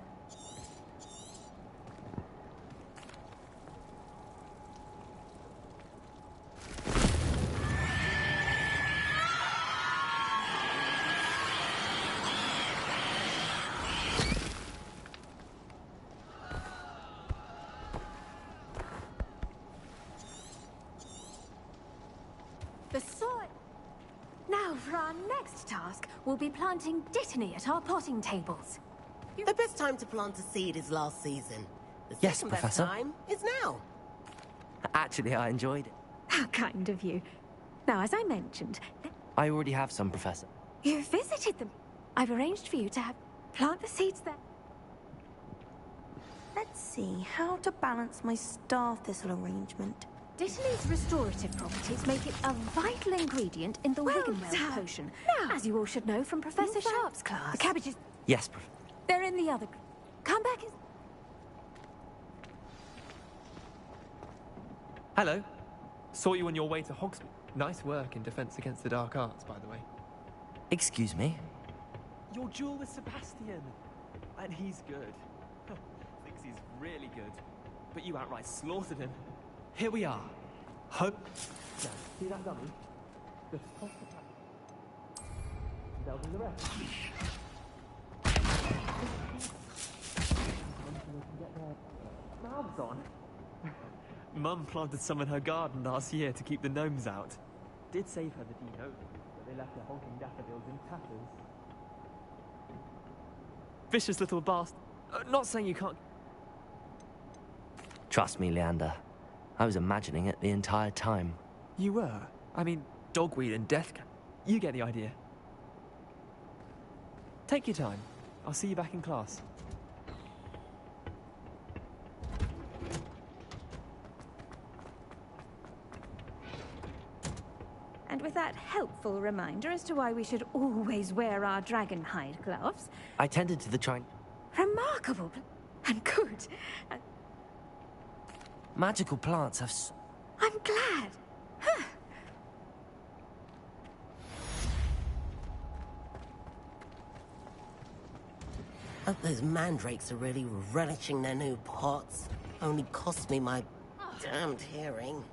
Speaker 8: The soil. Now, for our next task, we'll be planting dittany at our potting tables.
Speaker 13: The best time to plant a seed is last season. The
Speaker 1: Yes,
Speaker 13: second best
Speaker 1: Professor.
Speaker 13: time is now.
Speaker 1: Actually, I enjoyed it.
Speaker 8: How kind of you. Now, as I mentioned,
Speaker 1: I already have some, Professor.
Speaker 8: you visited them. I've arranged for you to have plant the seeds there.
Speaker 11: Let's see how to balance my star thistle arrangement.
Speaker 8: Dittany's restorative properties make it a vital ingredient in the Wiggenweld
Speaker 11: done.
Speaker 8: potion, as you all should know from Professor Sharp's class. The cabbages,
Speaker 1: Yes, Prof.
Speaker 8: they're in the other. Come back.
Speaker 23: Hello. Saw you on your way to Hogwarts. Nice work in Defense Against the Dark Arts, by the way.
Speaker 1: Excuse me?
Speaker 23: Your duel with Sebastian. And he's good. Thinks he's really good. But you outright slaughtered him. Here we are. Hope. Now, see that dummy? Just toss the pack. They'll do the rest. Get their mouths on. Mum planted some in her garden last year to keep the gnomes out. Did save her the deodorant, but they left the honking daffodils in tatters. Vicious little bastard. Not saying you can't.
Speaker 1: Trust me, Leander. I was imagining it the entire time.
Speaker 23: You were? I mean, dogweed and death. You get the idea. Take your time. I'll see you back in class.
Speaker 8: And with that helpful reminder as to why we should always wear our dragon hide gloves.
Speaker 1: I tended to the Chinese.
Speaker 8: Remarkable and good.
Speaker 1: Magical plants have.
Speaker 8: I'm glad. Huh.
Speaker 13: Hope those mandrakes are really relishing their new pots. Only cost me my damned hearing.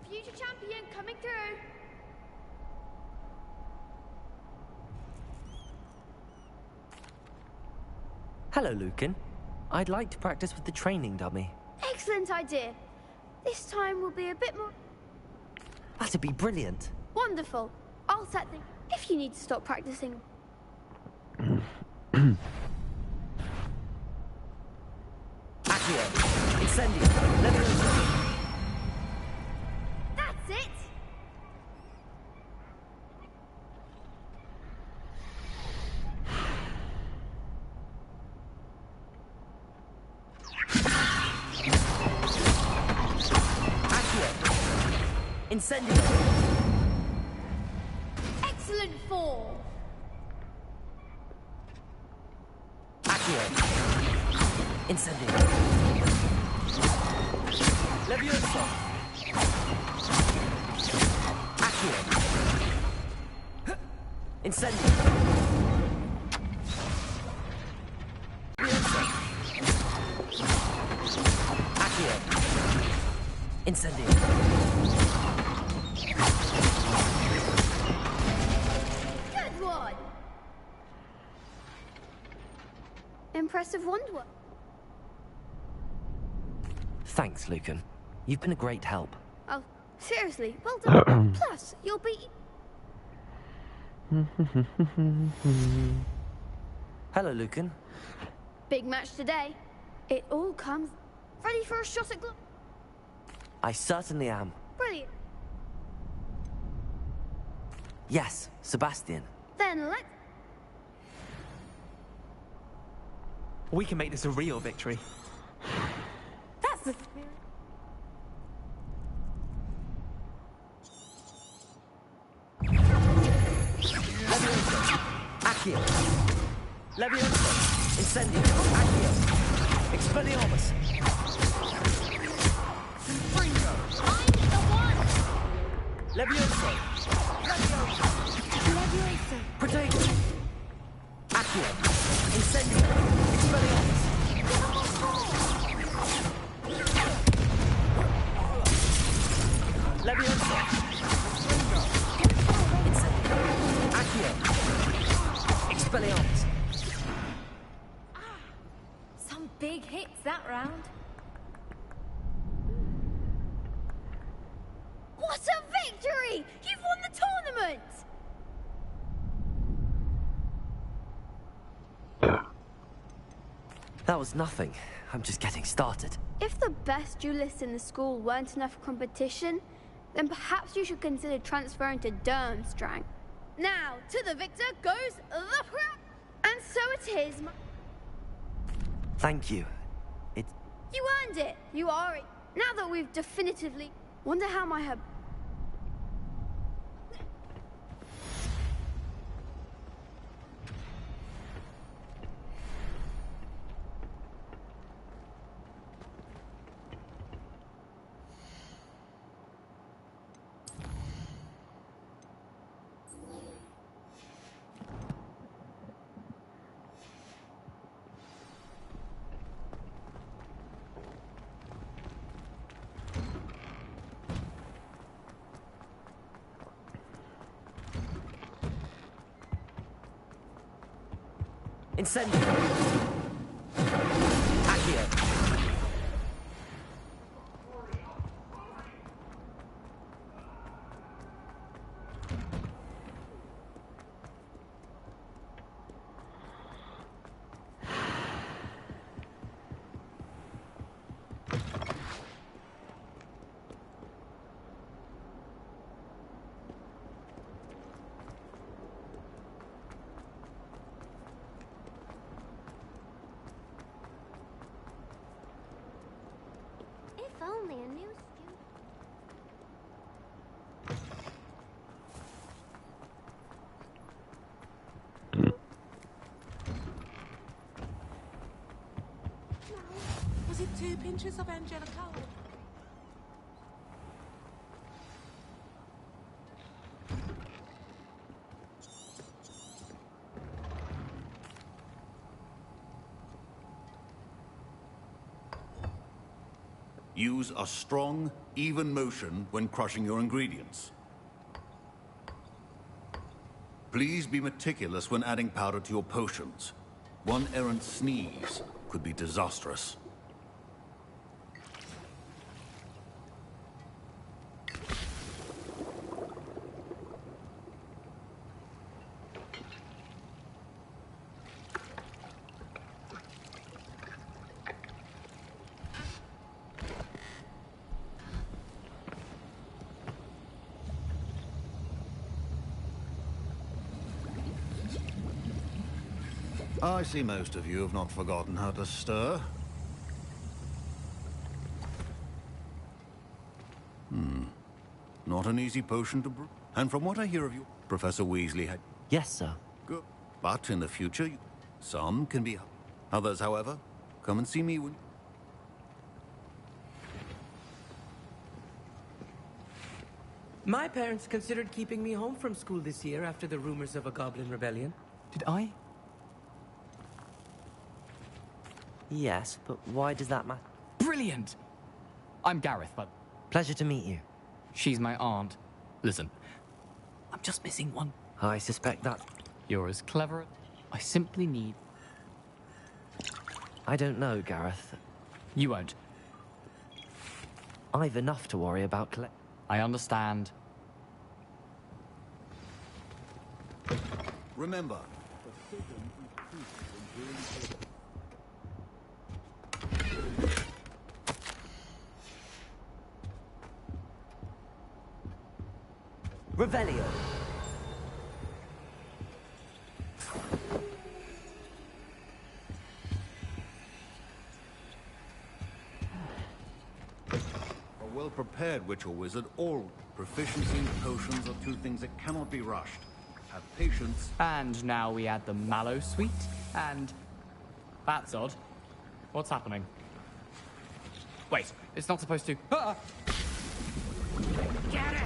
Speaker 19: Future champion coming through.
Speaker 1: Hello, Lucan. I'd like to practice with the training dummy.
Speaker 19: Excellent idea. This time will be a bit more
Speaker 1: That'd be brilliant.
Speaker 19: wonderful. I'll set things if you need to stop practicing.
Speaker 1: Accio. Incendio. Level. Incendio!
Speaker 19: Excellent fall.
Speaker 1: Accio! Incendio! Levioso! Accio! Incendio! Levioso! Accio! Incendio!
Speaker 19: Good one. Impressive wandwork.
Speaker 1: Thanks, Lucan. You've been a great help.
Speaker 19: Oh, seriously, well done. Plus, you'll be...
Speaker 1: Hello, Lucan.
Speaker 19: Big match today. It all comes... Ready for a shot at glory?
Speaker 1: I certainly am.
Speaker 19: Brilliant.
Speaker 1: Yes, Sebastian.
Speaker 19: Then let's...
Speaker 23: We can make this a real victory.
Speaker 19: That's the spirit.
Speaker 1: Accio! Levioso! Incendio! Accio! Expelliarmus!
Speaker 19: Bingo! I'm the one!
Speaker 1: Levioso!
Speaker 19: Levioso!
Speaker 1: Protego! Accio! Incendio! Expelliarmus! Levioso! Incendio! Accio! Expelliarmus!
Speaker 8: Some big hits that round.
Speaker 19: What a victory! You've won the tournament!
Speaker 1: That was nothing. I'm just getting started.
Speaker 19: If the best duelists in the school weren't enough for competition, then perhaps you should consider transferring to Durmstrang. Now, to the victor goes the pro... And so it is,
Speaker 1: Thank you.
Speaker 19: You earned it! You are it. Now that we've definitively... Wonder how my hub...
Speaker 1: Incendio! Accio!
Speaker 18: If only a new student.
Speaker 16: Was it 2 pinches of Angelica?
Speaker 5: Use a strong, even motion when crushing your ingredients. Please be meticulous when adding powder to your potions. One errant sneeze could be disastrous. I see most of you have not forgotten how to stir. Not an easy potion to brew. And from what I hear of you, Professor Weasley had...
Speaker 1: Yes, sir.
Speaker 5: Good. But in the future, some can be... Others, however, come and see me when...
Speaker 7: My parents considered keeping me home from school this year after the rumors of a goblin rebellion.
Speaker 23: Did I?
Speaker 1: Yes, but why does that matter?
Speaker 23: Brilliant! I'm Gareth, but...
Speaker 1: Pleasure to meet you.
Speaker 23: She's my aunt. Listen, I'm just missing one.
Speaker 1: I suspect that...
Speaker 23: You're as clever. I simply need...
Speaker 1: I don't know, Gareth.
Speaker 23: You won't.
Speaker 1: I've enough to worry about
Speaker 23: I understand.
Speaker 5: Remember,
Speaker 1: Revelio.
Speaker 5: a well-prepared witch or wizard, all proficiency in potions are two things that cannot be rushed. Have patience.
Speaker 23: And now we add the mallow sweet, and... That's odd. What's happening? Wait, it's not supposed to... Ah!
Speaker 12: Get it!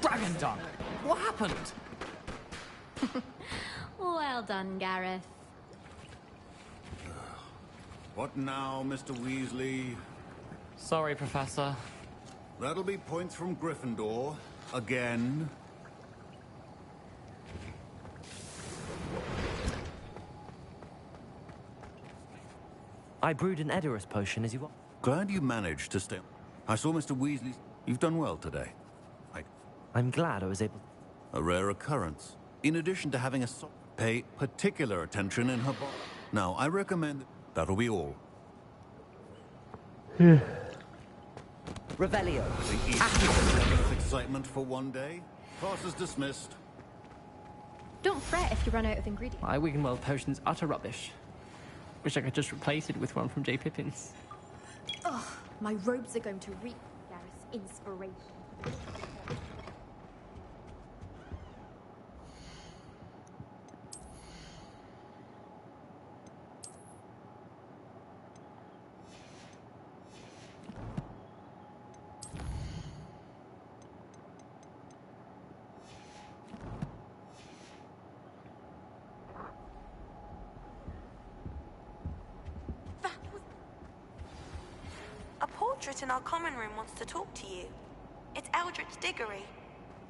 Speaker 23: Dragon Dunk! What happened?
Speaker 18: Well done, Gareth.
Speaker 5: What now, Mr. Weasley?
Speaker 23: Sorry, Professor.
Speaker 5: That'll be points from Gryffindor. Again.
Speaker 1: I brewed an Edorus potion as you want.
Speaker 5: Glad you managed to stay. I saw Mr. Weasley. You've done well today.
Speaker 1: I'm glad I was able...
Speaker 5: A rare occurrence. In addition to having a pay particular attention in her body. Now, I recommend... That'll be all.
Speaker 1: Revelio.
Speaker 5: The East excitement for one day. Class is dismissed.
Speaker 18: Don't fret if you run out of ingredients.
Speaker 15: My Wiggenweld potion's utter rubbish. Wish I could just replace it with one from J. Pippin's.
Speaker 8: Ugh, my robes are going to reap Gareth's inspiration.
Speaker 11: A portrait in our common room wants to talk to you. It's Eldritch Diggory.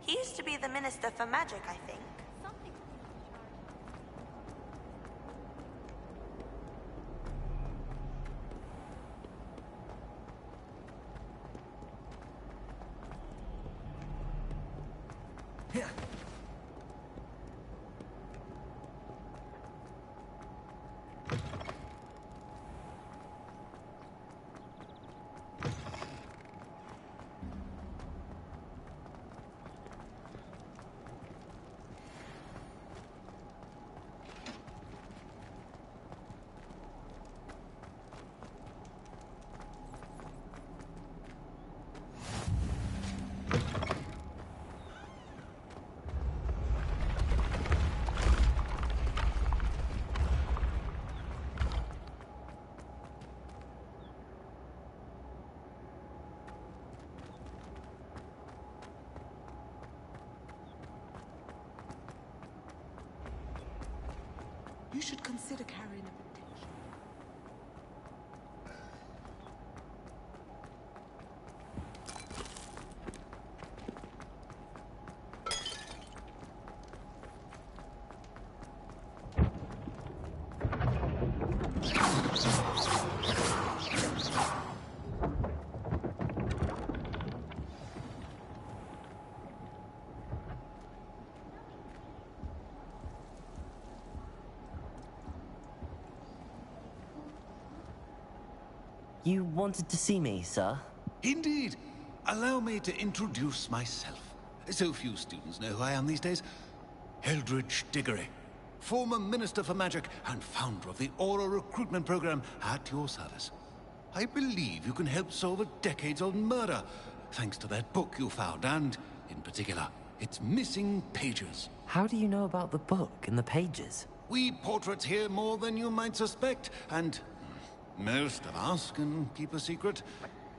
Speaker 11: He used to be the Minister for Magic, I think.
Speaker 10: You should consider carrying a protection.
Speaker 1: You wanted to see me, sir?
Speaker 17: Indeed. Allow me to introduce myself. So few students know who I am these days. Eldritch Diggory, former Minister for Magic and founder of the Aura Recruitment Program at your service.
Speaker 5: I believe you can help solve a decades-old murder, thanks to that book you found, and, in particular, its missing pages.
Speaker 1: How do you know about the book and the pages?
Speaker 5: We portraits hear more than you might suspect, and most of us can keep a secret.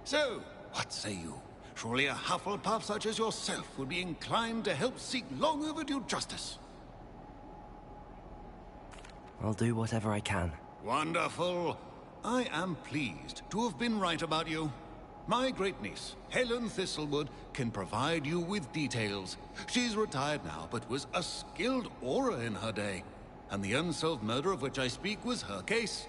Speaker 5: So, what say you? Surely a Hufflepuff such as yourself would be inclined to help seek long overdue justice.
Speaker 1: I'll do whatever I can.
Speaker 5: Wonderful. I am pleased to have been right about you. My great-niece, Helen Thistlewood, can provide you with details. She's retired now, but was a skilled aura in her day. And the unsolved murder of which I speak was her case.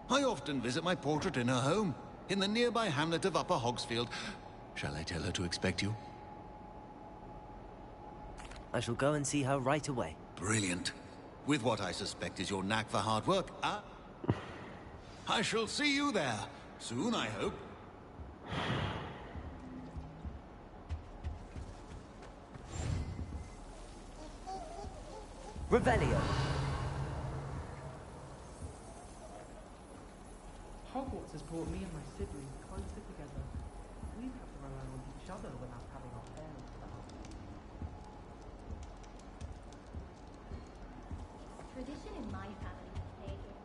Speaker 5: I often visit my portrait in her home, in the nearby hamlet of Upper Hogsfield. Shall I tell her to expect you?
Speaker 1: I shall go and see her right away.
Speaker 5: Brilliant. With what I suspect is your knack for hard work, I shall see you there. Soon, I hope.
Speaker 1: Revelio.
Speaker 23: Hogwarts has brought me and my siblings closer together. We have to rely on each other without having our parents about.
Speaker 18: Tradition in my family is pagan.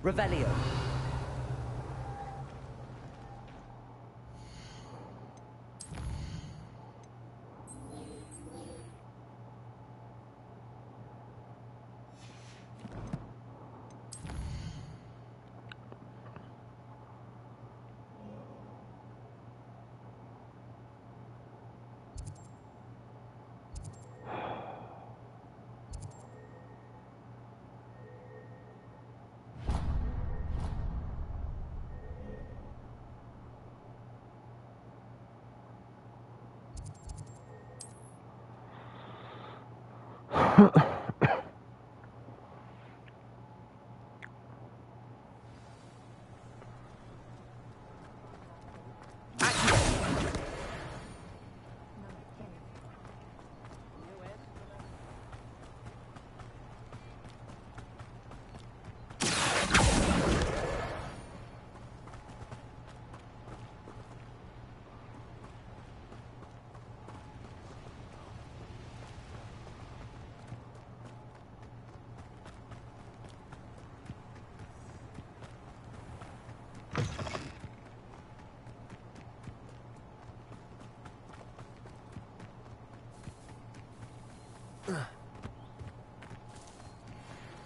Speaker 1: Revelio.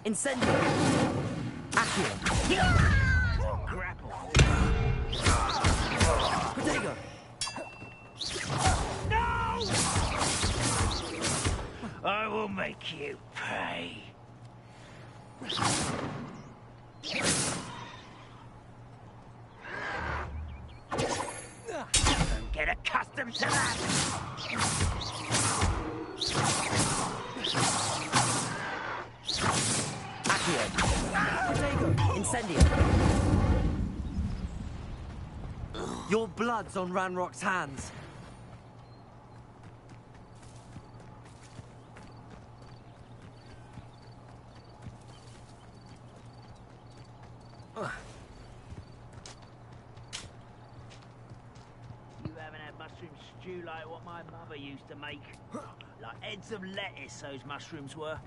Speaker 1: Incendio! Accio!
Speaker 2: Grapple!
Speaker 1: Protego!
Speaker 2: No! I will make you pay. Don't get accustomed to that!
Speaker 1: Protego! Incendio! Your blood's on Ranrock's hands.
Speaker 2: You haven't had mushroom stew like what my mother used to make. Like heads of lettuce, those mushrooms were.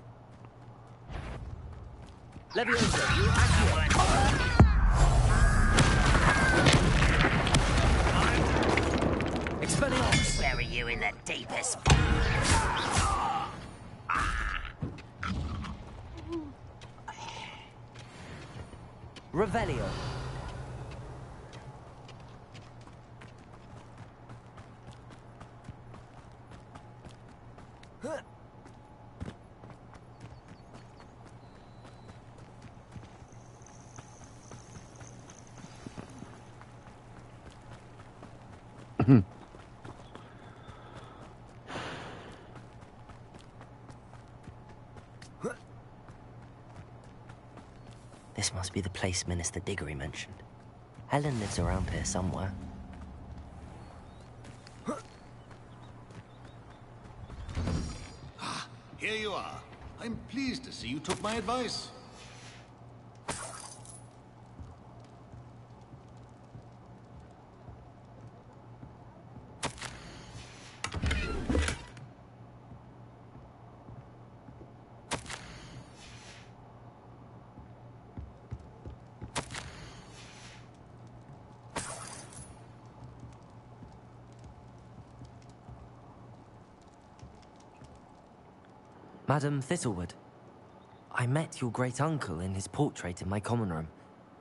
Speaker 1: Levioso! Expelliarmus!
Speaker 2: Bury you in the deepest.
Speaker 1: Revelio! This must be the place Minister Diggory mentioned. Helen lives around here somewhere.
Speaker 5: Here you are. I'm pleased to see you took my advice.
Speaker 1: Madam Thistlewood, I met your great-uncle in his portrait in my common room.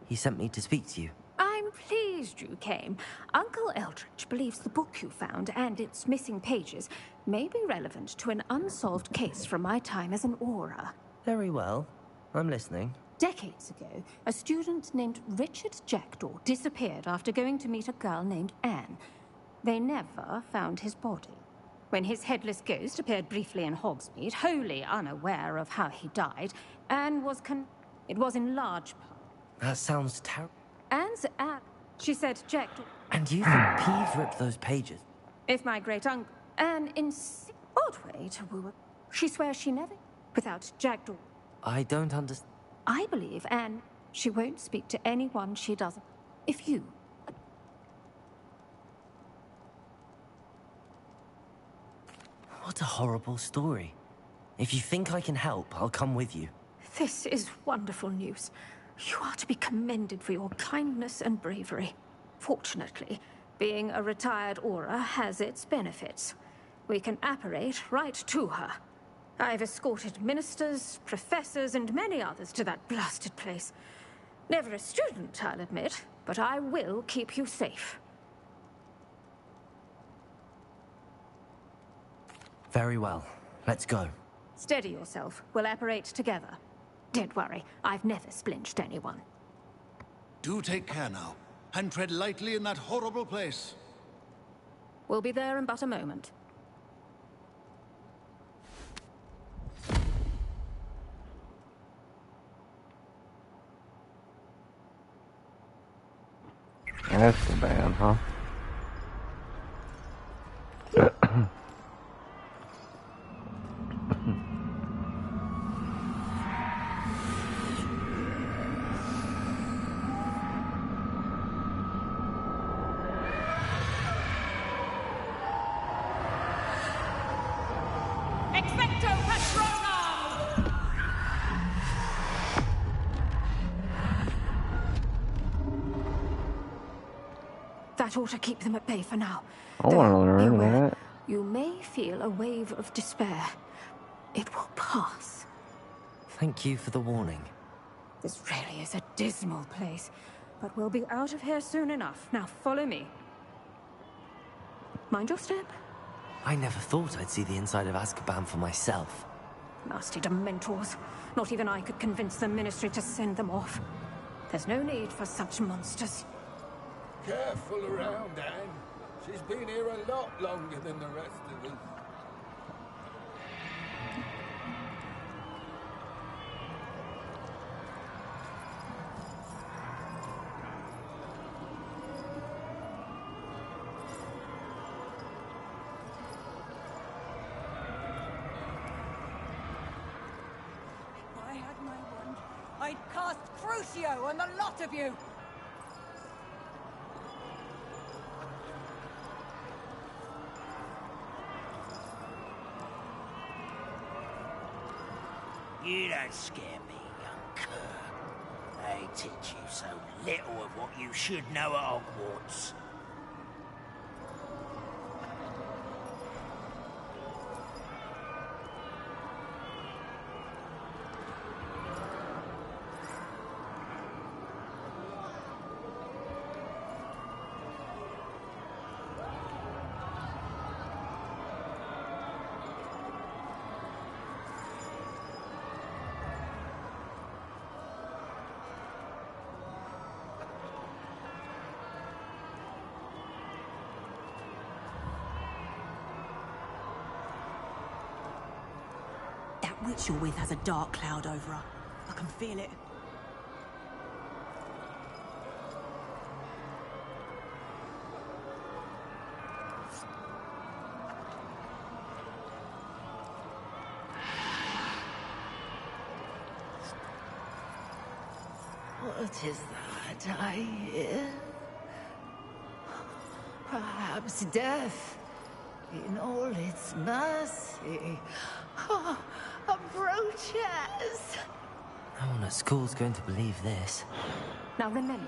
Speaker 1: He sent me to speak to you.
Speaker 8: I'm pleased you came. Uncle Eldridge believes the book you found and its missing pages may be relevant to an unsolved case from my time as an aura.
Speaker 1: Very well. I'm listening.
Speaker 8: Decades ago, a student named Richard Jackdaw disappeared after going to meet a girl named Anne. They never found his body. When his headless ghost appeared briefly in Hogsmeade, wholly unaware of how he died, Anne was It was in large part.
Speaker 1: That sounds terrible.
Speaker 8: Anne's she said Jackdaw.
Speaker 1: And you think Peeves ripped those pages?
Speaker 8: If my great-uncle... Anne odd way to woo her. She swears she never... Without Jackdaw.
Speaker 1: I don't understand.
Speaker 8: I believe Anne... She won't speak to anyone she doesn't... If you...
Speaker 1: What a horrible story. If you think I can help, I'll come with you.
Speaker 8: This is wonderful news. You are to be commended for your kindness and bravery. Fortunately, being a retired Aura has its benefits. We can apparate right to her. I've escorted ministers, professors, and many others to that blasted place. Never a student, I'll admit, but I will keep you safe.
Speaker 1: Very well. Let's go.
Speaker 8: Steady yourself. We'll apparate together. Don't worry, I've never splinched anyone.
Speaker 5: Do take care now, and tread lightly in that horrible place.
Speaker 8: We'll be there in but a moment.
Speaker 3: That's the band, huh?
Speaker 12: Expecto Patronum!
Speaker 8: That ought to keep them at bay for now.
Speaker 3: I want to learn that.
Speaker 8: You may feel a wave of despair. It will pass.
Speaker 1: Thank you for the warning.
Speaker 8: This really is a dismal place, but we'll be out of here soon enough. Now follow me. Mind your step.
Speaker 1: I never thought I'd see the inside of Azkaban for myself.
Speaker 8: Nasty Dementors. Not even I could convince the Ministry to send them off. There's no need for such monsters.
Speaker 14: Careful around, Anne. She's been here a lot longer than the rest of us.
Speaker 10: If I had my wand, I'd cast Crucio on the lot of you!
Speaker 2: You don't scare me, young cur. They teach you so little of what you should know at Hogwarts.
Speaker 10: That witch you're with has a dark cloud over her. I can feel it.
Speaker 9: What is that I hear? Perhaps death in all its mercy. Oh, approaches.
Speaker 1: No one at school's going to believe this.
Speaker 8: Now remember,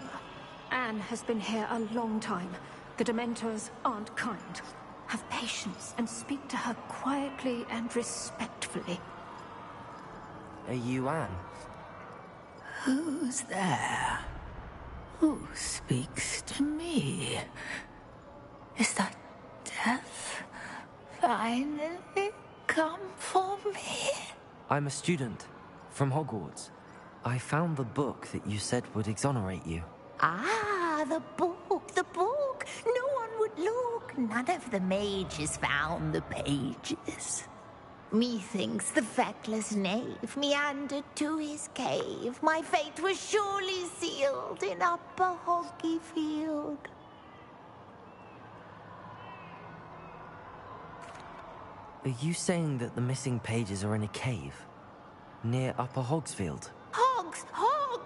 Speaker 8: Anne has been here a long time. The Dementors aren't kind. Have patience and speak to her quietly and respectfully.
Speaker 1: Are you Anne?
Speaker 9: Who's there? Who speaks to me? Is that death finally come for me?
Speaker 1: I'm a student from Hogwarts. I found the book that you said would exonerate you.
Speaker 9: Ah, the book, the book. No one would look. None of the mages found the pages. Methinks the feckless knave meandered to his cave. My fate was surely sealed in Upper Hoggyfield.
Speaker 1: Are you saying that the missing pages are in a cave? Near Upper Hogsfield?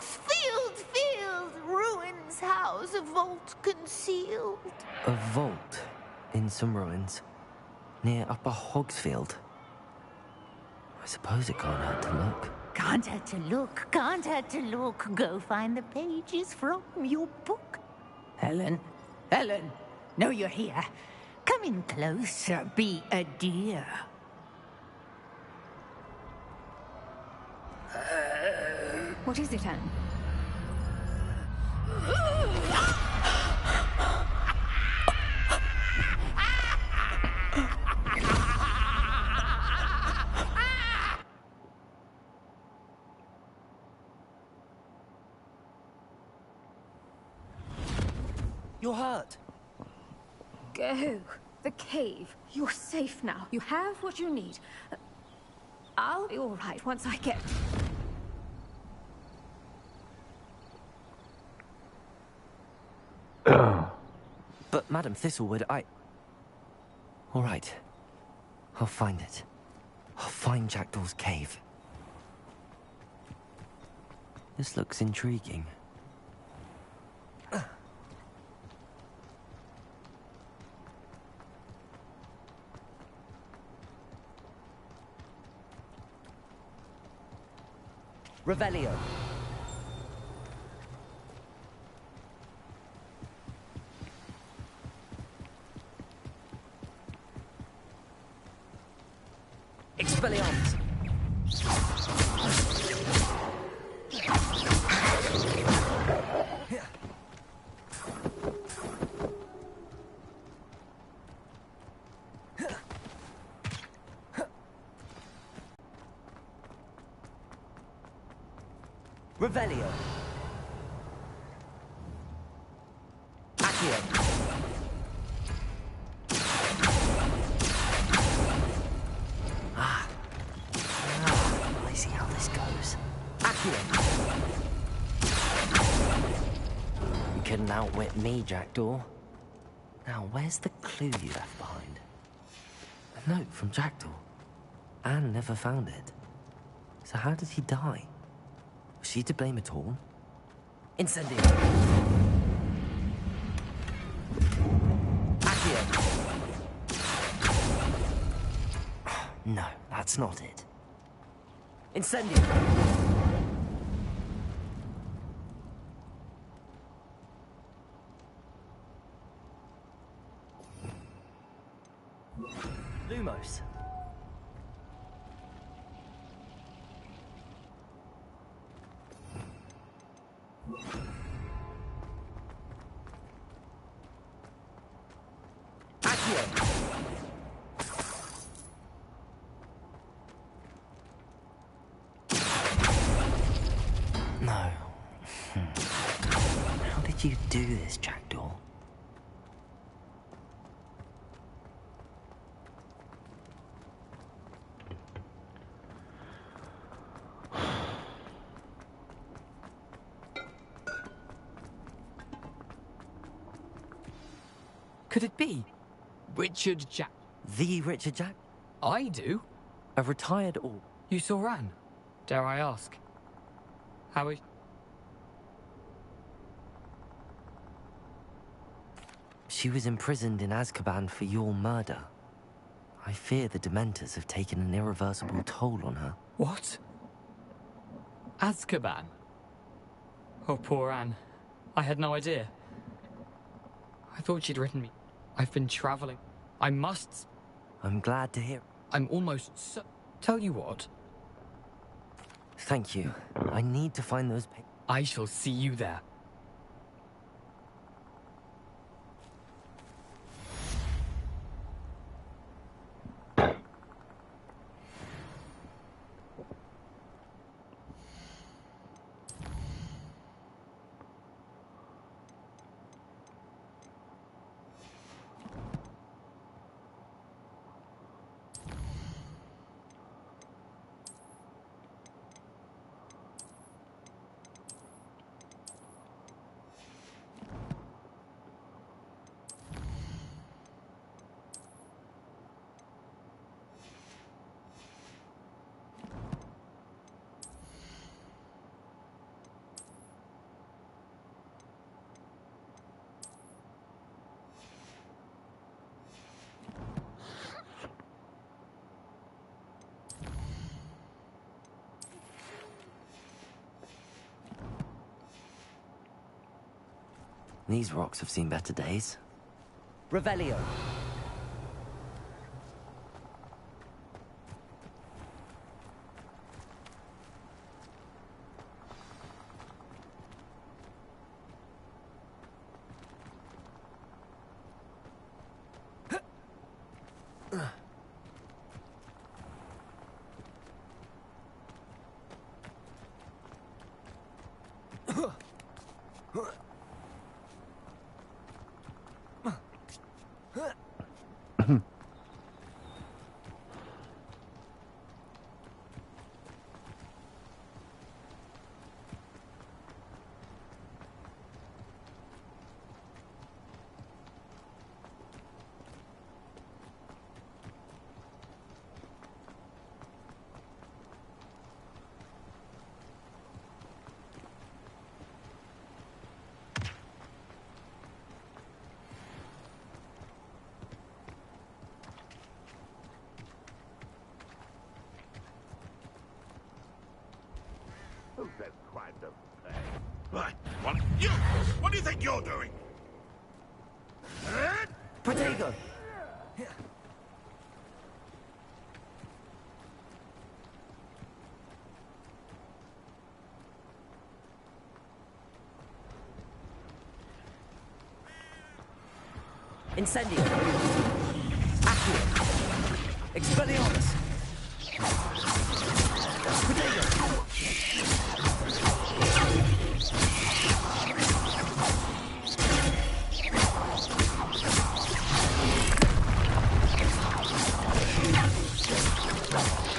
Speaker 9: Field, ruins house, a vault concealed.
Speaker 1: A vault in some ruins? Near Upper Hogsfield? I suppose it can't hurt to look.
Speaker 9: Can't hurt to look, can't hurt to look. Go find the pages from your book. Helen, Helen, know you're here. Come in closer, be a dear.
Speaker 8: What is it, Anne?
Speaker 23: You're hurt.
Speaker 8: Go. The cave. You're safe now. You have what you need. I'll be all right once I get...
Speaker 1: But, Madam Thistlewood, All right. I'll find it. I'll find Jackdaw's cave. This looks intriguing. Revelio. Expelliarmus. Revelio. Accio. I see how this goes. Accio. You couldn't outwit me, Jackdaw. Now, where's the clue you left behind? A note from Jackdaw. Anne never found it. So how did he die? Was she to blame at all? Incendio. Accio. No, that's not it. Incendio. Lumos. No. How did you do this, Jackdaw?
Speaker 6: Could it be Richard Jack?
Speaker 1: The Richard Jack?
Speaker 6: I do.
Speaker 1: A retired or...
Speaker 6: You saw Anne? Dare I ask? How is...
Speaker 1: She was imprisoned in Azkaban for your murder. I fear the Dementors have taken an irreversible toll on her.
Speaker 6: What? Azkaban? Oh, poor Anne. I had no idea. I thought she'd written me. I've been traveling. I must...
Speaker 1: I'm glad to hear...
Speaker 6: I'm almost so... Tell you what.
Speaker 1: Thank you. I need to find those papers.
Speaker 6: I shall see you there.
Speaker 1: These rocks have seen better days.
Speaker 7: Revelio.
Speaker 17: Who says crime doesn't pay? Right, what do you think you're doing?
Speaker 7: Protego. Incendio. Accio. Expelliarmus. Protego.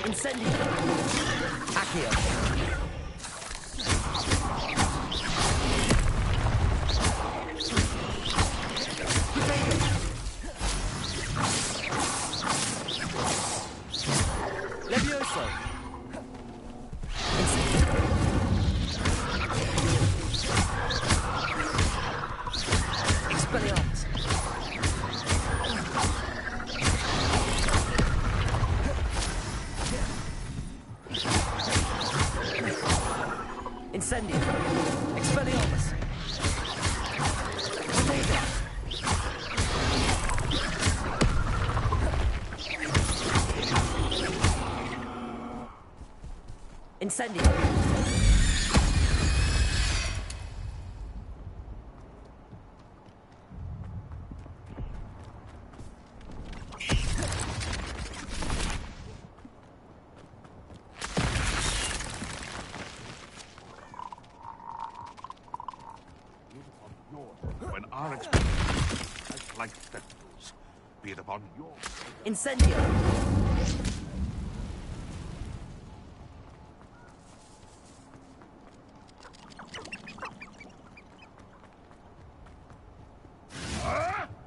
Speaker 7: Incendio. Accio. Levioso. Expelliarmus. Incendio. Expelliarmus. Protego. Incendio.
Speaker 17: When our experience like festivals, be it upon your...
Speaker 7: Incendio.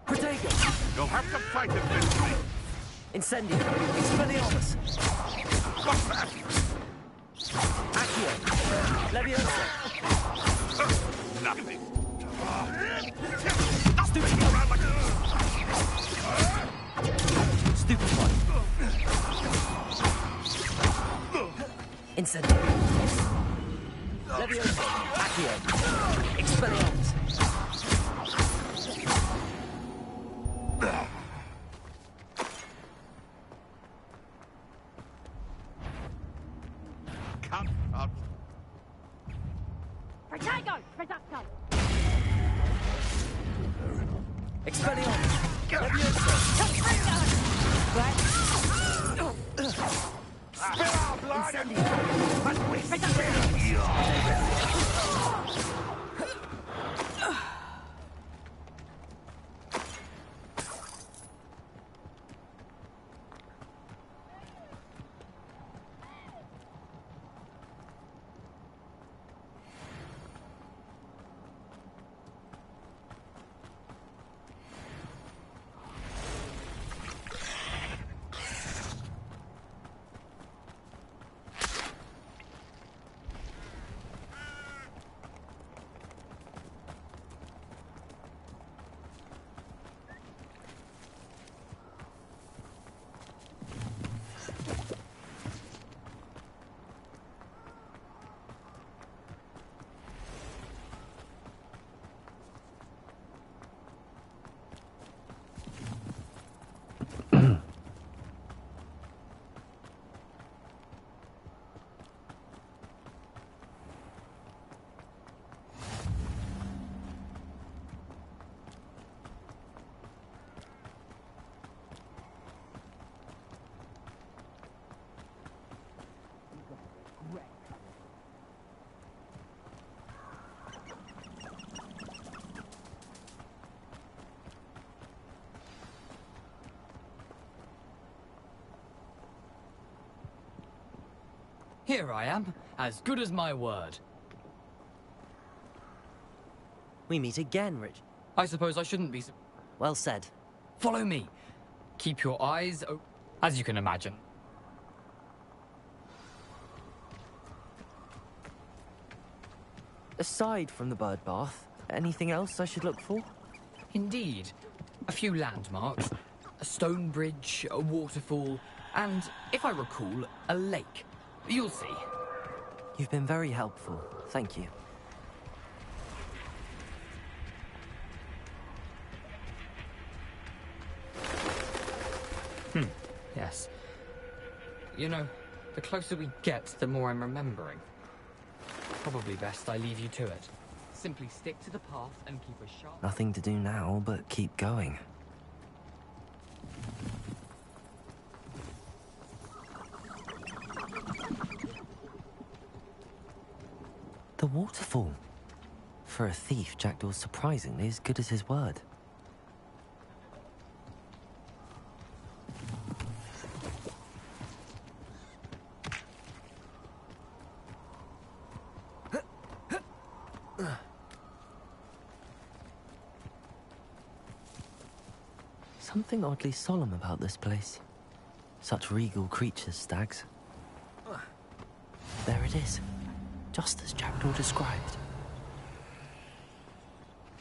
Speaker 7: Protego.
Speaker 17: You'll have to fight it this way.
Speaker 7: Incendio. Expelliarmus.
Speaker 17: What's that?
Speaker 7: Accio. Levioso.
Speaker 17: Nothing.
Speaker 7: Stupid one. Stupid one. Incendio. Levioso. Accio. Expelliarmus.
Speaker 17: Come out.
Speaker 10: Protego! Reducto!
Speaker 7: Expelliarmus. Levioso.
Speaker 17: Spill our blood!
Speaker 7: Incendio.
Speaker 17: Must we
Speaker 6: Here I am, as good as my word.
Speaker 4: We meet again, Rich.
Speaker 6: I suppose I shouldn't be...
Speaker 4: Well said.
Speaker 6: Follow me. Keep your eyes open, as you can imagine.
Speaker 4: Aside from the bird bath, anything else I should look for?
Speaker 6: Indeed. A few landmarks, a stone bridge, a waterfall, and, if I recall, a lake. You'll see.
Speaker 4: You've been very helpful. Thank you.
Speaker 6: Yes. You know, the closer we get, the more I'm remembering. Probably best I leave you to it. Simply stick to the path and keep a sharp...
Speaker 1: Nothing to do now but keep going. The waterfall. For a thief, Jackdaw's surprisingly as good as his word. Something oddly solemn about this place. Such regal creatures, stags. There it is, just as Jackdaw described.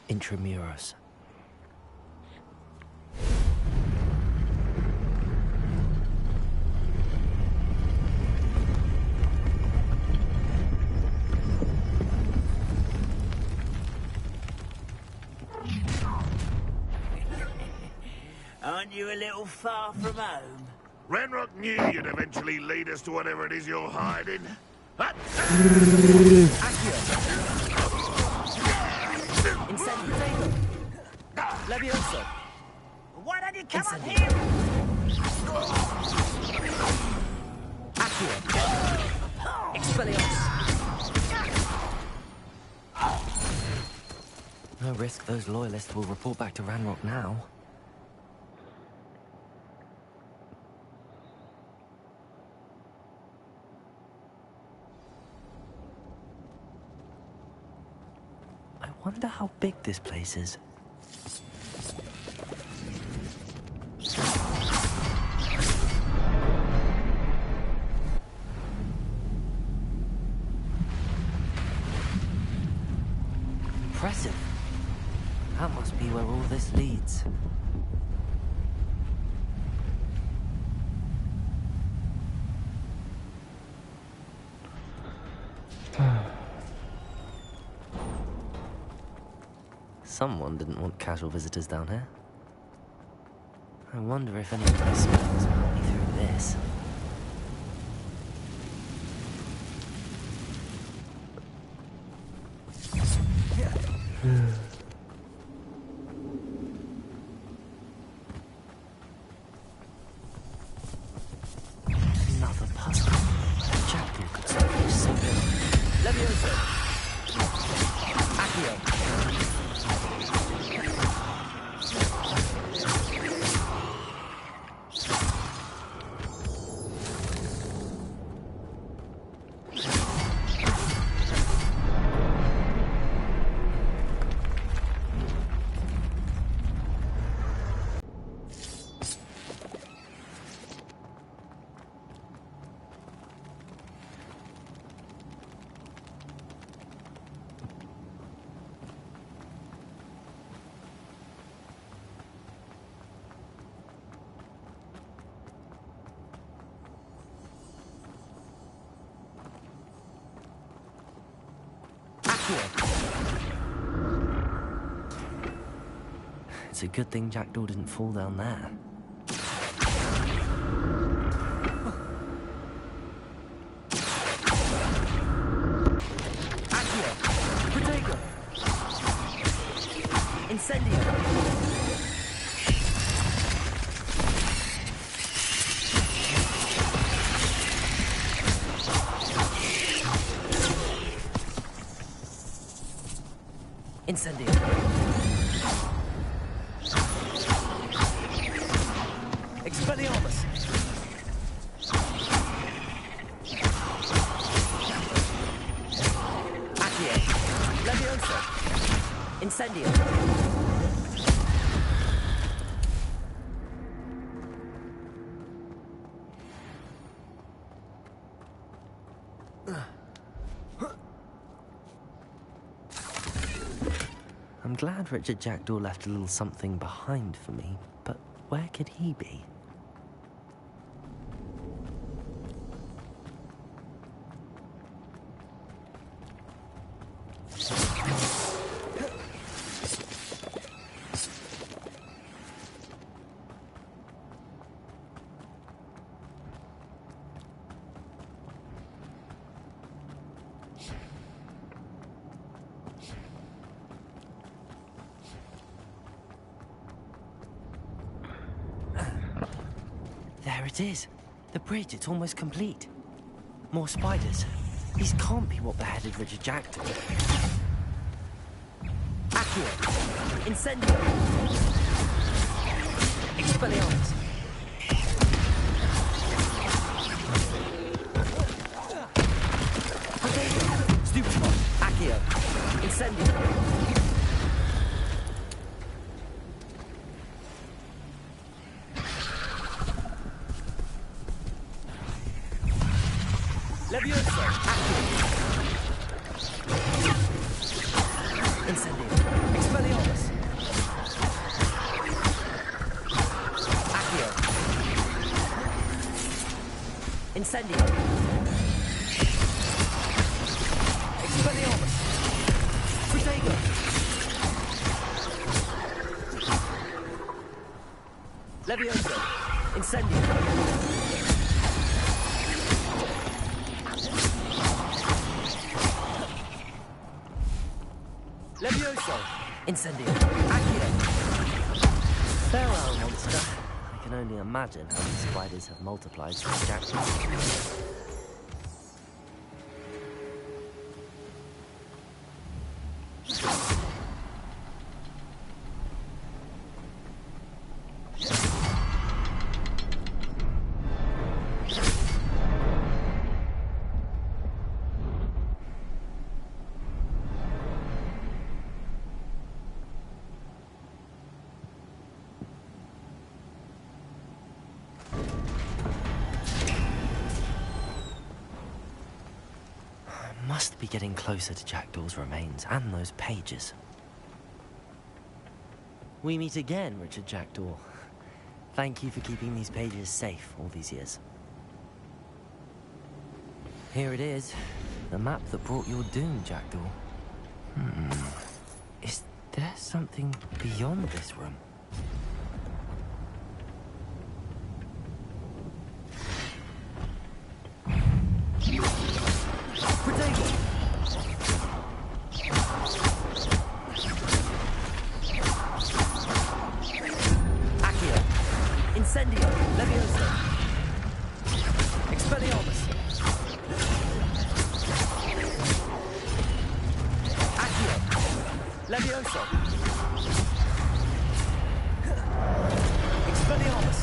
Speaker 1: Intramuros.
Speaker 2: Aren't you a little far from home?
Speaker 17: Ranrock knew you'd eventually lead us to whatever it is you're hiding.
Speaker 4: Levioso!
Speaker 2: Why don't you come up here?
Speaker 4: Accio! Expelliarmus!
Speaker 1: No risk those loyalists will report back to Ranrock now. I wonder how big this place is. Impressive. That must be where all this leads. Someone didn't want casual visitors down here. I wonder if any of my spells will help me through this. Another puzzle. Jackdaw could solve this so well.
Speaker 4: Levioso! Accio!
Speaker 1: It's a good thing Jackdaw didn't fall down there.
Speaker 4: Accio! Protego! Incendio! Incendio! Expelliarmus!
Speaker 13: Incendio.
Speaker 1: I'm glad Richard Jackdaw left a little something behind for me, but where could he be? There it is. The bridge, it's almost complete. More spiders. These can't be what beheaded Richard Jackdaw.
Speaker 13: Accio. Incendio. Expelliarmus. Stupefy. Accio. Incendio. Levioso. Accio. Incendio. Expelliarmus. Accio. Incendio. Expelliarmus. Protego. Levioso. Incendio. Levioso! Incendio! Accio!
Speaker 1: Farewell, monster. I can only imagine how these spiders have multiplied since Jackdaw. Must be getting closer to Jackdaw's remains and those pages. We meet again, Richard Jackdaw. Thank you for keeping these pages safe all these years. Here it is, the map that brought your doom, Jackdaw. Is there something beyond this room?
Speaker 13: Incendio! Levioso! Expelliarmus! Accio! Levioso! Expelliarmus!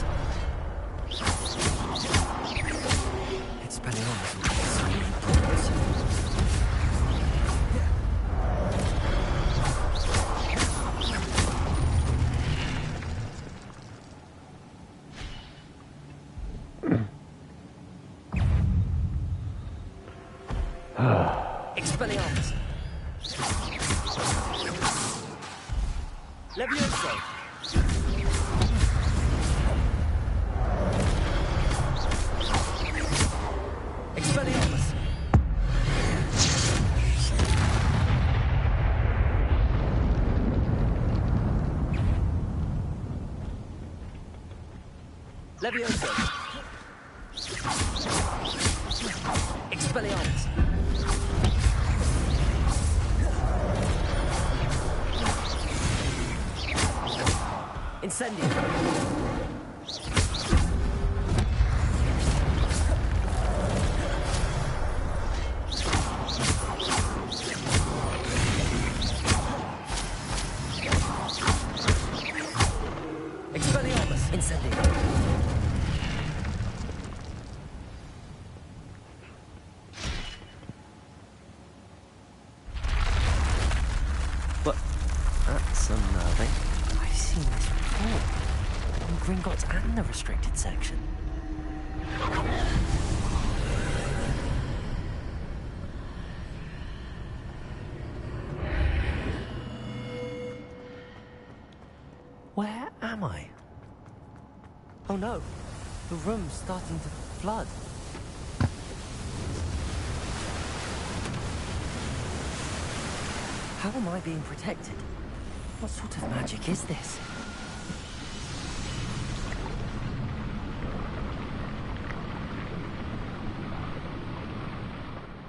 Speaker 1: Expelliarmus.
Speaker 13: Expelliarmus! Levioso! Expelliarmus! Levioso! Expelliarmus! Incendio! Expelliarmus! Incendio!
Speaker 1: that's unnerving. I've seen this before. In Gringotts and the restricted section. Where am I? Oh no, the room's starting to flood. How am I being protected? What sort of magic is this?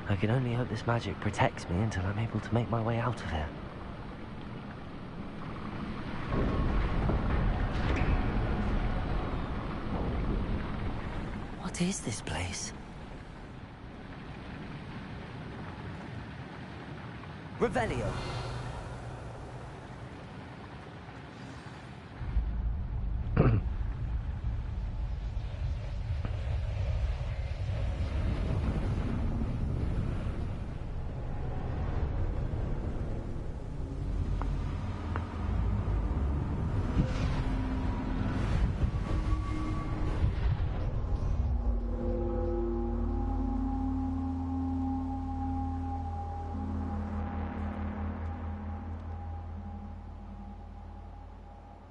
Speaker 1: I can only hope this magic protects me until I'm able to make my way out of here. What is this place? Revelio.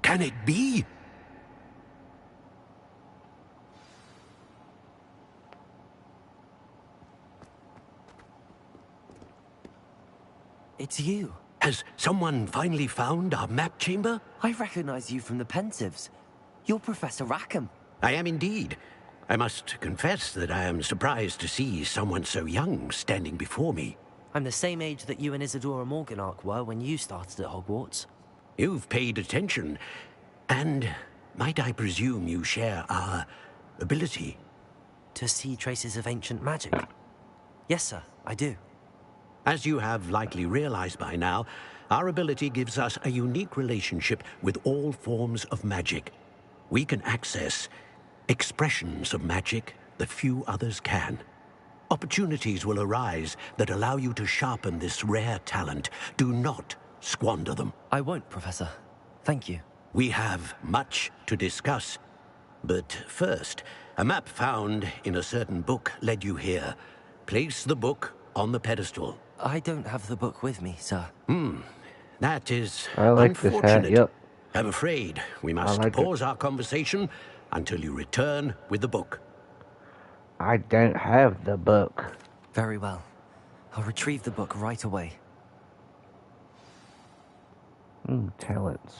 Speaker 20: Can it be?
Speaker 1: It's you.
Speaker 20: Has someone finally found our map chamber?
Speaker 1: I recognize you from the Pensives. You're Professor Rackham.
Speaker 20: I am indeed. I must confess that I am surprised to see someone so young standing before me.
Speaker 1: I'm the same age that you and Isadora Morganach were when you started at Hogwarts.
Speaker 20: You've paid attention. And might I presume you share our ability?
Speaker 1: To see traces of ancient magic? Yes, sir, I do.
Speaker 20: As you have likely realized by now, our ability gives us a unique relationship with all forms of magic. We can access expressions of magic that few others can. Opportunities will arise that allow you to sharpen this rare talent. Do not squander them.
Speaker 1: I won't, Professor. Thank you.
Speaker 20: We have much to discuss. But first, a map found in a certain book led you here. Place the book on the pedestal.
Speaker 1: I don't have the book with me, sir.
Speaker 20: That is
Speaker 3: I like
Speaker 20: unfortunate.
Speaker 3: this hat, yep.
Speaker 20: I'm afraid we must pause our conversation until you return with the book.
Speaker 3: I don't have the book.
Speaker 1: Very well. I'll retrieve the book right away.
Speaker 3: Talents.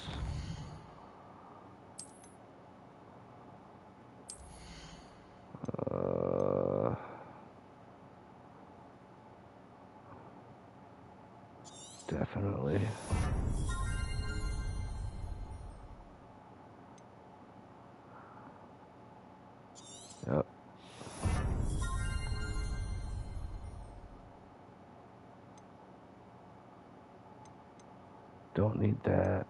Speaker 3: Definitely. Yep. Don't need that.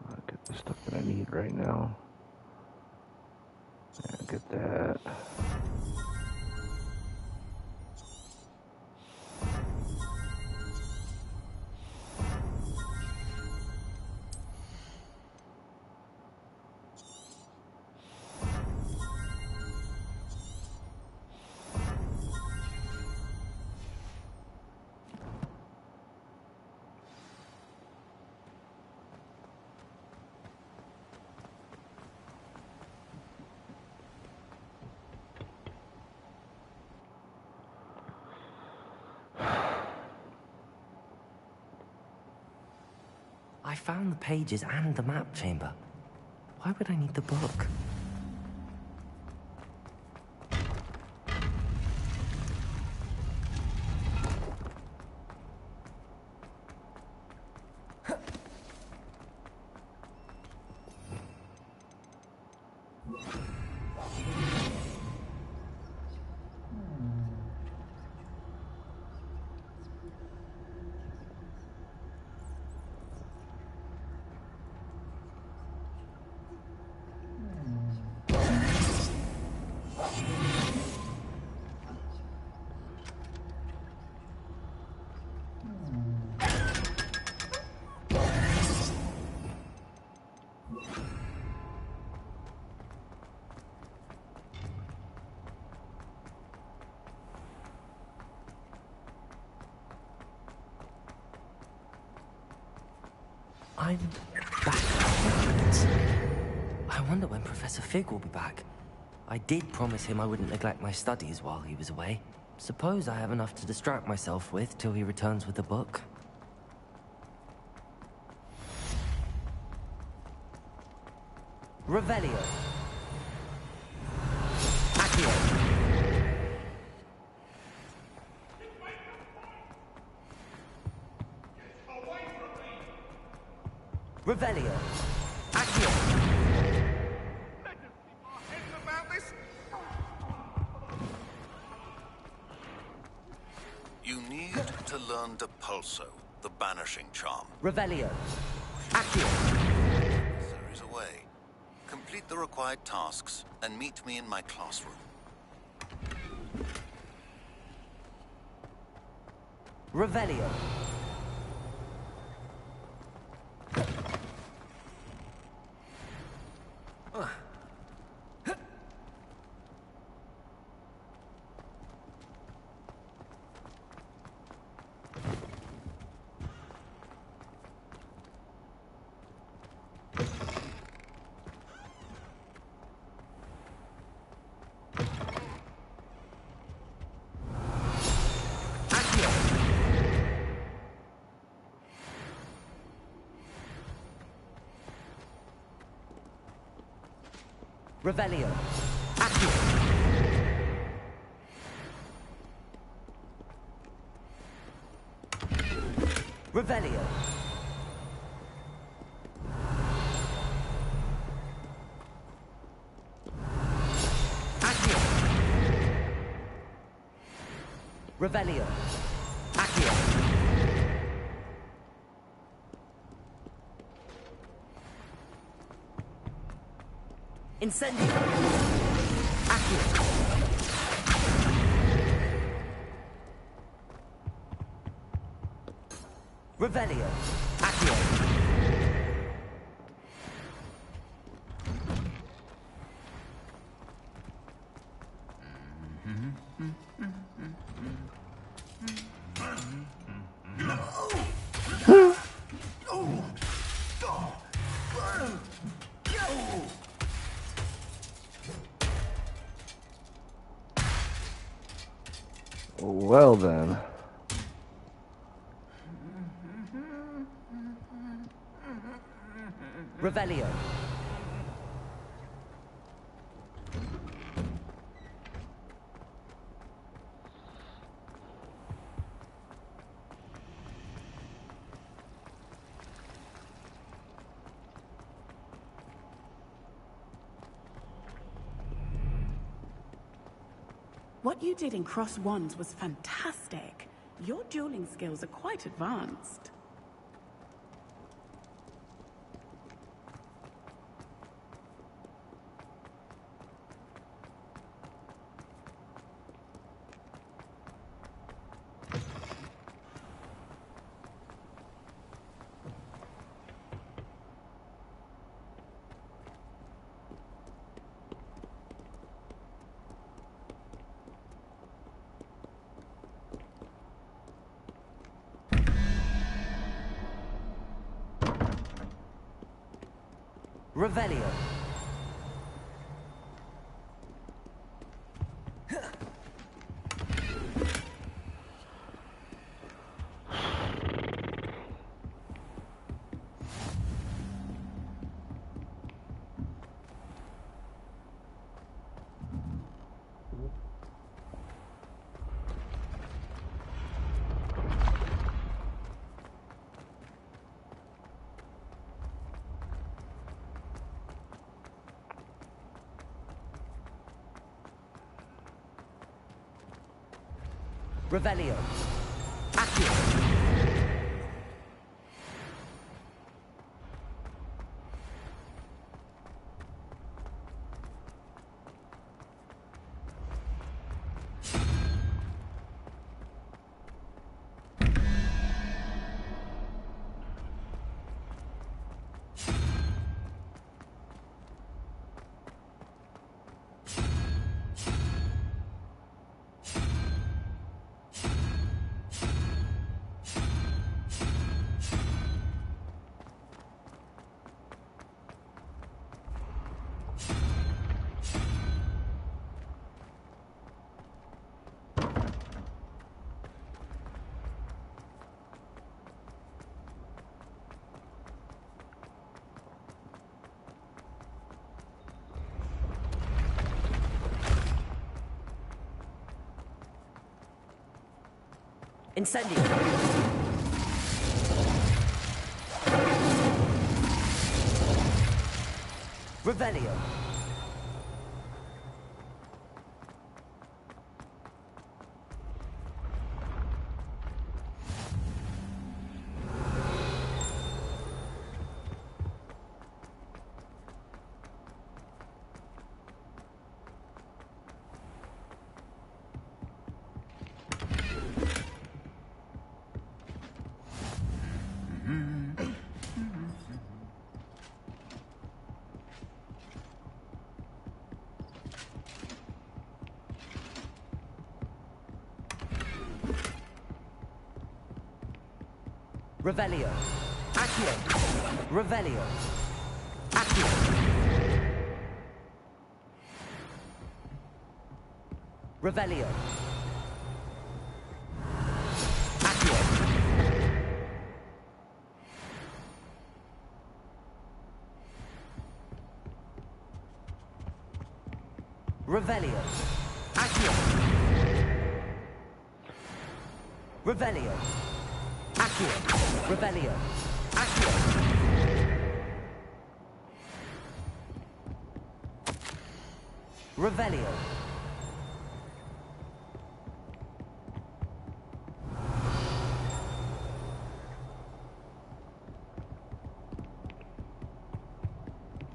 Speaker 3: I'll get the stuff that I need right now. Yeah, get that.
Speaker 1: I found the pages and the map chamber. Why would I need the book? I'm back. I wonder when Professor Fig will be back. I did promise him I wouldn't neglect my studies while he was away. Suppose I have enough to distract myself with till he returns with the book. Revelio. Accio. Revelio. Accio.
Speaker 5: You need to learn Depulso, the banishing charm.
Speaker 1: Revelio. Accio.
Speaker 5: There is a way. Complete the required tasks and meet me in my classroom.
Speaker 1: Revelio. Revelio. Accio. Revelio. Accio. Revelio. Accio. Incendio. Accio. Revelio. Accio.
Speaker 3: Well then.
Speaker 1: Revelio.
Speaker 19: What you did in Cross Wands was fantastic. Your dueling skills are quite advanced.
Speaker 1: Revelio. Revelio. Accio.
Speaker 13: Incendio. Revelio. Revelio. Accio. Revelio. Accio. Revelio. Accio. Revelio. Accio. Revelio. Accio. Revelio. Accio. Revelio.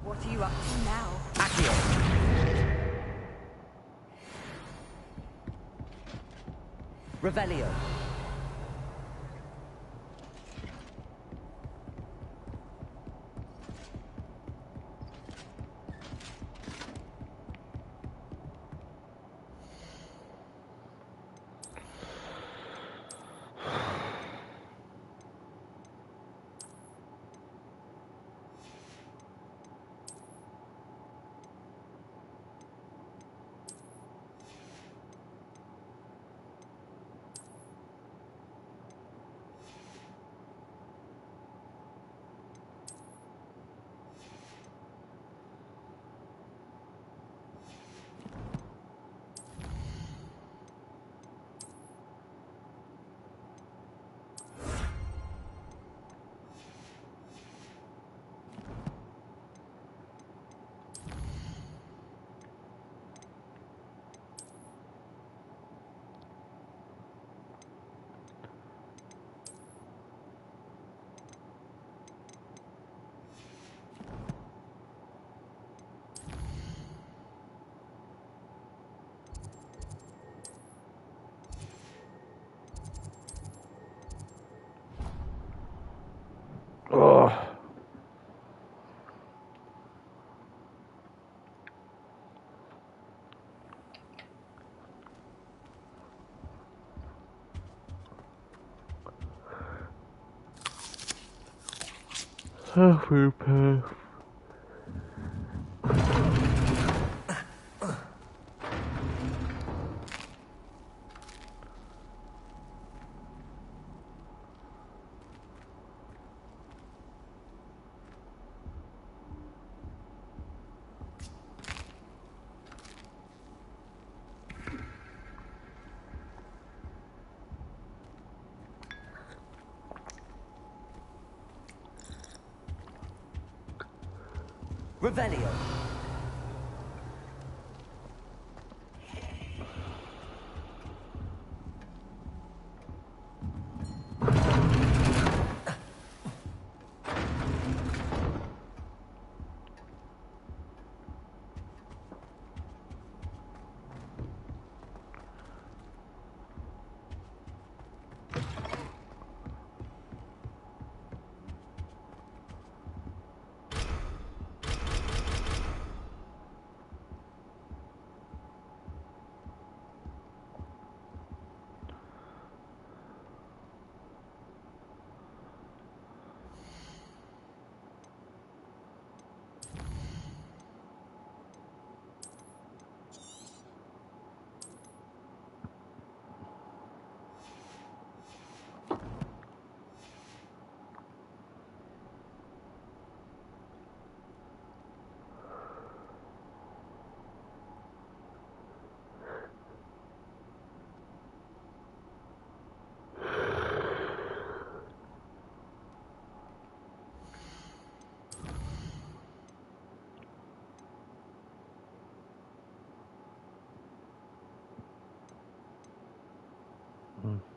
Speaker 10: What are you up to now?
Speaker 13: Accio. Revelio.
Speaker 3: Ugh. Hufflepuff.
Speaker 13: Revelio.
Speaker 3: Hmm.